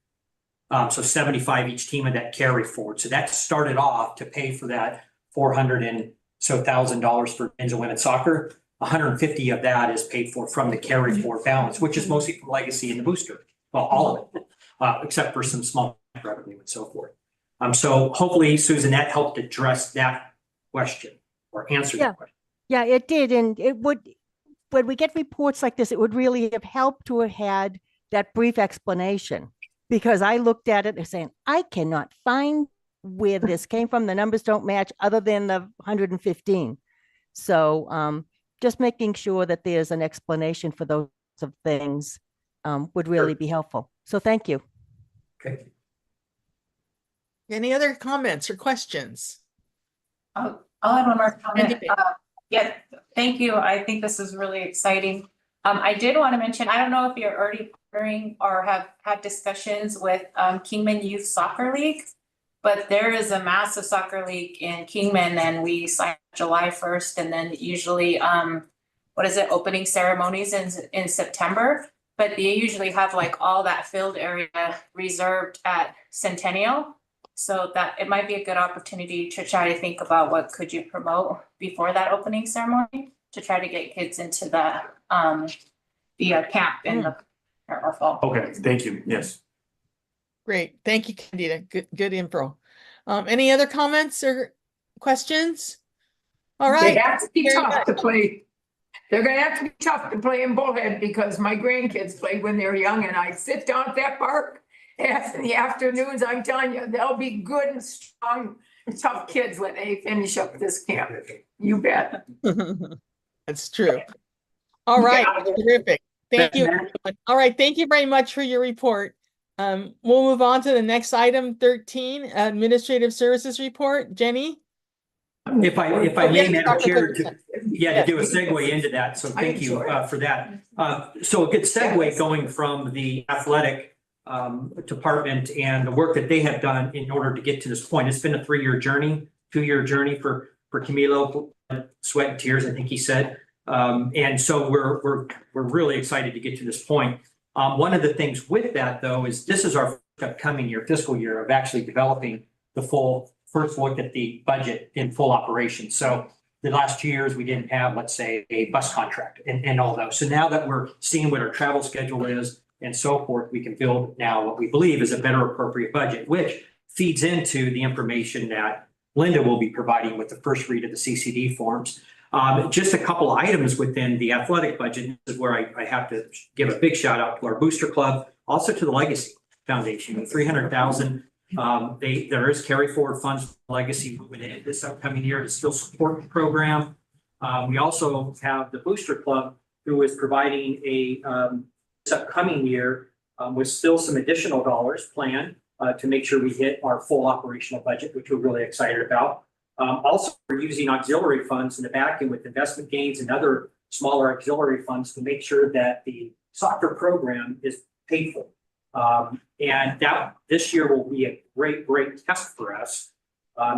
So 75 each team of that carry forward. So that started off to pay for that $400,000 for men's and women's soccer. 150 of that is paid for from the carry forward balance, which is mostly from legacy and the booster. Well, all of it, except for some small revenue and so forth. So hopefully, Susan, that helped address that question or answer that question. Yeah, it did. And it would, when we get reports like this, it would really have helped to have had that brief explanation. Because I looked at it and saying, I cannot find where this came from. The numbers don't match other than the 115. So just making sure that there's an explanation for those of things would really be helpful. So thank you. Okay. Any other comments or questions? I'll add one more comment. Yeah, thank you. I think this is really exciting. I did want to mention, I don't know if you're already partnering or have had discussions with Kingman Youth Soccer League, but there is a massive soccer league in Kingman, and we sign July 1st, and then usually, opening ceremonies in September. But they usually have like all that field area reserved at Centennial. So that it might be a good opportunity to try to think about what could you promote before that opening ceremony to try to get kids into the camp in the or fall. Okay, thank you. Yes. Great. Thank you, Candida. Good info. Any other comments or questions? All right. They have to be tough to play. They're going to have to be tough to play in Bullhead because my grandkids played when they were young, and I sit down at that park in the afternoons. I'm telling you, they'll be good and strong, tough kids when they finish up this camp. You bet. That's true. All right. Terrific. Thank you. All right. Thank you very much for your report. We'll move on to the next item, 13, Administrative Services Report. Jenny? If I may, yes, Madam Dr. Chair, Clifford. to do a segue into that, so thank you for that. So a good segue going from the athletic department and the work that they have done in order to get to this point. It's been a 3-year journey, 2-year journey for Camilo, sweat and tears, I think he said. And so we're really excited to get to this point. One of the things with that, though, is this is our upcoming year, fiscal year, of actually developing the full first look at the budget in full operation. So the last 2 years, we didn't have, let's say, a bus contract and all those. So now that we're seeing what our travel schedule is and so forth, we can build now what we believe is a better appropriate budget, which feeds into the information that Linda will be providing with the first read of the CCD forms. Just a couple of items within the athletic budget. This is where I have to give a big shout out to our booster club, also to the Legacy Foundation, $300,000. There is carry forward funds for Legacy moving in this upcoming year to still support the program. We also have the booster club who is providing this upcoming year with still some additional dollars planned to make sure we hit our full operational budget, which we're really excited about. Also, we're using auxiliary funds in the back end with investment gains and other smaller auxiliary funds to make sure that the soccer program is paid for. And that this year will be a great test for us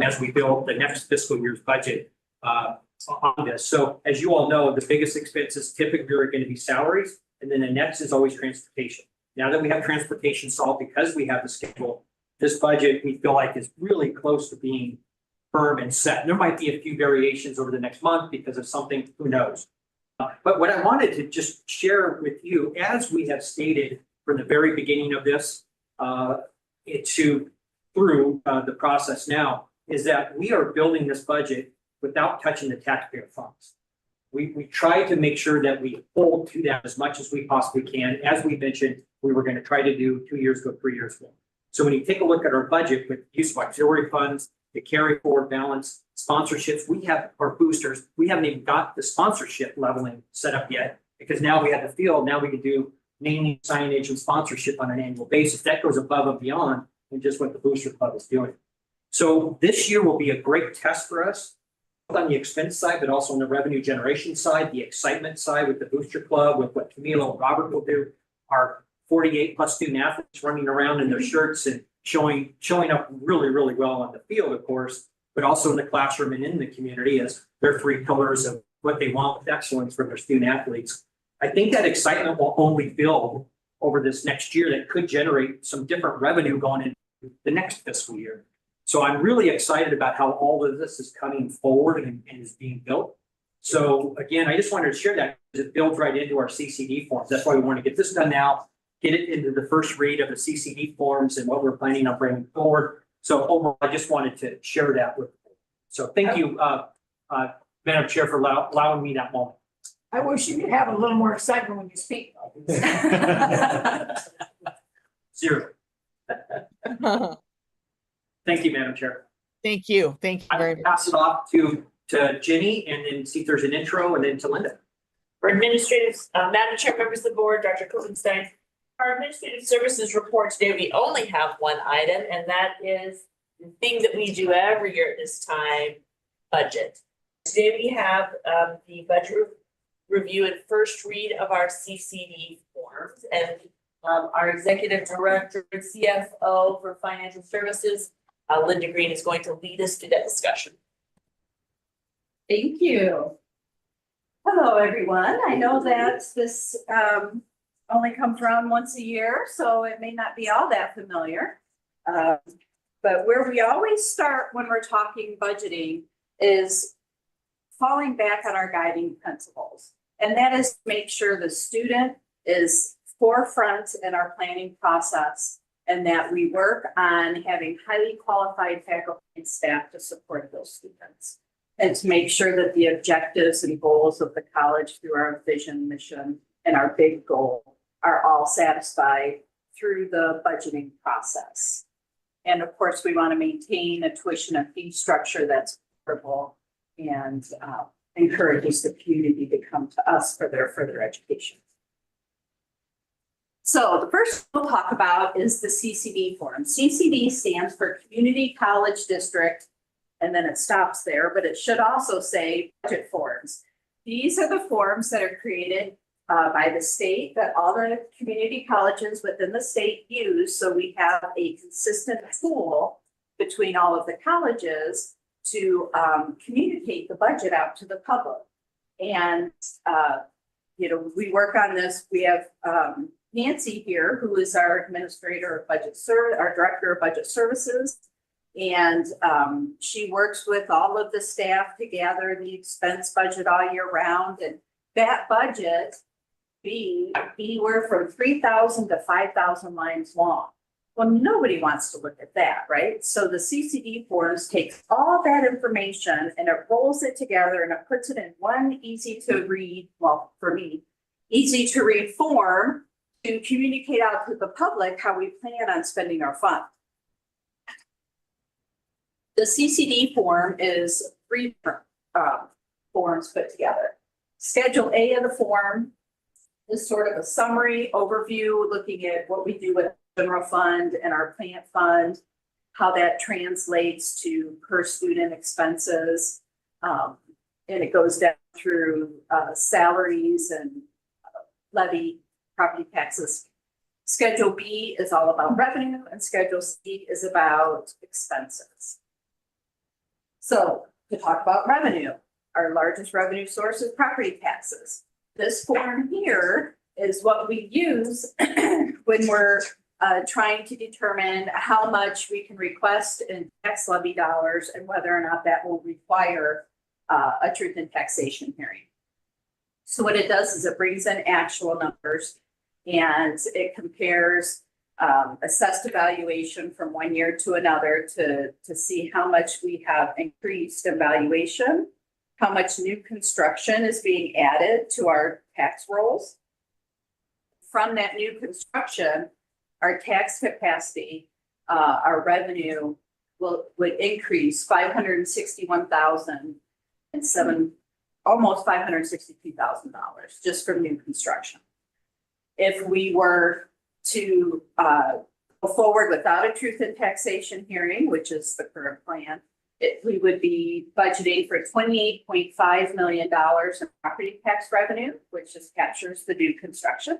as we build the next fiscal year's budget on this. So as you all know, the biggest expenses typically are going to be salaries, and then the next is always transportation. Now that we have transportation solved because we have the schedule, this budget we feel like is really close to being firm and set. There might be a few variations over the next month because of something, who knows. But what I wanted to just share with you, as we have stated from the very beginning of this through the process now, is that we are building this budget without touching the taxpayer funds. We try to make sure that we hold to that as much as we possibly can. As we mentioned, we were going to try to do 2 years ago, 3 years ago. So when you take a look at our budget with use of auxiliary funds, the carry forward balance, sponsorships, we have our boosters. We haven't even got the sponsorship leveling set up yet because now we have the field. Now we can do naming, signage, and sponsorship on an annual basis. That goes above and beyond than just what the booster club is doing. So this year will be a great test for us, both on the expense side, but also on the revenue generation side, the excitement side with the booster club, with what Camilo and Robert will do. Our 48 plus student athletes running around in their shirts and showing up really well on the field, of course, but also in the classroom and in the community as their 3 pillars of what they want with excellence for their student athletes. I think that excitement will only build over this next year that could generate some different revenue going into the next fiscal year. So I'm really excited about how all of this is coming forward and is being built. So again, I just wanted to share that because it builds right into our CCD forms. That's why we want to get this done now, get it into the first read of the CCD forms and what we're planning on bringing forward. So overall, I just wanted to share that with you. So thank you, Madam Chair, for allowing me that moment. I wish you could have a little more excitement when you speak. Zero. Thank you, Madam Chair. Thank you. Thank you very much. Pass it off to Jenny and then see if there's an intro and then to Linda. For administrative, Madam Chair, members of the board, Dr. Klippenstein, our administrative services report today, we only have one item, and that is the thing that we do every year at this time, budget. Today we have the budget review and first read of our CCD forms, and our executive director and CFO for financial services, Linda Green, is going to lead us through that discussion. Thank you. Hello, everyone. I know that this only comes around once a year, so it may not be all that familiar. But where we always start when we're talking budgeting is falling back on our guiding principles. And that is to make sure the student is forefront in our planning process and that we work on having highly qualified faculty and staff to support those students. And to make sure that the objectives and goals of the college through our vision, mission, and our big goal are all satisfied through the budgeting process. And of course, we want to maintain a tuition and fee structure that's affordable and encourages the community to come to us for their further education. So the first we'll talk about is the CCD form. CCD stands for Community College District, and then it stops there, but it should also say budget forms. These are the forms that are created by the state that all the community colleges within the state use. So we have a consistent tool between all of the colleges to communicate the budget out to the public. And, we work on this. We have Nancy here, who is our administrator of budget our director of budget services. And she works with all of the staff to gather the expense budget all year round. And that budget being anywhere from 3,000 to 5,000 lines long. Well, nobody wants to look at that, right? So the CCD forms takes all that information and it rolls it together and it puts it in one easy to read, well, for me, easy to read form to communicate out to the public how we plan on spending our fund. The CCD form is three forms put together. Schedule A of the form is sort of a summary overview, looking at what we do with general fund and our plant fund, how that translates to per student expenses. And it goes down through salaries and levy, property taxes. Schedule B is all about revenue and Schedule C is about expenses. So to talk about revenue, our largest revenue source is property taxes. This form here is what we use when we're trying to determine how much we can request in tax levy dollars and whether or not that will require a truth in taxation hearing. So what it does is it brings in actual numbers and it compares assessed evaluation from one year to another to see how much we have increased in valuation, how much new construction is being added to our tax rolls. From that new construction, our tax capacity, our revenue would increase 561,007, almost $562,000 just from new construction. If we were to go forward without a truth in taxation hearing, which is the current plan, we would be budgeting for $28.5 million in property tax revenue, which just captures the new construction.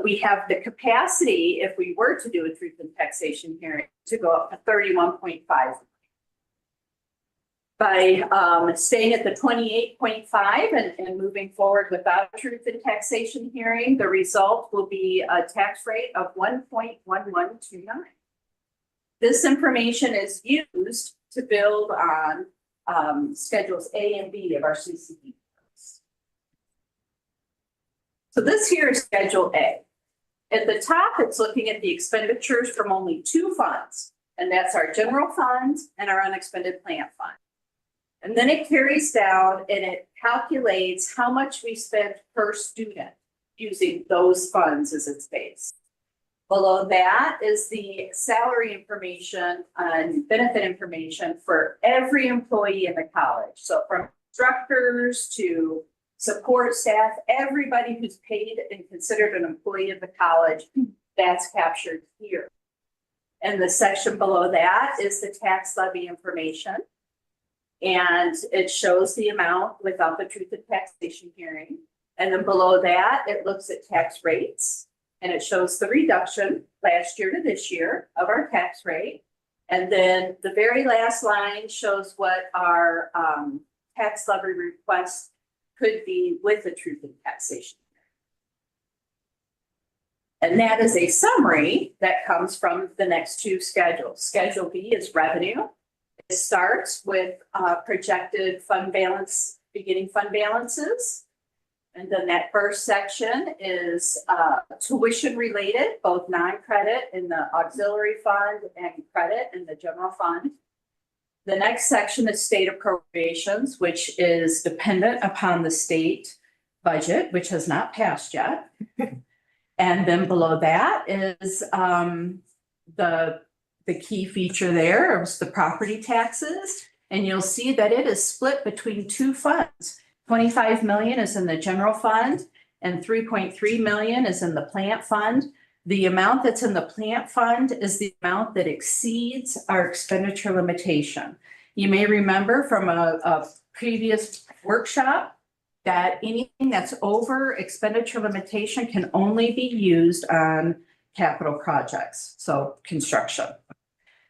We have the capacity, if we were to do a truth in taxation hearing, to go up to 31.5. By staying at the 28.5 and moving forward without a truth in taxation hearing, the result will be a tax rate of 1.1129. This information is used to build on schedules A and B of our CCD. So this here is Schedule A. At the top, it's looking at the expenditures from only two funds, and that's our general fund and our unexpended plant fund. And then it carries down and it calculates how much we spent per student using those funds as its base. Below that is the salary information and benefit information for every employee in the college. So from instructors to support staff, everybody who's paid and considered an employee of the college, that's captured here. And the section below that is the tax levy information. And it shows the amount without the truth in taxation hearing. And then below that, it looks at tax rates. And it shows the reduction last year to this year of our tax rate. And then the very last line shows what our tax levy request could be with the truth in taxation. And that is a summary that comes from the next two schedules. Schedule B is revenue. It starts with projected fund balance, beginning fund balances. And then that first section is tuition related, both non-credit in the auxiliary fund and credit in the general fund. The next section is state appropriations, which is dependent upon the state budget, which has not passed yet. And then below that is the key feature there is the property taxes. And you'll see that it is split between two funds. 25 million is in the general fund and 3.3 million is in the plant fund. The amount that's in the plant fund is the amount that exceeds our expenditure limitation. You may remember from a previous workshop that anything that's over expenditure limitation can only be used on capital projects, so construction.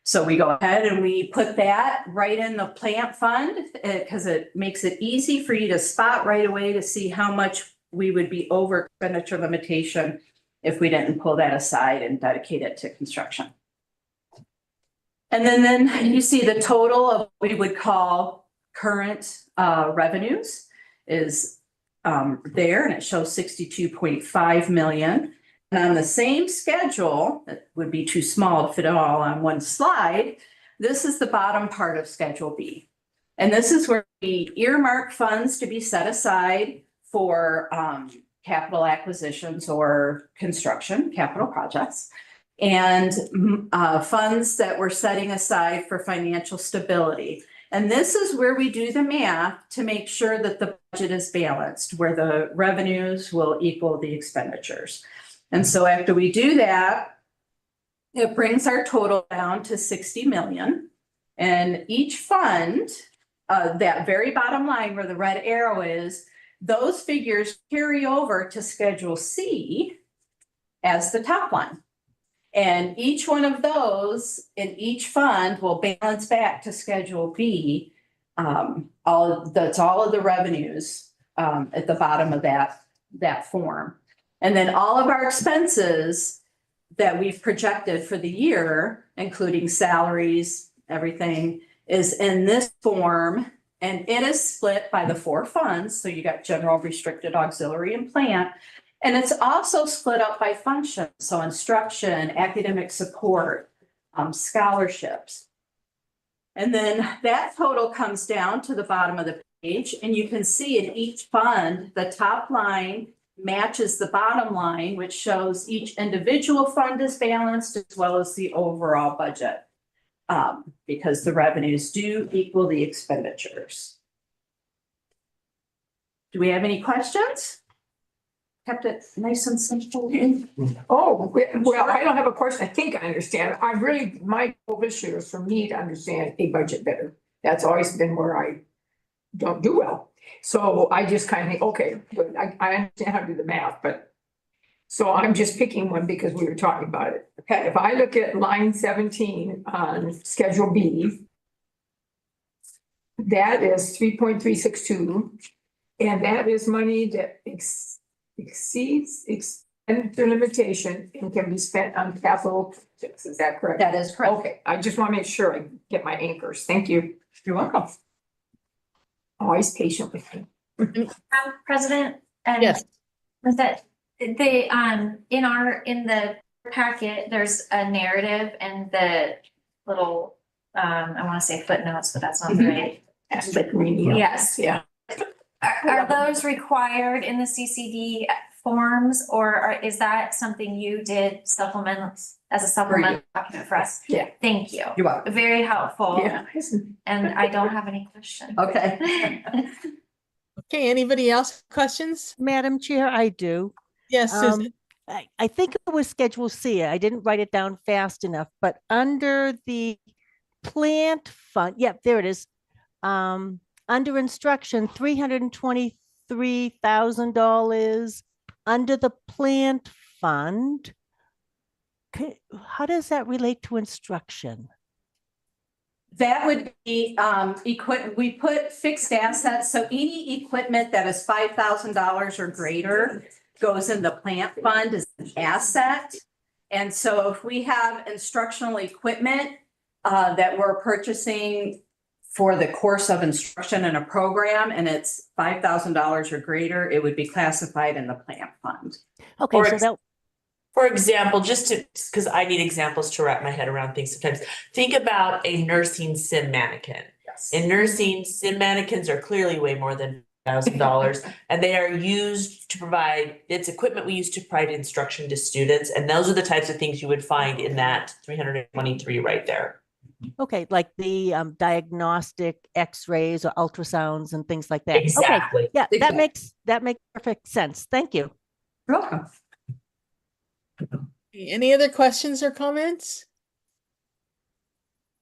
So we go ahead and we put that right in the plant fund because it makes it easy for you to spot right away to see how much we would be over expenditure limitation if we didn't pull that aside and dedicate it to construction. And then you see the total of what we would call current revenues is there, and it shows 62.5 million. And on the same schedule, it would be too small to fit it all on one slide. This is the bottom part of Schedule B. And this is where we earmark funds to be set aside for capital acquisitions or construction, capital projects, and funds that we're setting aside for financial stability. And this is where we do the math to make sure that the budget is balanced, where the revenues will equal the expenditures. And so after we do that, it brings our total down to 60 million. And each fund, that very bottom line where the red arrow is, those figures carry over to Schedule C as the top line. And each one of those in each fund will balance back to Schedule B. That's all of the revenues at the bottom of that form. And then all of our expenses that we've projected for the year, including salaries, everything, is in this form. And it is split by the 4 funds. So you got general, restricted, auxiliary, and plant. And it's also split up by function. So instruction, academic support, scholarships. And then that total comes down to the bottom of the page. And you can see in each fund, the top line matches the bottom line, which shows each individual fund is balanced as well as the overall budget. Because the revenues do equal the expenditures. Do we have any questions? Kept it nice and simple. Oh, well, I don't have a question. I think I understand. My goal this year is for me to understand a budget better. That's always been where I don't do well. So I just kind of think, okay, good. I understand how to do the math, but so I'm just picking one because we were talking about it. Okay, if I look at line 17 on Schedule B, that is 3.362, and that is money that exceeds expenditure limitation and can be spent on capital projects. Is that correct? That is correct. Okay, I just want to make sure I get my anchors. Thank you. You're welcome. Always patient with me. President, and Yes. was that they in the packet, there's a narrative and the little I want to say footnotes, but that's not the right. Aspect reading. Yes. Yeah. Are those required in the CCD forms, or is that something you did supplement as a supplemental document for us? Yeah. Thank you. You're welcome. Very helpful. Yeah. And I don't have any questions. Okay. Okay, anybody else questions? Madam Chair, I do. Yes, Susan. I think it was Schedule C. I didn't write it down fast enough, but under the plant fund, yep, there it is. Under instruction, $323,000 under the plant fund. How does that relate to instruction? That would be equipment. We put fixed assets. So any equipment that is $5,000 or greater goes in the plant fund as an asset. And so if we have instructional equipment that we're purchasing for the course of instruction in a program and it's $5,000 or greater, it would be classified in the plant fund. Okay, so that. For example, because I need examples to wrap my head around things sometimes. Think about a nursing sim mannequin. Yes. In nursing, sim mannequins are clearly way more than $1,000, and they are used to provide, it's equipment we use to provide instruction to students. And those are the types of things you would find in that 323 right there. Okay, like the diagnostic X-rays or ultrasounds and things like that. Exactly. Okay. Yeah, Exactly. that makes perfect sense. Thank you. You're welcome. Any other questions or comments?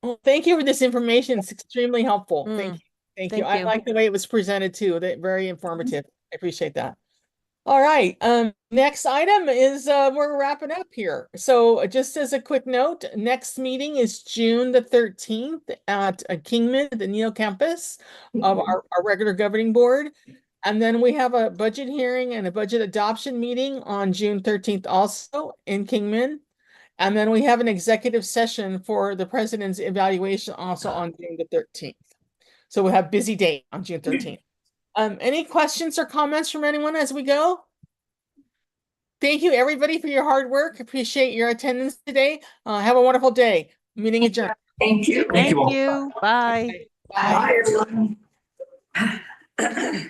Well, thank you for this information. It's extremely helpful. Thank you. Thank you. thank I you. like the way it was presented too. That very informative. I appreciate that. All right, next item is, we're wrapping up here. So just as a quick note, next meeting is June the 13th at Kingman, the Neo campus of our regular governing board. And then we have a budget hearing and a budget adoption meeting on June 13th also in Kingman. And then we have an executive session for the president's evaluation also on June the 13th. So we'll have busy day on June 13th. Any questions or comments from anyone as we go? Thank you, everybody, for your hard work. Appreciate your attendance today. Have a wonderful day. Meeting adjourned. Thank you. Thank you. Bye. Bye. Bye, everyone.